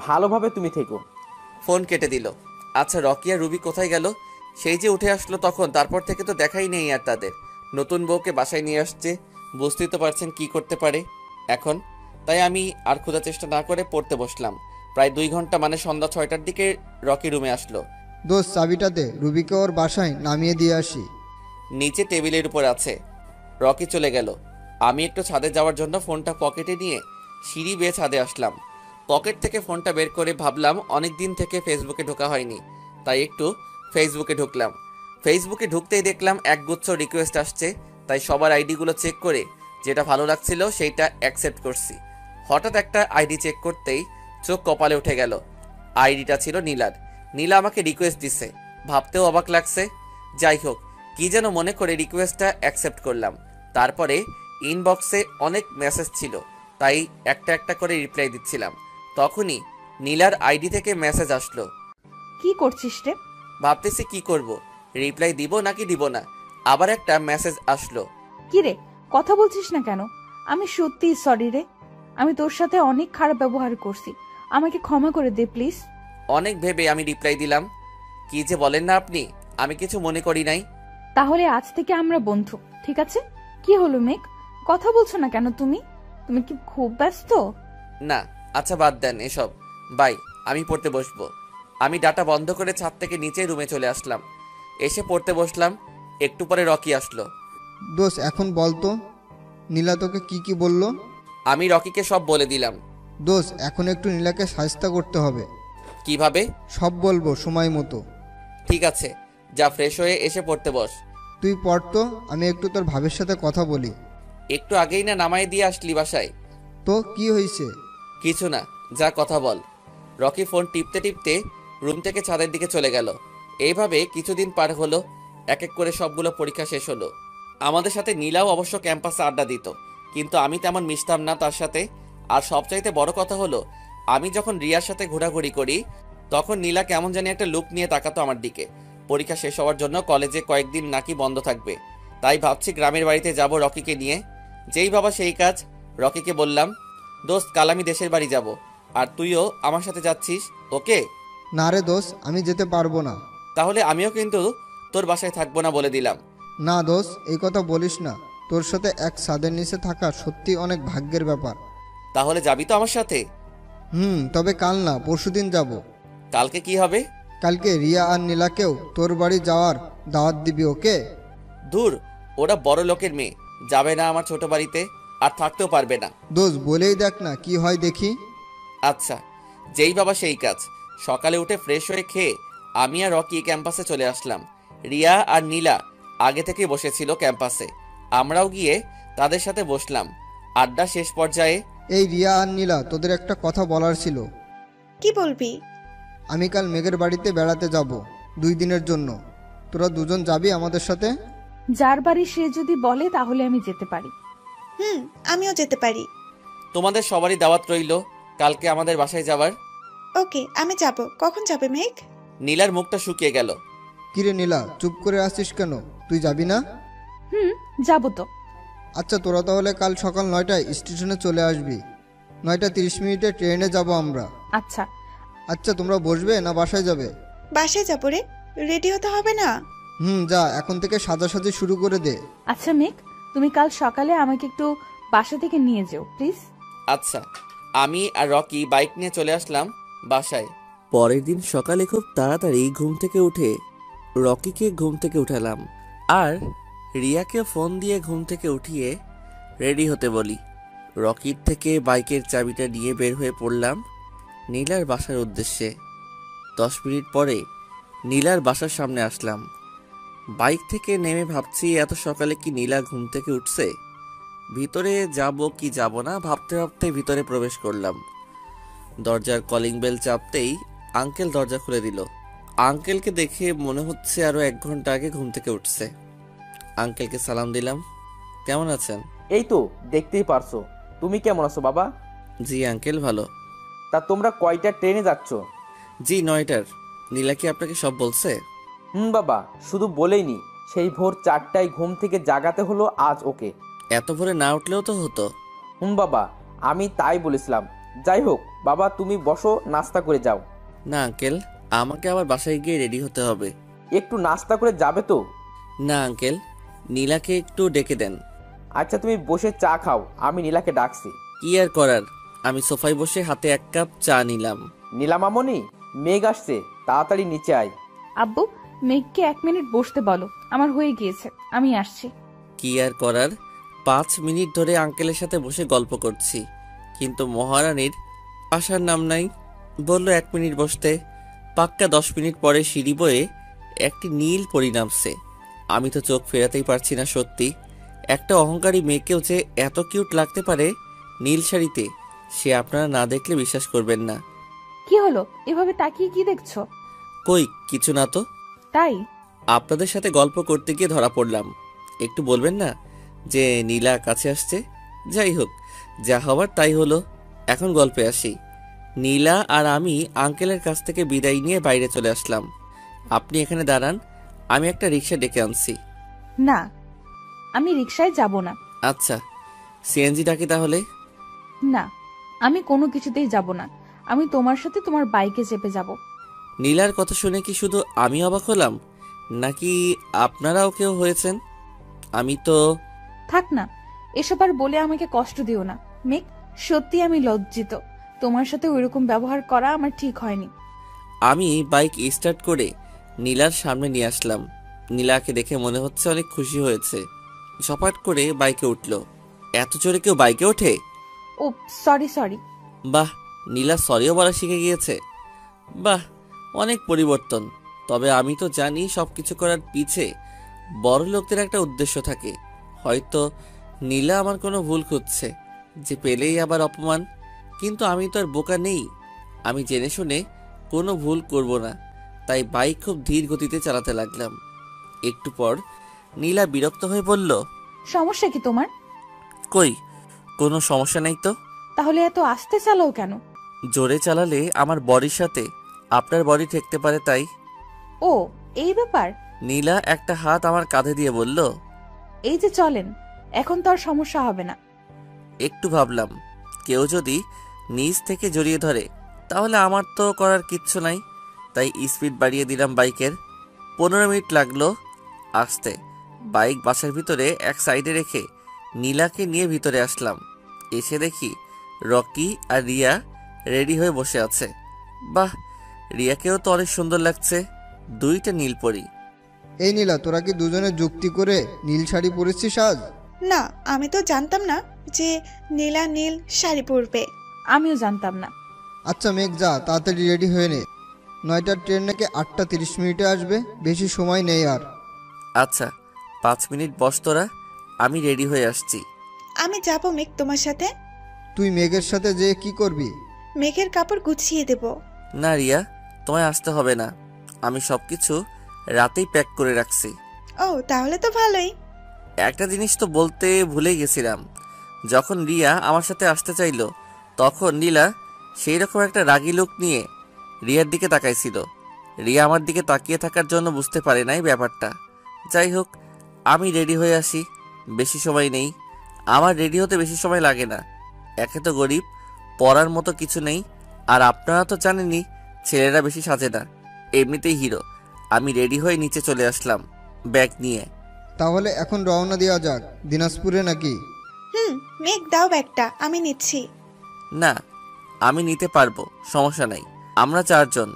ভালোভাবে তুমি থেকো। ফোন কেটে দিল। আচ্ছা, রকি আর রুবি কোথায় গেল? সেই যে উঠে আসলো তখন, তারপর থেকে তো দেখাই নেই আর তাদের। নতুন বউকে বাসায় নিয়ে আসছে, বুঝতেই তো পারছেন কি করতে পারে এখন। তাই আমি আর খোঁজার চেষ্টা না করে পড়তে বসলাম। প্রায় 2 ঘন্টা মানে সন্ধ্যা 6টার দিকে রকি রুমে আসলো। দোস্ত, চাবিটাতে রুবিকে ওর বাসায় নামিয়ে দিয়ে আসি। নিচে টেবিলের উপর আছে। রকি চলে গেল। আমি একটু ছাদে যাওয়ার জন্য ফোনটা পকেটে নিয়ে সিঁড়ি বেয়ে ছাদে আসলাম। পকেট থেকে ফোনটা বের করে ভাবলাম অনেক দিন থেকে ফেসবুকে ঢোকা হয়নি, তাই একটু ফেসবুকে ঢুকলাম। ফেসবুকে ঢুকতেই দেখলাম একগুচ্ছ রিকোয়েস্ট আসছে, তাই সবার আইডিগুলো চেক করে যেটা ভালো লাগছিল সেইটা অ্যাকসেপ্ট করছি। হঠাৎ একটা আইডি চেক করতেই চোখ কপালে উঠে গেল। আইডিটা ছিল নীলার। নীলা আমাকে রিকোয়েস্ট দিছে, ভাবতেও অবাক লাগছে। যাই হোক, কি যেন মনে করে রিকোয়েস্টটা অ্যাকসেপ্ট করলাম। তারপরে ইনবক্সে অনেক মেসেজ ছিল, তাই একটা একটা করে রিপ্লাই দিচ্ছিলাম। তখনই নীলার আইডি থেকে মেসেজ আসলো। কি করছিস রে? ভাবতেছি কি করব, রিপ্লাই দিব নাকি দিব না। আবার একটা মেসেজ আসলো। কি রে, কথা বলছিস না কেন? আমি সত্যিই সরি রে, আমি তোর সাথে অনেক খারাপ ব্যবহার করছি, আমাকে ক্ষমা করে দে প্লিজ। অনেক ভেবে আমি রিপ্লাই দিলাম, কি যে বলেন না আপনি, আমি কিছু মনে করি নাই। তাহলে আজ থেকে আমরা বন্ধু, ঠিক আছে? কি হলো মেঘ, কথা বলছো না কেন তুমি? তুমি কি খুব ব্যস্ত? না, আচ্ছা বাদ দেন এসব, বাই, আমি পড়তে বসবো। আমি ডাটা বন্ধ করে ছাদ থেকে নিচে রুমে চলে আসলাম। এসে পড়তে বসলাম। একটু পরে রকি আসলো। দোস্ত, এখন বলতো নীলা তোকে কি কি বললো? আমি রকিকে সব বলে দিলাম। দোস্ত, এখন একটু নীলাকে শায়েস্তা করতে হবে। কিভাবে? সব বলবো সময় মতো। ঠিক আছে, যা ফ্রেশ হয়ে এসে পড়তে বস। তুই পড়তো, আমি একটু তোর ভাবের সাথে কথা বলি। একটু আগেই না নামাই দিয়ে আসলি বাসায়। তো কি হয়েছে? কিছু না, যা কথা বল। রকি ফোন টিপতে টিপতে রুম থেকে ছাদের দিকে চলে গেল। এইভাবে কিছুদিন পার হলো। এক এক করে সবগুলো পরীক্ষা শেষ হলো। আমাদের সাথে নীলাও অবশ্য ক্যাম্পাসে আড্ডা দিত, কিন্তু আমি তেমন মিশতাম না তার সাথে। আর সবচাইতে বড় কথা হলো, আমি যখন রিয়ার সাথে ঘোরাঘুরি করি তখন নীলা কেমন জানি একটা লুক নিয়ে তাকাতো আমার দিকে। পরীক্ষা শেষ হওয়ার জন্য কলেজে কয়েকদিন নাকি বন্ধ থাকবে, তাই ভাবছি গ্রামের বাড়িতে যাব রকিকে নিয়ে। যেই বাবা সেই কাজ। রকিকে বললাম, দোস্ত, কাল আমি দেশের বাড়ি যাব, আর তুইও আমার সাথে যাচ্ছিস, ওকে? না রে দোস্ত, আমি যেতে পারবো না। তাহলে আমিও কিন্তু তোর বাসায় থাকবো না বলে দিলাম। না দোস্ত, এই কথা বলিস না। তোর সাথে এক ছাদের নিচে থাকা সত্যি অনেক ভাগ্যের ব্যাপার। তাহলে যাবি তো আমার সাথে? তবে কাল না, পরশুদিন যাব। কালকে কি হবে? কালকে রিয়া আর নীলাকেও তোর বাড়ি যাওয়ার দাওয়াত দিবি, ওকে? দূর, ওরা বড় লোকের মেয়ে, যাবে না আমার ছোট বাড়িতে, আর থাকতেও পারবে না। দোস্ত, বলেই দেখ না কি হয় দেখি। আচ্ছা, যেই বাবা সেই কাজ। সকালে উঠে ফ্রেশ হয়ে খেয়ে আমি আর রকি ক্যাম্পাসে চলে আসলাম। রিয়া আর নীলা আগে থেকেই বসেছিল ক্যাম্পাসে। আমরাও গিয়ে তাদের সাথে বসলাম। আড্ডা শেষ পর্যায়ে এই রিয়া আর নীলা, তোদের একটা কথা বলার ছিল। কি বলবি? আমি কাল মেঘের বাড়িতে বেড়াতে যাব 2 দিনের জন্য। তোরা দুজন যাবি আমাদের সাথে? যার বাড়ি সে যদি বলে তাহলে আমি যেতে পারি। আমিও যেতে পারি। তোমাদের সবারই দাওয়াত রইল কালকে আমাদের বাসায় যাবার। ওকে, আমি যাব। কখন যাবে মেঘ? নীলার মুখটা শুকিয়ে গেল। কিরে নীলা, চুপ করে আসিস কেন? তুই যাবি না? যাবো তো। আচ্ছা, তোরা তাহলে কাল সকাল 9টায় স্টেশনে চলে আসবি। 9:30 ট্রেনে যাব আমরা। আচ্ছা। আচ্ছা, তোমরা বসবে না বাসায় যাবে? বাসায় যাবো রে, রেডি হতে হবে না? যা, এখন থেকে সাজাসাজি শুরু করে দে। আচ্ছা মেঘ, তুমি কাল সকালে আমাকে একটু বাসা থেকে নিয়ে যেও প্লিজ। আচ্ছা। আমি আর রকি বাইক নিয়ে চলে আসলাম বাসায়। পরের দিন সকালে খুব তাড়াতাড়ি ঘুম থেকে উঠে রকিকে ঘুম থেকে উঠালাম আর রিয়াকে ফোন দিয়ে ঘুম থেকে উঠিয়ে রেডি হতে বলি। রকির থেকে বাইকের চাবিটা নিয়ে বের হয়ে পড়লাম নীলার বাসার উদ্দেশ্যে। 10 মিনিট পরে নীলার বাসার সামনে আসলাম। বাইক থেকে নেমে ভাবছি এত সকালে কি নীলা ঘুম থেকে উঠছে? ভিতরে যাব কি যাব না ভাবতে ভাবতে ভিতরে প্রবেশ করলাম। দরজার কলিং বেল চাপতেই আঙ্কেল দরজা খুলে দিল। আঙ্কেলকে দেখে মনে হচ্ছে আরো 1 ঘন্টা আগে ঘুম থেকে উঠছে। আঙ্কেলকে সালাম দিলাম। কেমন আছেন? এই তো দেখতেই পারছো। তুমি কেমন আছো বাবা? জি আঙ্কেল, ভালো। তা তোমরা কয়টা ট্রেনে যাচ্ছ? জি 9টার। নীলা কি আপনাকে সব বলছে? বাবা, শুধু বলেইনি, সেই ভোর 4টায় ঘুম থেকে জাগাতে হলো আজ ওকে। এত ভোরে না উঠলেও তো হতো। বাবা, আমি তাই বলেছিলাম। যাই হোক বাবা, তুমি বসো, নাস্তা করে যাও। না আঙ্কেল, আমাকে আবার বাসায় গিয়ে রেডি হতে হবে। একটু নাস্তা করে যাবে তো? না আঙ্কেল, নীলাকে একটু ডেকে দেন। আচ্ছা, তুমি বসে চা খাও, আমি নীলাকে ডাকছি। কি আর করার, আমি সোফায় বসে হাতে 1 কাপ চা নিলাম। নীলা মামনি, মেঘ আসছে, তাড়াতাড়ি নিচে আয়। আব্বু, মেঘকে 1 মিনিট বসতে বলো, আমার হয়ে গিয়েছে, আমি আসছি। কি আর করার, 5 মিনিট ধরে আঙ্কেলের সাথে বসে গল্প করছি, কিন্তু মহারানীর আসার নাম নাই। বলল 1 মিনিট বসতে। পাক্কা 10 মিনিট পরে সিঁড়ি বয়ে একটি নীল পরি নামছে। আমি তো চোখ ফেরাতেই পারছি না। সত্যি একটা অহংকারী মেয়েকেও যে এত কিউট লাগতে পারে নীল শাড়িতে, সে আপনারা না দেখলে বিশ্বাস করবেন না। কি হলো, এভাবে তাকিয়ে কি দেখছো? কই কিছু না তো। তাই? আপনাদের সাথে গল্প করতে গিয়ে ধরা পড়লাম। একটু বলবেন না যে নীলা কাছে আসছে? যাই হোক, যা হবার তাই হলো। এখন গল্পে আসি। নীলা আর আমি আঙ্কেলের কাছ থেকে বিদায় নিয়ে বাইরে চলে আসলাম। আপনি এখানে দাঁড়ান, আমি একটা রিক্সা ডেকে আনছি। না, আমি রিকশায় যাব না। আচ্ছা, সিএনজি ডাকি তাহলে? না, আমি কোনো কিছুতেই যাব না। আমি তোমার সাথে তোমার বাইকে চেপে যাব। নীলার কথা শুনে কি শুধু আমি অবাক হলাম, নাকি আপনারাও কেউ হয়েছেন? আমি তো... থাক না, এসব আর বলে আমাকে কষ্ট দিও না মেঘ। সত্যি আমি লজ্জিত। তোমার সাথে ওইরকম ব্যবহার করা আমার ঠিক হয়নি। আমি বাইক স্টার্ট করে নীলার সামনে নিয়ে আসলাম। নীলাকে দেখে মনে হচ্ছে অনেক খুশি হয়েছে। ঝপাট করে বাইকে উঠল। এত জোরে কেউ বাইকে ওঠে? ও সরি। বাহ, নীলা সরিও বলা শিখে গিয়েছে। বাহ, অনেক পরিবর্তন। তবে আমি তো জানি সবকিছু করার পিছে বড় লোকদের একটা উদ্দেশ্য থাকে। হয়তো নীলা আমার কোনো ভুল খুঁজছে, যে পেলেই আবার অপমান। কিন্তু আমি তো আর বোকা নেই, আমি জেনে শুনে কোনো ভুল করব না। তাই বাইক খুব ধীর গতিতে চালাতে লাগলাম। একটু পর নীলা বিরক্ত হয়ে বলল, সমস্যা কি তোমার? কই, কোনো সমস্যা নেই তো। তাহলে এত আস্তে চালাও কেন? জোরে চালালে আমার বডির সাথে আপনার বডি ঠেকতে পারে, তাই। ও, এই ব্যাপার। নীলা একটা হাত আমার কাঁধে দিয়ে বলল, এই যে চলেন, এখন তো আর সমস্যা হবে না। একটু ভাবলাম, কেউ যদি নিচ থেকে জড়িয়ে ধরে তাহলে আমার তো করার কিচ্ছু নাই। তাই স্পিড বাড়িয়ে দিলাম বাইকের। 15 মিনিট লাগলো আসতে। বাইক বাসার ভিতরে এক সাইডে রেখে নীলাকে নিয়ে ভিতরে আসলাম। এসে দেখি রকি আর রিয়া রেডি হয়ে বসে আছে। বাহ, রিয়াকেও তো অনেক সুন্দর লাগছে, 2টা নীল পরি। এই নীলা, তোরা কি দুজনে যুক্তি করে নীল শাড়ি পরেছিস আজ? না, আমি তো জানতাম না যে নীলা নীল শাড়ি পরবে। আমিও জানতাম না। আচ্ছা মেঘ, যা তাড়াতাড়ি রেডি হয়ে নে। 9টার ট্রেন নাকি 8:30 আসবে, বেশি সময় নেই আর। আচ্ছা, 5 মিনিট বস তোরা, আমি রেডি হয়ে আসছি। আমি যাবো মেঘ তোমার সাথে। তুই মেঘের সাথে যেয়ে কি করবি? মেঘের কাপড় গুছিয়ে দেব। না রিয়া, তোমায় আসতে হবে না, আমি সব কিছু রাতেই প্যাক করে রাখছি। ও তাহলে তো ভালোই। একটা জিনিস তো বলতে ভুলে গেছিলাম, যখন রিয়া আমার সাথে আসতে চাইলো তখন নীলা সেই রকম একটা রাগী লোক নিয়ে রিয়ার দিকে তাকাইছিল। রিয়া আমার দিকে তাকিয়ে থাকার জন্য বুঝতে পারে নাই ব্যাপারটা। যাই হোক, আমি রেডি হয়ে আসি, বেশি সময় নেই। আমার রেডি হতে বেশি সময় লাগে না, একে তো গরিব, পরার মতো কিছু নেই, আর আপনারা তো জানেনই ছেলেরা বেশি সাজে না, এমনিতেই হিরো। আমি রেডি হয়ে নিচে চলে আসলাম ব্যাগ নিয়ে। তাহলে এখন রওনা দেওয়া যাক, দিনাজপুরে নাকি? মেঘ দাও ব্যাগটা, আমি নিচ্ছি। না, আমি নিতে পারবো, সমস্যা নাই। আমরা চারজন,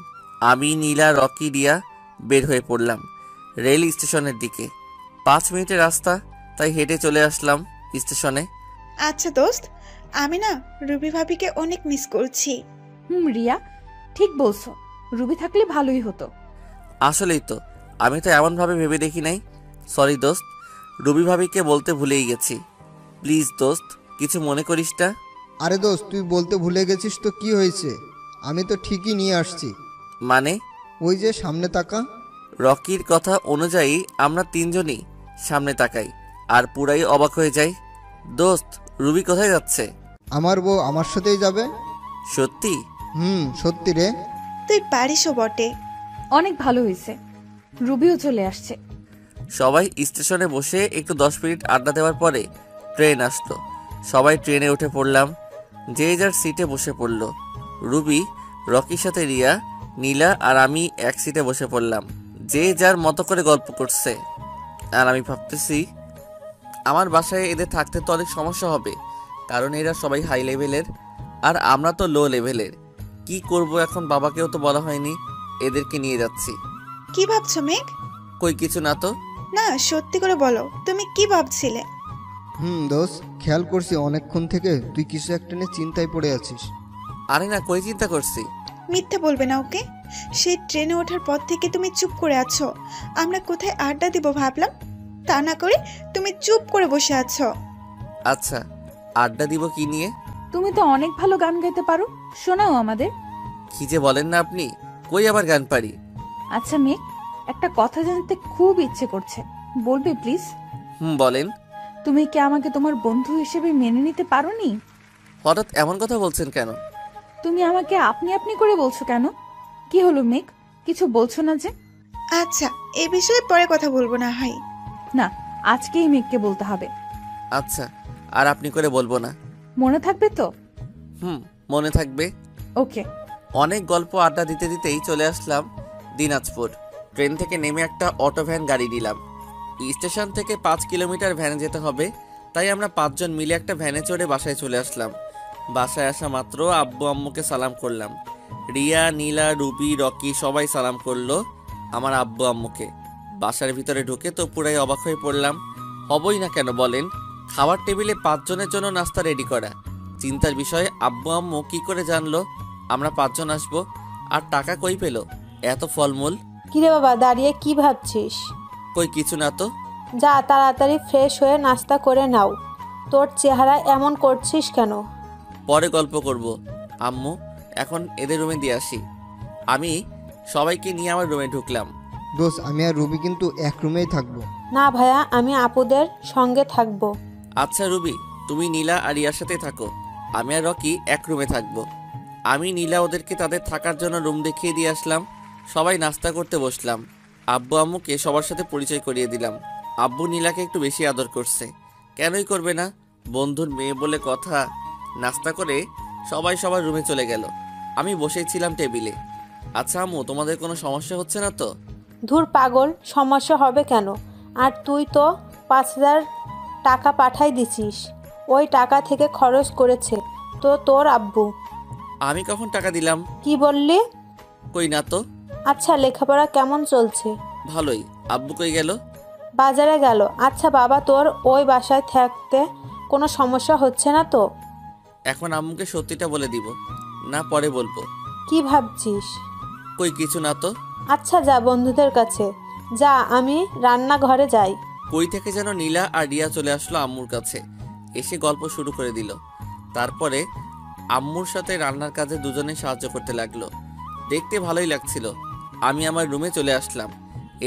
আমি, নীলা, রকি, রিয়া বের হয়ে পড়লাম রেল স্টেশনের দিকে। 5 মিনিটের রাস্তা, তাই হেঁটে চলে আসলাম স্টেশনে। আচ্ছা দোস্ত, আমি না রুবি ভাবিকে অনেক মিস করছি। রিয়া ঠিক বলছো, রুবি থাকলে ভালোই হতো। আসলেই তো, আমি তো এমনভাবে ভেবে দেখি নাই। সরি দোস্ত, রুবি ভাবিকে বলতে ভুলেই গেছি। প্লিজ দোস্ত, কিছু মনে করিস না। আরে দোস্ত, তুই বলতে ভুলে গেছিস তো কি হয়েছে? আমি তো ঠিকই নিয়ে আসছি। মানে? ওই যে সামনে তাকা। রকির কথা অনুযায়ী আমরা তিনজনই সামনে তাকাই আর পুরাই অবাক হয়ে যাই। দোস্ত, রুবি কোথায় যাচ্ছে? আমার বউ আমার সাথেই যাবে। সত্যি? সত্যি রে। তুই পারিসও বটে। অনেক ভালো হয়েছে, রুবিও চলে আসছে। সবাই স্টেশনে বসে একটু 10 মিনিট আড্ডা দেওয়ার পরে ট্রেন আসলো। সবাই ট্রেনে উঠে পড়লাম, যে যার সিটে বসে পড়ল। রুবি, রকির সাথে রিয়া, নীলা আর আমি এক সিটে বসে পড়লাম। যে যার মতো করে গল্প করছে, আর আমি ভাবতেছি আমার বাসায় এদের থাকতে তো অনেক সমস্যা হবে, কারণ এরা সবাই হাই লেভেলের আর আমরা তো লো লেভেলের। কি করব এখন, বাবাকেও তো বলা হয়নি, এদেরকে নিয়ে যাচ্ছি। কি ভাবছো মেঘ? কই কিছু না তো। না, সত্যি করে বলো, তুমি কি ভাবছিলে? দোস্ত, খেয়াল করছি অনেকক্ষণ থেকে তুই কিছু একটা নিয়ে চিন্তায় পড়ে আছিস। আরে না, কই চিন্তা করছি। মিথ্যে বলবে না ওকে। সেই ট্রেনে ওঠার পর থেকে তুমি চুপ করে আছো। আমরা কোথায় আড্ডা দিব ভাবলাম, তা না করে তুমি চুপ করে বসে আছো। আচ্ছা, আড্ডা দিব কি নিয়ে? তুমি তো অনেক ভালো গান গাইতে পারো, শোনাও আমাদের। কি যে বলেন না আপনি, কই আবার গান পারি। আচ্ছা মেঘ, একটা কথা জানতে খুব ইচ্ছে করছে, বলবে প্লিজ? বলেন। তুমি কি আমাকে তোমার বন্ধু হিসেবে মেনে নিতে পারোনি? হঠাৎ এমন কথা বলছেন কেন? তুমি আমাকে আপনি আপনি করে বলছো কেন? কি হলো মেঘ, কিছু বলছো না যে? আচ্ছা, এ বিষয়ে পরে কথা বলবো না হয়। না, আজকেই মেঘকে বলতে হবে। আচ্ছা, আর আপনি করে বলবো না। মনে থাকবে তো? মনে থাকবে। ওকে। অনেক গল্প আড্ডা দিতে দিতেই চলে আসলাম দিনাজপুর। ট্রেন থেকে নেমে একটা অটো ভ্যান গাড়ি নিলাম। স্টেশন থেকে 5 কিলোমিটার ভ্যানে যেতে হবে, তাই আমরা 5 জন মিলে একটা ভ্যানে চড়ে বাসায় চলে আসলাম। বাসায় আসা মাত্র আব্বু আম্মুকে সালাম করলাম। রিয়া, নীলা, রুবি, রকি সবাই সালাম করলো আমার আব্বু আম্মুকে। বাসার ভিতরে ঢুকে তো পুরাই অবাক হয়ে পড়লাম। হবই না কেন বলেন, খাবার টেবিলে 5 জনের জন্য নাস্তা রেডি করা। চিন্তার বিষয়, আব্বু আম্মু কি করে জানলো আমরা 5 জন আসবো, আর টাকা কই পেলো এত ফলমূল? কিরে বাবা, দাঁড়িয়ে কি ভাবছিস? কই কিছু না তো। যা তাড়াতাড়ি ফ্রেশ হয়ে নাস্তা করে নাও। তোর চেহারা এমন করছিস কেন? পরে গল্প করব আম্মু, এখন এদের রুমে দিয়ে আসি। আমি সবাইকে নিয়ে আমার রুমে ঢুকলাম। দোস্ত, আমি আর রুবি কিন্তু এক রুমেই থাকবো। না ভাইয়া, আমি আপুদের সঙ্গে থাকবো। আচ্ছা রুবি, তুমি নীলা আর রিয়ার সাথে থাকো, আমি আর রকি এক রুমে থাকবো। আমি নীলা ওদেরকে তাদের থাকার জন্য রুম দেখিয়ে দিয়ে আসলাম। সবাই নাস্তা করতে বসলাম। আব্বু আম্মুকে সবার সাথে পরিচয় করিয়ে দিলাম। আব্বু নীলাকে একটু বেশি আদর করছে, কেনই করবে না, বন্ধুর মেয়ে বলে কথা। নাস্তা করে সবাই সবার রুমে চলে গেল। আমি বসেছিলাম টেবিলে। আচ্ছা আম্মু, তোমাদের কোনো সমস্যা হচ্ছে না তো? ধুর পাগল, সমস্যা হবে কেন? আর তুই তো 5,000 টাকা পাঠাই দিছিস, ওই টাকা থেকে খরচ করেছে তো তোর আব্বু। আমি কখন টাকা দিলাম? কি বললি? কই না তো। আচ্ছা, লেখাপড়া কেমন চলছে? ভালোই। আব্বু কই গেল? বাজারে গেল। আচ্ছা বাবা, তোর ওই বাসায় থাকতে কোনো সমস্যা হচ্ছে না তো? এখন আম্মুকে সত্যিটা বলে দিব না পরে বলবো? কি ভাবছিস? কই কিছু না তো। আচ্ছা যা বন্ধুদের কাছে যা, আমি রান্নাঘরে যাই। কই থেকে যেন নীলা আর রিয়া চলে আসলো আম্মুর কাছে, এসে গল্প শুরু করে দিল। তারপরে আম্মুর সাথে রান্নার কাজে দুজনে সাহায্য করতে লাগলো। দেখতে ভালোই লাগছিল। আমি আমার রুমে চলে আসলাম।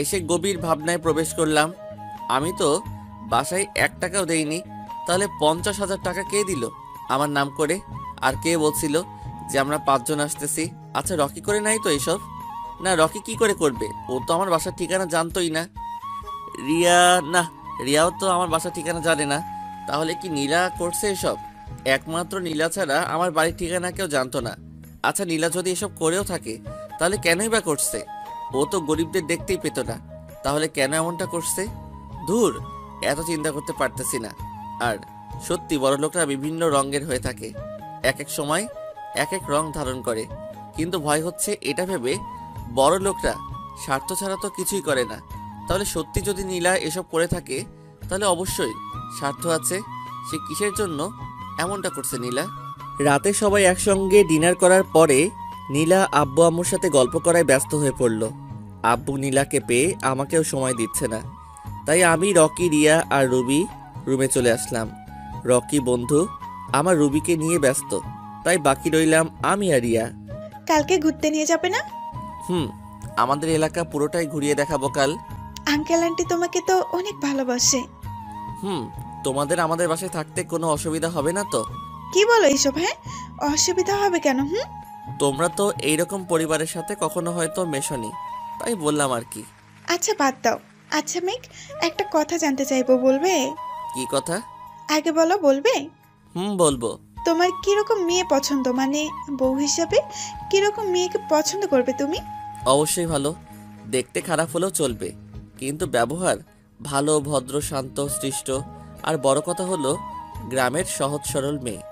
এসে গভীর ভাবনায় প্রবেশ করলাম। আমি তো বাসায় 1 টাকাও দেইনি, তাহলে 50,000 টাকা কে দিল আমার নাম করে? আর কে বলছিল যে আমরা 5 জন আসতেছি? আচ্ছা, রকি করে নাই তো এসব? না, রকি কি করে করবে? ও তো আমার বাসার ঠিকানা জানতোই না। রিয়াও তো আমার বাসার ঠিকানা জানে না। তাহলে কি নীলা করছে এসব? একমাত্র নীলা ছাড়া আমার বাড়ির ঠিকানা কেউ জানতো না। আচ্ছা, নীলা যদি এসব করেও থাকে তাহলে কেনই বা করছে? ও তো গরিবদের দেখতেই পেত না, তাহলে কেন এমনটা করছে? ধুর, এত চিন্তা করতে পারতেছি না। আর সত্যি বড়লোকরা বিভিন্ন রঙের হয়ে থাকে, এক এক সময় এক এক রং ধারণ করে। কিন্তু ভয় হচ্ছে এটা ভেবে বড়লোকরা স্বার্থ ছাড়া তো কিছুই করে না। তাহলে সত্যি যদি নীলা এসব করে থাকে তাহলে অবশ্যই স্বার্থ আছে। সে কিসের জন্য এমনটা করছে নীলা? রাতে সবাই একসঙ্গে ডিনার করার পরে নীলা আব্বু আম্মুর সাথে গল্প করায় ব্যস্ত হয়ে পড়ল। আব্বু নীলাকে পেয়ে আমাকেও সময় দিচ্ছে না, তাই আমি, রকি, রিয়া আর রুবি রুমে চলে আসলাম। রকি বন্ধু আমার রুবিকে নিয়ে ব্যস্ত, তাই বাকি রইলাম আমি আর রিয়া। কালকে ঘুরতে নিয়ে যাবে না? আমাদের এলাকা পুরোটাই ঘুরিয়ে দেখাবো কাল। আঙ্কেল আন্টি তোমাকে তো অনেক ভালোবাসে। তোমাদের আমাদের বাসায় থাকতে কোনো অসুবিধা হবে না তো? কি বলো এইসব? হ্যাঁ, অসুবিধা হবে কেন? তোমরা তো এইরকম পরিবারের সাথে কখনো হয়তো মেশোনি, তাই বললাম আর কি। আচ্ছা, বাদ দাও। আচ্ছা মেঘ, একটা কথা জানতে চাইবো, বলবে? কি কথা? আগে বলো, বলবে? বলবো। তোমার কিরকম মেয়ে পছন্দ, মানে বউ হিসাবে কিরকম মেয়েকে পছন্দ করবে তুমি? অবশ্যই ভালো, দেখতে খারাপ হলেও চলবে, কিন্তু ব্যবহার ভালো, ভদ্র, শান্ত, সৃষ্ট, আর বড় কথা হলো গ্রামের সহজ সরল মেয়ে।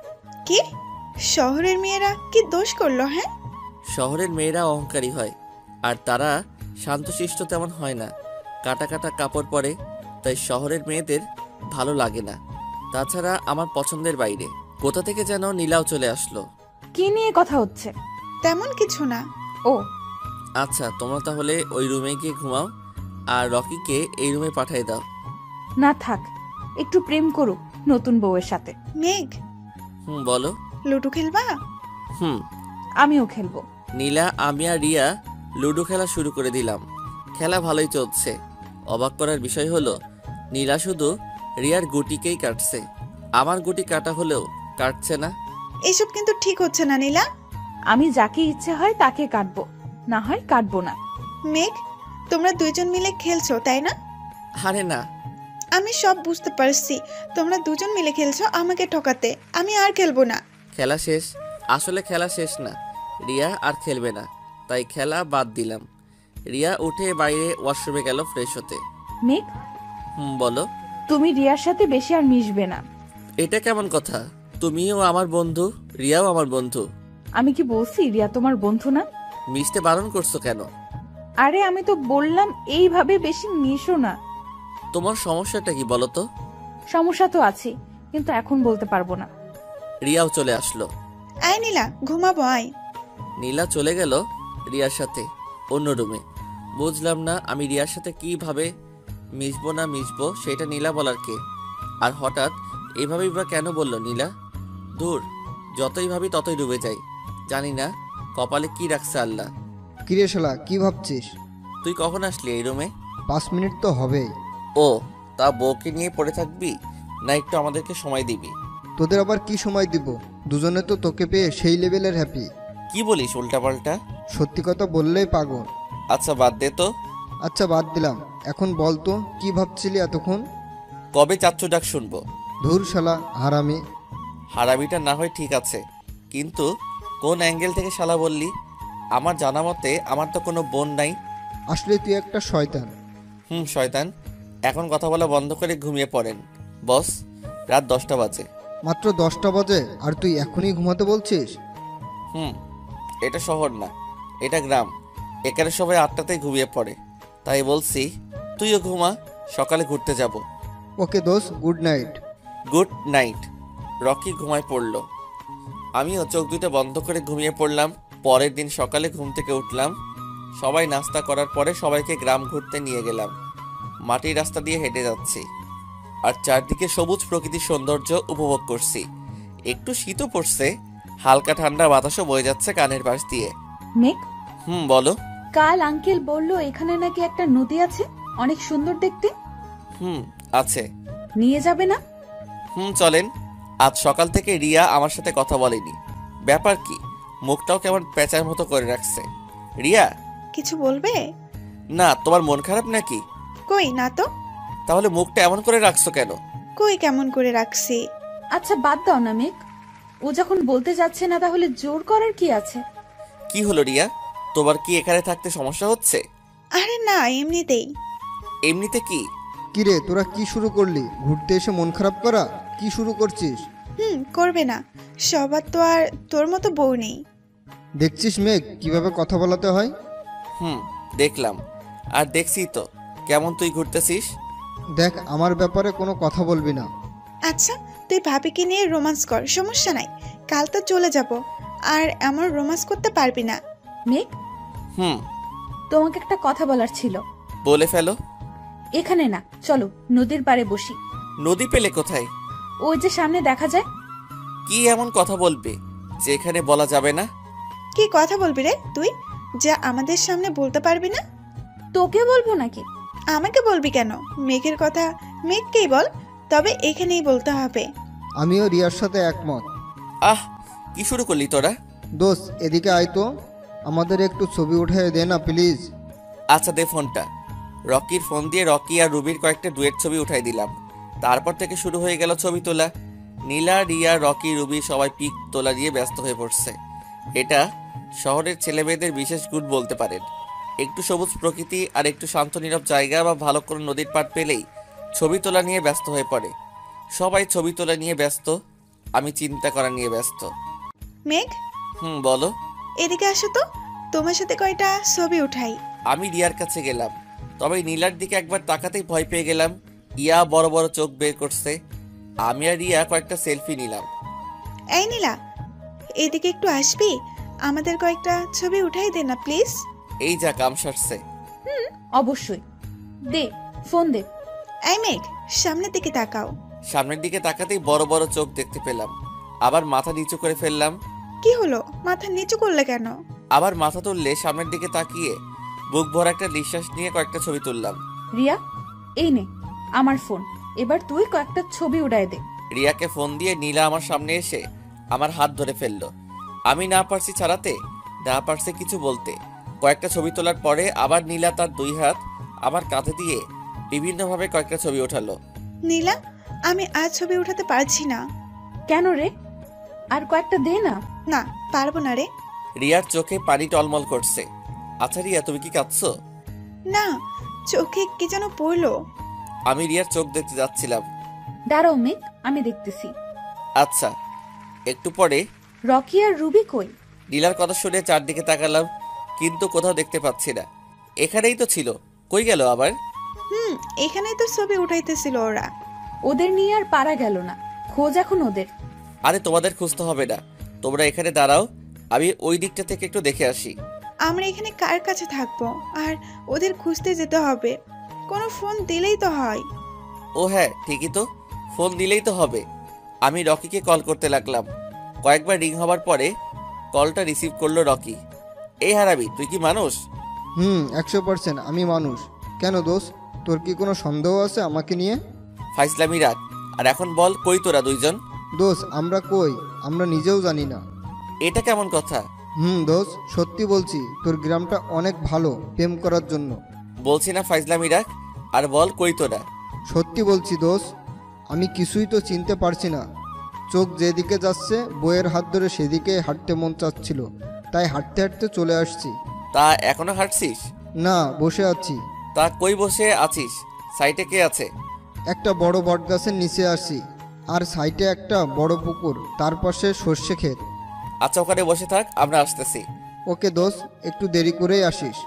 কি শহরের মেয়েরা কি দোষ করলো? হ্যাঁ, শহরের মেয়েরা অহংকারী হয়, আর তারা শান্তশিষ্ট তেমন হয় না, কাটা কাটা কাপড় পরে, তাই শহরের মেয়েদের ভালো লাগে না। তাছাড়া আমার পছন্দের বাইরে। কোথা থেকে যেন নীলাও চলে আসলো। কি নিয়ে কথা হচ্ছে? তেমন কিছু না। ও আচ্ছা, তোমরা তাহলে ওই রুমে গিয়ে ঘুমাও, আর রকিকে এই রুমে পাঠিয়ে দাও। না থাক, একটু প্রেম করুক নতুন বউয়ের সাথে। মেঘ, বলো। লুডো খেলবা? আমিও খেলবো। নীলা, আমি আর রিয়া লুডো খেলা শুরু করে দিলাম। খেলা ভালোই চলছে। অবাক করার বিষয় হলো নীলা শুধু রিয়ার গুটিকেই কাটছে, আমার গুটি কাটা হলেও কাটছে না। এসব কিন্তু ঠিক হচ্ছে না নীলা। আমি যাকে ইচ্ছে হয় তাকে কাটবো, না হয় কাটবো না। মেঘ, তোমরা দুইজন মিলে খেলছো তাই না? আরে না, আমি সব বুঝতে পারছি। তোমরা দুজন মিলে খেলছো আমাকে ঠকাতে। আমি আর খেলবো না। খেলা শেষ। আসলে খেলা শেষ না, রিয়া আর খেলবে না, তাই খেলা বাদ দিলাম। রিয়া উঠে বাইরে ওয়াশরুমে গেল ফ্রেশ হতে। মেঘ, বলো। তুমি রিয়ার সাথে বেশি আর মিশবে না। এটা কেমন কথা? তুমিও আমার বন্ধু, রিয়াও আমার বন্ধু। আমি কি বলছি রিয়া তোমার বন্ধু না? মিশতে বারণ করছো কেন? আরে আমি তো বললাম এইভাবে বেশি মিশো না। তোমার সমস্যাটা কি বলো তো? সমস্যা তো আছে, কিন্তু এখন বলতে পারবো না। রিয়াও চলে আসলো। আয় নীলা, ঘুমাবো আয়। নীলা চলে গেল রিয়ার সাথে অন্য রুমে। বুঝলাম না আমি রিয়ার সাথে কিভাবে মিশবো না মিশবো সেটা নীলা বলার কে? আর হঠাৎ এভাবেই বা কেন বললো নীলা? দূর, যতই ভাবি ততই ডুবে যাই। জানি না কপালে কি রাখছে আল্লাহ। কিরে শালা, কি ভাবছিস? তুই কখন আসলি এই রুমে? 5 মিনিট তো হবেই। ও, তা বউকে নিয়ে পড়ে থাকবি না একটু আমাদেরকে সময় দিবি? তোদের আবার কি সময় দিব? দুজনে তো তোকে পেয়ে সেই লেভেলের হ্যাপি। কি বলিস উল্টাপাল্টা? সত্যি কথা বললেই পাগল। আচ্ছা বাদ দে তো। আচ্ছা বাদ দিলাম, এখন বল তো কি ভাবছিলি এতক্ষণ? কবে চাচ্চু ডাক শুনবো? ধুর শালা হারামি। হারামিটা না হয় ঠিক আছে, কিন্তু কোন অ্যাঙ্গেল থেকে শালা বললি? আমার জানা মতে আমার তো কোনো বোন নাই। আসলে তুই একটা শয়তান। শয়তান। এখন কথা বলা বন্ধ করে ঘুমিয়ে পড়েন বস, রাত 10টা বাজে। মাত্র 10টা বাজে আর তুই এখনই ঘুমাতে বলছিস? এটা শহর না, এটা গ্রাম। এখানে সবাই 8টাতেই ঘুমিয়ে পড়ে, তাই বলছি তুইও ঘুমা, সকালে ঘুরতে যাব। ওকে দোস্ত, good night. Good night. Rocky ঘুমায় পড়ল, আমিও চোখ দুটো বন্ধ করে ঘুমিয়ে পড়লাম। পরের দিন সকালে ঘুম থেকে উঠলাম, সবাই নাস্তা করার পরে সবাইকে গ্রাম ঘুরতে নিয়ে গেলাম। মাটির রাস্তা দিয়ে হেঁটে যাচ্ছি আর চারদিকে সবুজ প্রকৃতির সৌন্দর্য উপভোগ করছি। একটু শীতও পড়ছে, হালকা ঠান্ডা বাতাসও বয়ে যাচ্ছে কানের পাশ দিয়ে। মেঘ, বলো। কাল আঙ্কেল বলল এখানে নাকি একটা নদী আছে, অনেক সুন্দর দেখতে। আছে। নিয়ে যাবে না? চলেন। আজ সকাল থেকে রিয়া আমার সাথে কথা বলেনি। ব্যাপার কি? মুখটাও কেমন পেঁচার মতো করে রাখছে। রিয়া, কিছু বলবে? না, তোমার মন খারাপ নাকি? কই না তো। তাহলে মুখটা এমন করে রাখছো কেন? কই কেমন করে রাখছি? আচ্ছা বাদ দাও না মেঘ, ও যখন বলতে যাচ্ছে না তাহলে জোর করার কি আছে? কি হলো রিয়া, তোমার কি এখানে থাকতে সমস্যা হচ্ছে? আরে না, এমনিতেই। এমনিতে কি? কিরে, তোরা কি শুরু করলি? ঘুরতে এসে মন খারাপ করা? কি শুরু করছিস? করবে না, সবার তো আর তোর মতো বউ নেই। দেখছিস মেঘ কিভাবে কথা বলাতে হয়? দেখলাম, আর দেখছি তো কেমন তুই ঘুরতেছিস। দেখ, আমার ব্যাপারে কোনো কথা বলবি না। আচ্ছা, তুই ভাবিকে নিয়ে রোমান্স কর, সমস্যা নাই। কাল তো চলে যাব, আর এমন রোমান্স করতে পারবি না। মেঘ, তোমাকে একটা কথা বলার ছিল। বলে ফেলো। এখানে না, চলো নদীর পাড়ে বসি। নদী পেলে কোথায়? ওই যে সামনে দেখা যায়। কি এমন কথা বলবে যে এখানে বলা যাবে না? কি কথা বলবি রে তুই, যা আমাদের সামনে বলতে পারবি না? তোকে বলবো নাকি? আমাকে বলবি কেন? মেঘের কথা মেঘকেই বল, তবে এখানেই বলতে হবে। আমিও রিয়ার সাথে একমত। কি শুরু করলি তোরা? দোস্ত, এদিকে আয় তো, আমাদের একটু ছবি উঠিয়ে দে না প্লিজ। আচ্ছা দে ফোনটা। রকির ফোন দিয়ে রকি আর রুবির কয়েকটা ডুয়েট ছবি উঠাই দিলাম। তারপর থেকে শুরু হয়ে গেল ছবি তোলা। নীলা, রিয়া, রকি, রুবি সবাই পিক তোলা দিয়ে ব্যস্ত হয়ে পড়ছে। এটা শহরের ছেলেমেয়েদের বিশেষ গুণ বলতে পারেন। একটু সবুজ প্রকৃতি আর একটু শান্ত নীরব জায়গা বা ভালো কোনো নদীর পাড় পেলেই ছবি তোলা নিয়ে ব্যস্ত হয়ে পড়ে। সবাই ছবি তোলা নিয়ে ব্যস্ত, আমি চিন্তা করা নিয়ে ব্যস্ত। মেঘ, বলো। এদিকে আসো তো, তোমার সাথে কয়টা ছবি উঠাই। আমি রিয়ার কাছে গেলাম, তবে নীলার দিকে একবার তাকাতেই ভয় পেয়ে গেলাম। ইয়া বড় বড় চোখ বের করছে। আমি আর রিয়া কয়েকটা সেলফি নিলাম। এই নীলা, এদিকে একটু আসবি? আমাদের কয়েকটা ছবি উঠাই দে না প্লিজ। এই যা কাম সারছে। অবশ্যই দে, ফোন দে। এই মেঘ, সামনের দিকে তাকাও। সামনের দিকে তাকাতেই বড় বড় চোখ দেখতে পেলাম। আবার মাথা নিচু করে ফেললাম। কি হলো, মাথা নিচু করলে কেন? আবার মাথা তুললে সামনের দিকে তাকিয়ে বুক ভরা একটা নিঃশ্বাস নিয়ে কয়েকটা ছবি তুললাম। রিয়া, এই নে আমার ফোন, এবার তুই কয়েকটা ছবি উড়ায় দে। রিয়াকে ফোন দিয়ে নীলা আমার সামনে এসে আমার হাত ধরে ফেললো। আমি না পারছি ছাড়াতে, না পারছি কিছু বলতে। কয়েকটা ছবি তোলার পরে আবার নীলা তার দুই হাত আমার কাঁধে দিয়ে বিভিন্নভাবে কয়েকটা ছবি ওঠালো। নীলা, আমি আর ছবি উঠাতে পারছি না। কেন রে? আর কয়েকটা দে না। না, পারবো না রে। রিয়ার চোখে পানি টলমল করছে। আচ্ছা রিয়া, তুমি কি কাঁদছো? না, চোখে কি যেন পড়লো। আমি রিয়ার চোখ দেখতে যাচ্ছিলাম। দাঁড়াও মেঘ, আমি দেখতেছি। আচ্ছা। একটু পরে রকি আর রুবি কই? নীলার কথা শুনে চারদিকে তাকালাম, কিন্তু কোথাও দেখতে পাচ্ছি না। এখানেই তো ছিল, কই গেল আবার? এখানেই তো ছবি উঠাইতেছিল ওরা। ওদের নিয়ে আর পারা গেল না, খোঁজ এখন ওদের। আরে তোমাদের খুঁজতে হবে না, তোমরা এখানে দাঁড়াও, আমি ওই দিকটা থেকে একটু দেখে আসি। আমরা এখানে কার কাছে থাকবো, আর ওদের খুঁজতে যেতে হবে? কোনো ফোন দিলেই তো হয়। ও হ্যাঁ, ঠিকই তো, ফোন দিলেই তো হবে। আমি রকিকে কল করতে লাগলাম। কয়েকবার রিং হবার পরে কলটা রিসিভ করলো রকি। এই হারাবি, তুই কি মানুষ? 100% আমি মানুষ। কেন দোষ, তোর কি কোনো সন্দেহ আছে আমাকে নিয়ে? ফাইজলামি রাখ, আর এখন বল কই তোরা দুইজন? দোষ, আমরা কই আমরা নিজেও জানি না। এটা কেমন কথা? দোষ, সত্যি বলছি, তোর গ্রামটা অনেক ভালো প্রেম করার জন্য। বলছি না ফাইজলামি রাখ, আর বল কই তোরা? সত্যি বলছি দোষ, আমি কিছুই তো চিনতে পারছি না। চোখ যেদিকে যাচ্ছে বইয়ের হাত ধরে সেদিকে হাঁটতে মন চাচ্ছিল, তাই হাঁটতে হাঁটতে চলে আসছি। তা এখনো হাঁটছিস? না, বসে আছি। তা কই বসে আছিস? সাইটে কে আছে? একটা বড় বট গাছের নিচে আসি, আর সাইটে একটা বড় পুকুর, তার পাশে সর্ষে ক্ষেত। আচ্ছা, ওখানে বসে থাক, আমরা আসতেছি। ওকে দোষ, একটু দেরি করেই আসিস।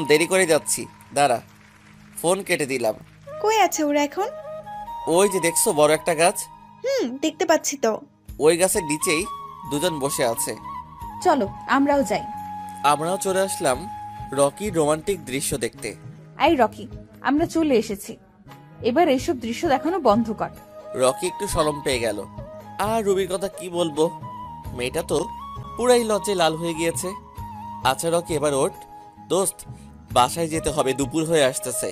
দেরি করে যাচ্ছি, দাঁড়া। ফোন কেটে দিলাম। কই আছে ওরা এখন? ওই যে দেখছো বড় একটা গাছ? দেখতে পাচ্ছি তো। ওই গাছের নিচেই দুজন বসে আছে। চলো আমরাও যাই। আমরাও চলে আসলাম রকির রোমান্টিক দৃশ্য দেখতে। এই রকি, আমরা চলে এসেছি, এবার এইসব দৃশ্য দেখানো বন্ধ কর। রকি একটু শরম পেয়ে গেল। আর রুবির কথা কি বলবো, মেয়েটা তো পুরাই লজ্জায় লাল হয়ে গিয়েছে। আচ্ছা রকি, এবার ওঠ। দোস্ত, বাসায় যেতে হবে, দুপুর হয়ে আসতেছে।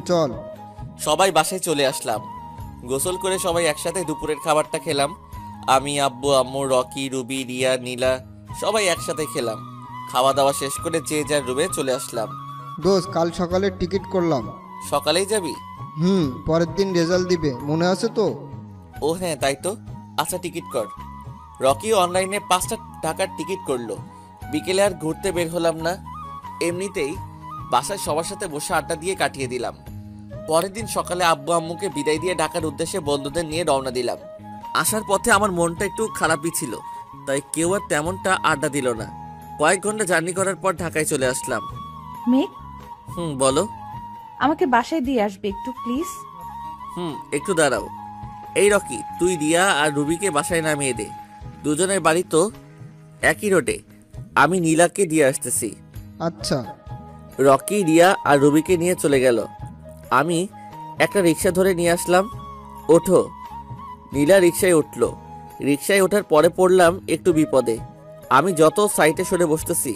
চল। সবাই বাসায় চলে আসলাম। গোসল করে সবাই একসাথে দুপুরের খাবারটা খেলাম। আমি, আব্বু, আম্মু, রকি, রুবি, রিয়া, নীলা সবাই একসাথে খেলাম। খাওয়া দাওয়া শেষ করে যে যার রুমে চলে আসলাম। দোস্ত, কাল সকালে টিকিট করলাম। সকালেই যাবি? পরের দিন রেজাল্ট দিবে, মনে আছে তো? ও হ্যাঁ, তাই তো। আচ্ছা টিকিট কর। রকি অনলাইনে 5টা টাকার টিকিট করলো। বিকেলে আর ঘুরতে বের হলাম না, এমনিতেই বাসায় সবার সাথে বসে আড্ডা দিয়ে কাটিয়ে দিলাম। পরের দিন সকালে আব্বু আম্মুকে বিদায় দিয়ে ঢাকার উদ্দেশ্যে বন্ধুদের নিয়ে রওনা দিলাম। আসার পথে আমার মনটা একটু খারাপই ছিল, তাই কেউ আর তেমনটা আড্ডা দিল না। কয়েক ঘন্টা জার্নি করার পর ঢাকায় চলে আসলাম। মেঘ, বলো। আমাকে বাসায় দিয়ে আসবে একটু প্লিজ। একটু দাঁড়াও। এই রকি, তুই রিয়া আর রুবিকে বাসায় নামিয়ে দে। দুজনের বাড়ি তো একই রোডে। আমি নীলাকে দিয়ে আসতেছি। আচ্ছা। রকি রিয়া আর রুবিকে নিয়ে চলে গেল। আমি একটা রিক্সা ধরে নিয়ে আসলাম। ওঠো। নীলা রিক্সায় উঠলো। রিক্সায় ওঠার পরে পড়লাম একটু বিপদে। আমি যত সাইডে সরে বসতেছি,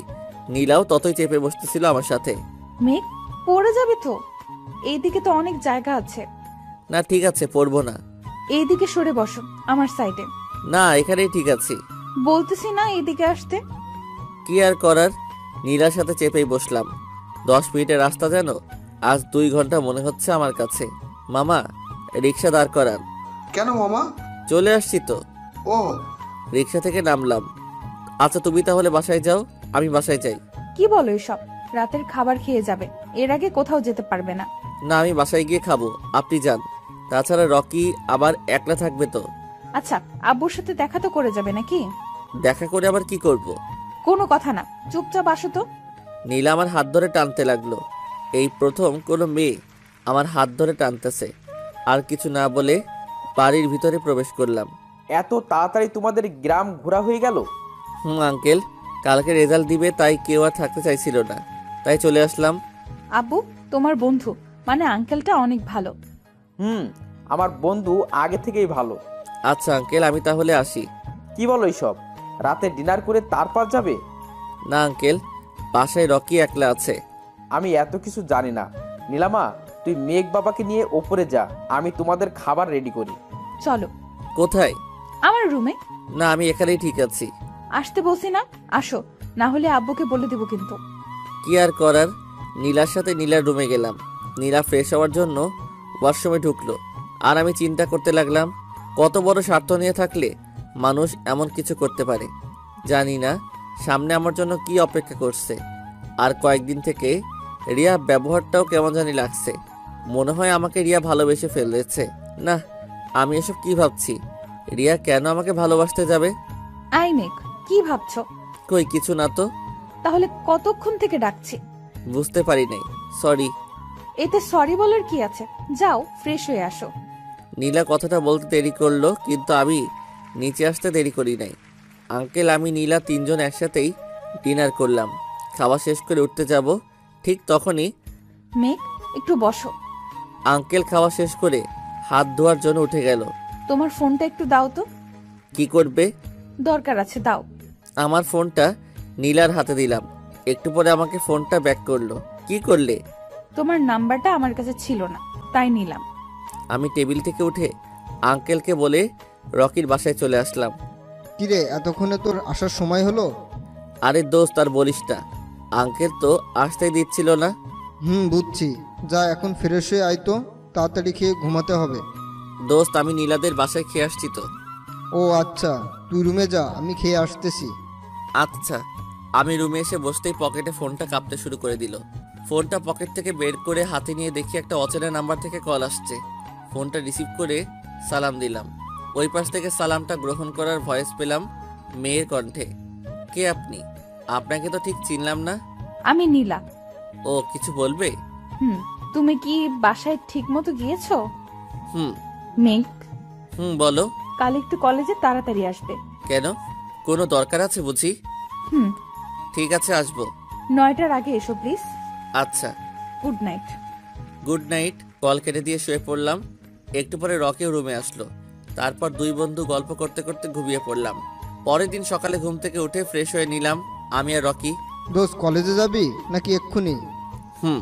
নীলাও ততই চেপে বসতেছিল আমার সাথে। মেঘ, পড়ে যাবে তো, এইদিকে তো অনেক জায়গা আছে। না ঠিক আছে, পড়বো না। এইদিকে সরে বসো, আমার সাইডে। না, এখানেই ঠিক আছে। বলতেছি না এইদিকে আসতে। কি আর করার, নীলার সাথে চেপেই বসলাম। 10 মিনিটের রাস্তা যেন আজ 2 ঘন্টা মনে হচ্ছে আমার কাছে। মামা, রিক্সা দাঁড় করান। কেন মামা? চলে আসছি তো। ও। রিক্সা থেকে নামলাম। আচ্ছা তুমি তাহলে বাসায় যাও, আমি বাসায় যাই। কি বলো এসব? রাতের খাবার খেয়ে যাবে, এর আগে কোথাও যেতে পারবে না। না, আমি বাসায় গিয়ে খাবো, আপনি যান। তাছাড়া রকি আবার একলা থাকবে তো। আচ্ছা, আব্বুর সাথে দেখা তো করে যাবে নাকি? দেখা করে আবার কি করব? কোনো কথা না, চুপচাপ আসো তো। নীলা আমার হাত ধরে টানতে লাগলো। এই প্রথম কোনো মেয়ে আমার হাত ধরে টানতেছে। আর কিছু না বলে বাড়ির ভিতরে প্রবেশ করলাম। এত তাড়াতাড়ি তোমাদের গ্রাম ঘোরা হয়ে গেল? আঙ্কেল, কালকে রেজাল্ট দিবে, তাই কেউ আর থাকতে চাইছিল না, তাই চলে আসলাম। আব্বু, তোমার বন্ধু মানে আঙ্কেলটা অনেক ভালো। আমার বন্ধু আগে থেকেই ভালো। আচ্ছা আঙ্কেল, আমি তাহলে আসি। কি বলো এইসব? রাতে ডিনার করে তারপর যাবে? না আঙ্কেল, বাসায় রকি একলা আছে। আমি এত কিছু জানি না। নীলামা, তুই মেঘ বাবাকে নিয়ে ওপরে যা, আমি তোমাদের খাবার রেডি করি। চলো। কোথায়? আমার রুমে। না, আমি এখানেই ঠিক আছি। আসতে বলছি না, আসো, না হলে আব্বুকে বলে দেবো কিন্তু। কি আর করার, নীলার সাথে নীলার রুমে গেলাম। নীলা ফ্রেশ হওয়ার জন্য ওয়াশরুমে ঢুকলো। আর আমি চিন্তা করতে লাগলাম, কত বড় স্বার্থ নিয়ে থাকলে মানুষ এমন কিছু করতে পারে। জানি না সামনে আমার জন্য কি অপেক্ষা করছে। আর কয়েকদিন থেকে রিয়া ব্যবহারটাও কেমন জানি লাগছে। মনে হয় আমাকে রিয়া ভালোবেসে ফেলেছে। না, আমি এসব কি ভাবছি? রিয়া কেন আমাকে ভালোবাসতে যাবে? আই মেঘ, কি ভাবছো? কই কিছু না তো। তাহলে কতক্ষণ থেকে ডাকছি? বুঝতে পারি নাই, সরি। এতে সরি বলার কি আছে? যাও, ফ্রেশ হয়ে আসো। নীলা কথাটা বলতে দেরি করলো, কিন্তু আমি নিচে আসতে দেরি করি নাই। আঙ্কেল, আমি নীলা 3 জন একসাথেই ডিনার করলাম। খাওয়া শেষ করে উঠতে যাব, ঠিক তখনই মেঘ, একটু বসো। আঙ্কেল খাওয়া শেষ করে হাত ধোয়ার জন্য উঠে গেল। তোমার ফোনটা একটু দাও তো। কি করবে? দরকার আছে, দাও। আমার ফোনটা নীলার হাতে দিলাম। একটু পরে আমাকে ফোনটা ব্যাক করলো। কি করলে? তোমার নাম্বারটা আমার কাছে ছিল না, তাই নিলাম। আমি টেবিল থেকে উঠে আঙ্কেলকে বলে রকির বাসায় চলে আসলাম। কিরে, এতক্ষণে তোর আসার সময় হলো? আরে দোস্ত, আর বলিস না, আঙ্কেল তো আসতে দিচ্ছিল না। বুঝছি। যা, এখন ফ্রেশ হয়ে আয় তো, তাড়াতাড়ি খেয়ে ঘুমাতে হবে। দোস্ত, আমি নীলাদের বাসায় খেয়ে আসছি তো। ও আচ্ছা, তুই রুমে যা, আমি খেয়ে আসতেছি। আচ্ছা। আমি রুমে এসে বসতেই পকেটে ফোনটা কাঁপতে শুরু করে দিল। ফোনটা পকেট থেকে বের করে হাতে নিয়ে দেখি একটা অচেনা নাম্বার থেকে কল আসছে। ফোনটা রিসিভ করে সালাম দিলাম। ওই পাশ থেকে সালামটা গ্রহণ করার ভয়েস পেলাম মেয়ের কণ্ঠে। কে আপনি? আপনাকে তো ঠিক চিনলাম না। আমি নীলা। ও, কিছু বলবে? তুমি কি বাসায় ঠিক মতো গিয়েছো? মেঘ, বলো। কাল একটু কলেজে তাড়াতাড়ি আসবে। কেন, কোনো দরকার আছে বুঝি? ঠিক আছে, আসবো। 9টার আগে এসো প্লিজ। আচ্ছা। Good night. Good night call কেটে দিয়ে শুয়ে পড়লাম। একটু পরে রকিও রুমে আসলো। তারপর দুই বন্ধু গল্প করতে করতে ঘুমিয়ে পড়লাম। পরের দিন সকালে ঘুম থেকে উঠে ফ্রেশ হয়ে নিলাম আমি আর রকি। দোস্ত কলেজে যাবি নাকি এক্ষুনি? হুম।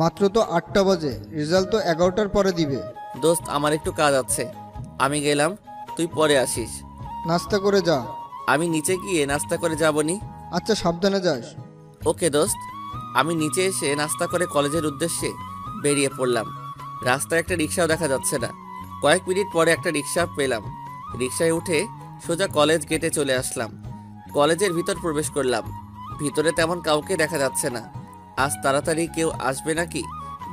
মাত্র তো 8টা বাজে, রেজাল্ট তো 11টার পরে দিবে। দোস্ত আমার একটু কাজ আছে, আমি গেলাম, তুই পরে আসিস। নাস্তা করে যা। আমি নিচে গিয়ে নাস্তা করে যাবনি। আচ্ছা, সাবধানে যাস। ওকে দোস্ত। আমি নিচে এসে নাস্তা করে কলেজের উদ্দেশ্যে বেরিয়ে পড়লাম। রাস্তায় একটা রিক্সাও দেখা যাচ্ছে না। কয়েক মিনিট পরে একটা রিক্সা পেলাম। রিক্সায় উঠে সোজা কলেজ গেটে চলে আসলাম। কলেজের ভিতর প্রবেশ করলাম। ভিতরে তেমন কাউকে দেখা যাচ্ছে না। আজ তাড়াতাড়ি কেউ আসবে নাকি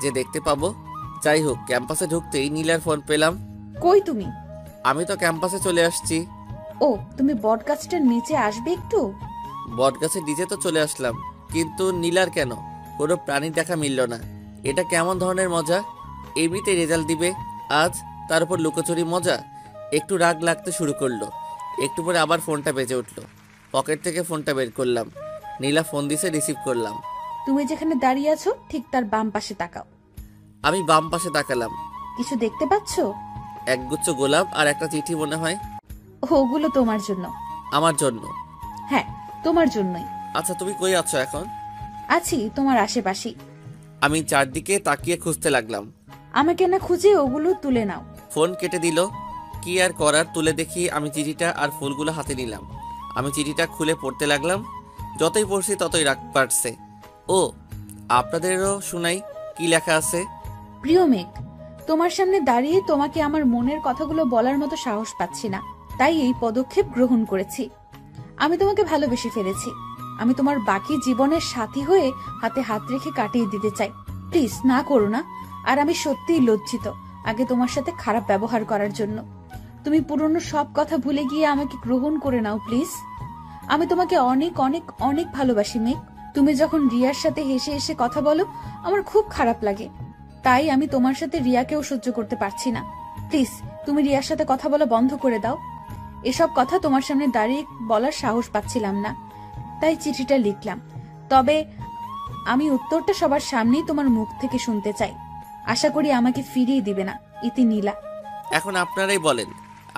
যে দেখতে পাবো। যাই হোক, ক্যাম্পাসে ঢুকতেই নীলার ফোন পেলাম। কই তুমি? আমি তো ক্যাম্পাসে চলে আসছি। ও, তুমি বটগাছটার নিচে আসবে একটু? বটগাছের নিচে তো চলে আসলাম, কিন্তু নীলার কেন কোনো প্রাণীর দেখা মিলল না। এটা কেমন ধরনের মজা? এমনিতে রেজাল্ট দিবে আজ, তার উপর লুকোচুরি মজা। একটু রাগ লাগতে শুরু করলো। একটু পরে আবার ফোনটা বেজে উঠলো। পকেট থেকে ফোনটা বের করলাম। নীলা ফোন দিছে, রিসিভ করলাম। তুমি যেখানে দাঁড়িয়ে আছো ঠিক তার বাম পাশে তাকাও। আমি বাম পাশে তাকালাম। কিছু দেখতে পাচ্ছো? একগুচ্ছ গোলাপ আর একটা চিঠি মনে হয়। ওগুলো তোমার জন্য। আমার জন্য? হ্যাঁ, তোমার জন্যই। আচ্ছা, তুমি কই আছো এখন? আছি তোমার আশেপাশেই। আমি চারদিকে তাকিয়ে খুঁজতে লাগলাম। আমাকে না খুঁজে ওগুলো তুলে নাও। ফোন কেটে দিল। কি আর করার, তুলে দেখি আমি চিঠিটা আর ফুলগুলো হাতে নিলাম। আমি চিঠিটা খুলে পড়তে লাগলাম। যতই পড়ছি ততই রাগ বাড়ছে। ও, আপনাদেরও শুনাই কি লেখা আছে। প্রিয় মেঘ, তোমার সামনে দাঁড়িয়ে তোমাকে আমার মনের কথাগুলো বলার মতো সাহস পাচ্ছি না, তাই এই পদক্ষেপ গ্রহণ করেছি। আমি তোমাকে ভালোবেসে ফেলেছি। আমি তোমার বাকি জীবনের সাথী হয়ে হাতে হাত রেখে কাটিয়ে দিতে চাই। প্লিজ না করো না। আর আমি সত্যিই লজ্জিত আগে তোমার সাথে খারাপ ব্যবহার করার জন্য। তুমি পুরনো সব কথা ভুলে গিয়ে আমাকে গ্রহণ করে নাও প্লিজ। আমি তোমাকে অনেক অনেক অনেক ভালোবাসি মেঘ। তুমি যখন রিয়ার সাথে হেসে হেসে কথা বলো আমার খুব খারাপ লাগে, তাই আমি তোমার সাথে রিয়াকেও সহ্য করতে পারছি না। প্লিজ তুমি রিয়ার সাথে কথা বলা বন্ধ করে দাও। এসব কথা তোমার সামনে দাঁড়িয়ে বলার সাহস পাচ্ছিলাম না, তাই চিঠিটা লিখলাম। তবে আমি উত্তরটা সবার সামনেই তোমার মুখ থেকে শুনতে চাই। আশা করি আমাকে ফিরিয়ে দিবে না। ইতি নীলা। এখন আপনারাই বলেন,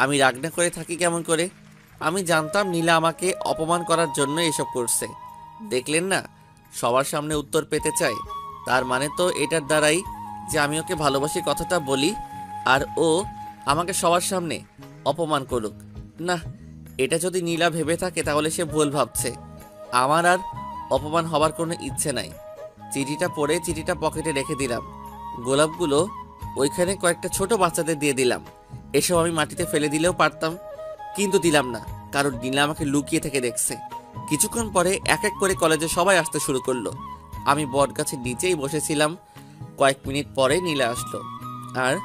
আমি রাগ না করে থাকি কেমন করে? আমি জানতাম নীলা আমাকে অপমান করার জন্য এসব করছে। দেখলেন না, সবার সামনে উত্তর পেতে চাই। তার মানে তো এটার দ্বারাই যে আমি ওকে ভালোবাসি কথাটা বলি আর ও আমাকে সবার সামনে অপমান করুক। না, এটা যদি নীলা ভেবে থাকে তাহলে সে ভুল ভাবছে। আমার আর অপমান হবার কোনো ইচ্ছে নাই। চিঠিটা পড়ে চিঠিটা পকেটে রেখে দিলাম। গোলাপগুলো ওইখানে কয়েকটা ছোট বাচ্চাদের দিয়ে দিলাম। এসব আমি মাটিতে ফেলে দিলেও পারতাম, কিন্তু দিলাম না, কারণ নীলা আমাকে লুকিয়ে থেকে দেখছে। কিছুক্ষণ পরে এক এক করে কলেজে সবাই আসতে শুরু করলো। আমি বটগাছের নিচেই বসেছিলাম। কয়েক মিনিট পরে নীলা আসলো আর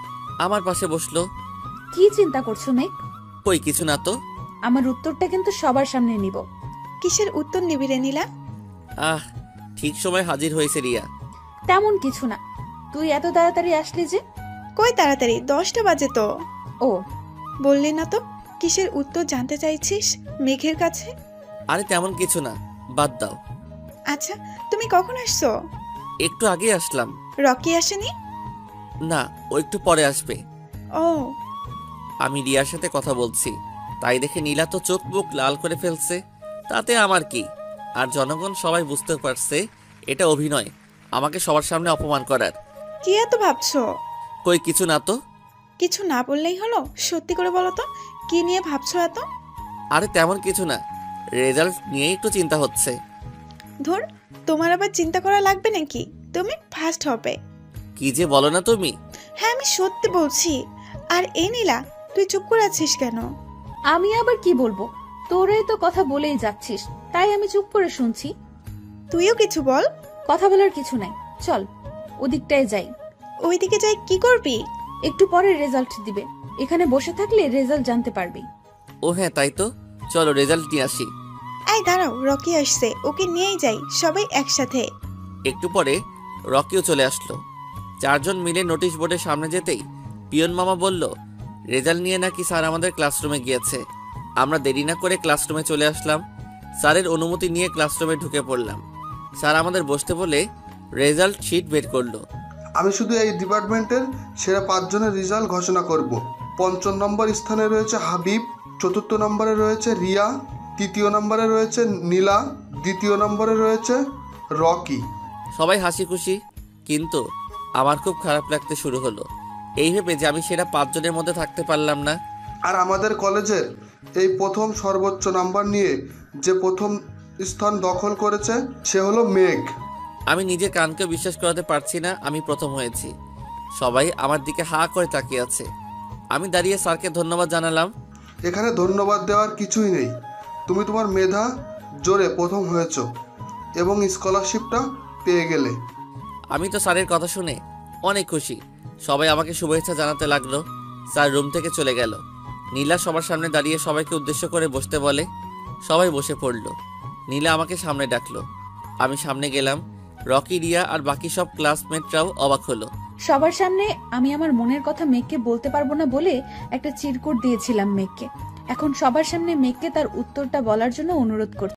আমার পাশে বসলো। কি চিন্তা করছো মেঘ? কই কিছু না তো। আমার উত্তরটা কিন্তু সবার সামনে নিব। কিসের উত্তর নিবি রে নীলা? ঠিক সময় হাজির হয়েছে রিয়া। তেমন কিছু না। তুই এত তাড়াতাড়ি আসলি যে? কই তাড়াতাড়ি, 10টা বাজে তো। ও, বললি না তো কিসের উত্তর জানতে চাইছিস মেঘের কাছে? আরে তেমন কিছু না, বাদ দাও। আচ্ছা, তুমি কখন আসছো? একটু আগে আসলাম। রকি আসেনি? না, ও একটু পরে আসবে। ও, আমি রিয়ার সাথে কথা বলছি, তাই দেখে নীলা তো চোখ মুখ লাল করে ফেলছে। তাতে আমার কি? আর জনগণ সবাই বুঝতে পারছে এটা অভিনয়, আমাকে সবার সামনে অপমান করার। কি এত ভাবছো? কই কিছু না তো। কিছু না বললেই হলো? সত্যি করে বলো তো, কি নিয়ে ভাবছো এত? আরে তেমন কিছু না, রেজাল্ট নিয়ে একটু চিন্তা হচ্ছে। ধর, তোমার আবার চিন্তা করা লাগবে নাকি? তুমি ফার্স্ট হবে। কি যে বলো না তুমি। হ্যাঁ, আমি সত্যি বলছি। আর এই নীলা, তুই চুপ করে আছিস কেন? আমি আবার কি বলবো? তোরাই তো কথা বলেই যাচ্ছিস, তাই আমি চুপ করে শুনছি। তুইও কিছু বল। কথা বলার কিছু নাই, চল ওদিকটায় যাই। ওইদিকে যাই কি করবি? একটু পরে রেজাল্ট দিবে, এখানে বসে থাকলে রেজাল্ট জানতে পারবি। ও হ্যাঁ, তাই তো, চলো রেজাল্ট নিয়ে আসি। এই দাঁড়াও, রকি আসছে, ওকে নিয়েই যাই সবাই একসাথে। একটু পরে রকিও চলে আসলো। চারজন মিলে নোটিশ বোর্ডের সামনে যেতেই পিয়ন মামা বলল, রেজাল্ট নিয়ে নাকি স্যার আমাদের ক্লাসরুমে গিয়েছে। আমরা দেরি না করে ক্লাসরুমে চলে আসলাম। স্যারের অনুমতি নিয়ে ক্লাসরুমে ঢুকে পড়লাম। স্যার আমাদের বসতে বলে রেজাল্ট শিট বের করলো। আমি শুধু এই ডিপার্টমেন্টের সেরা 5 জনের রেজাল্ট ঘোষণা করব। 5ম নম্বর স্থানে রয়েছে হাবিব, 4র্থ নম্বরে রয়েছে রিয়া, 3য় নম্বরে রয়েছে নীলা, 2য় নম্বরে রয়েছে রকি। সবাই হাসি খুশি, কিন্তু আমার খুব খারাপ লাগতে শুরু হলো এই ভেবে যে আমি সেরা 5 জনের মধ্যে থাকতে পারলাম না। আর আমাদের কলেজের এই প্রথম সর্বোচ্চ নাম্বার নিয়ে যে প্রথম স্থান দখল করেছে সে হলো মেঘ। আমি নিজের কানকে বিশ্বাস করাতে পারছি না আমি প্রথম হয়েছি। সবাই আমার দিকে হা করে তাকিয়ে আছে। আমি দাঁড়িয়ে স্যারকে ধন্যবাদ জানালাম। এখানে ধন্যবাদ দেওয়ার কিছুই নেই, তুমি তোমার মেধা জোরে প্রথম হয়েছো এবং স্কলারশিপটা পেয়ে গেলে। আমি তো স্যারের কথা শুনে অনেক খুশি। সবাই আমাকে শুভেচ্ছা জানাতে লাগলো। স্যার রুম থেকে চলে গেল। নীলা সবার সামনে দাঁড়িয়ে সবাইকে উদ্দেশ্য করে বসতে বলে। সবাই বসে পড়ল। নীলা আমাকে সামনে ডাকলো। আমি সামনে গেলাম। রকি, রিয়া আর বাকি সব ক্লাসমেটরাও অবাক হলো। সবার সামনে আমি আমার মনের কথা মেঘকে বলতে পারবো না বলে একটা চিরকুট দিয়েছিলাম মেঘকে। এখন সবার সামনে মেঘকে তার উত্তরটা বলার জন্য অনুরোধ করছি।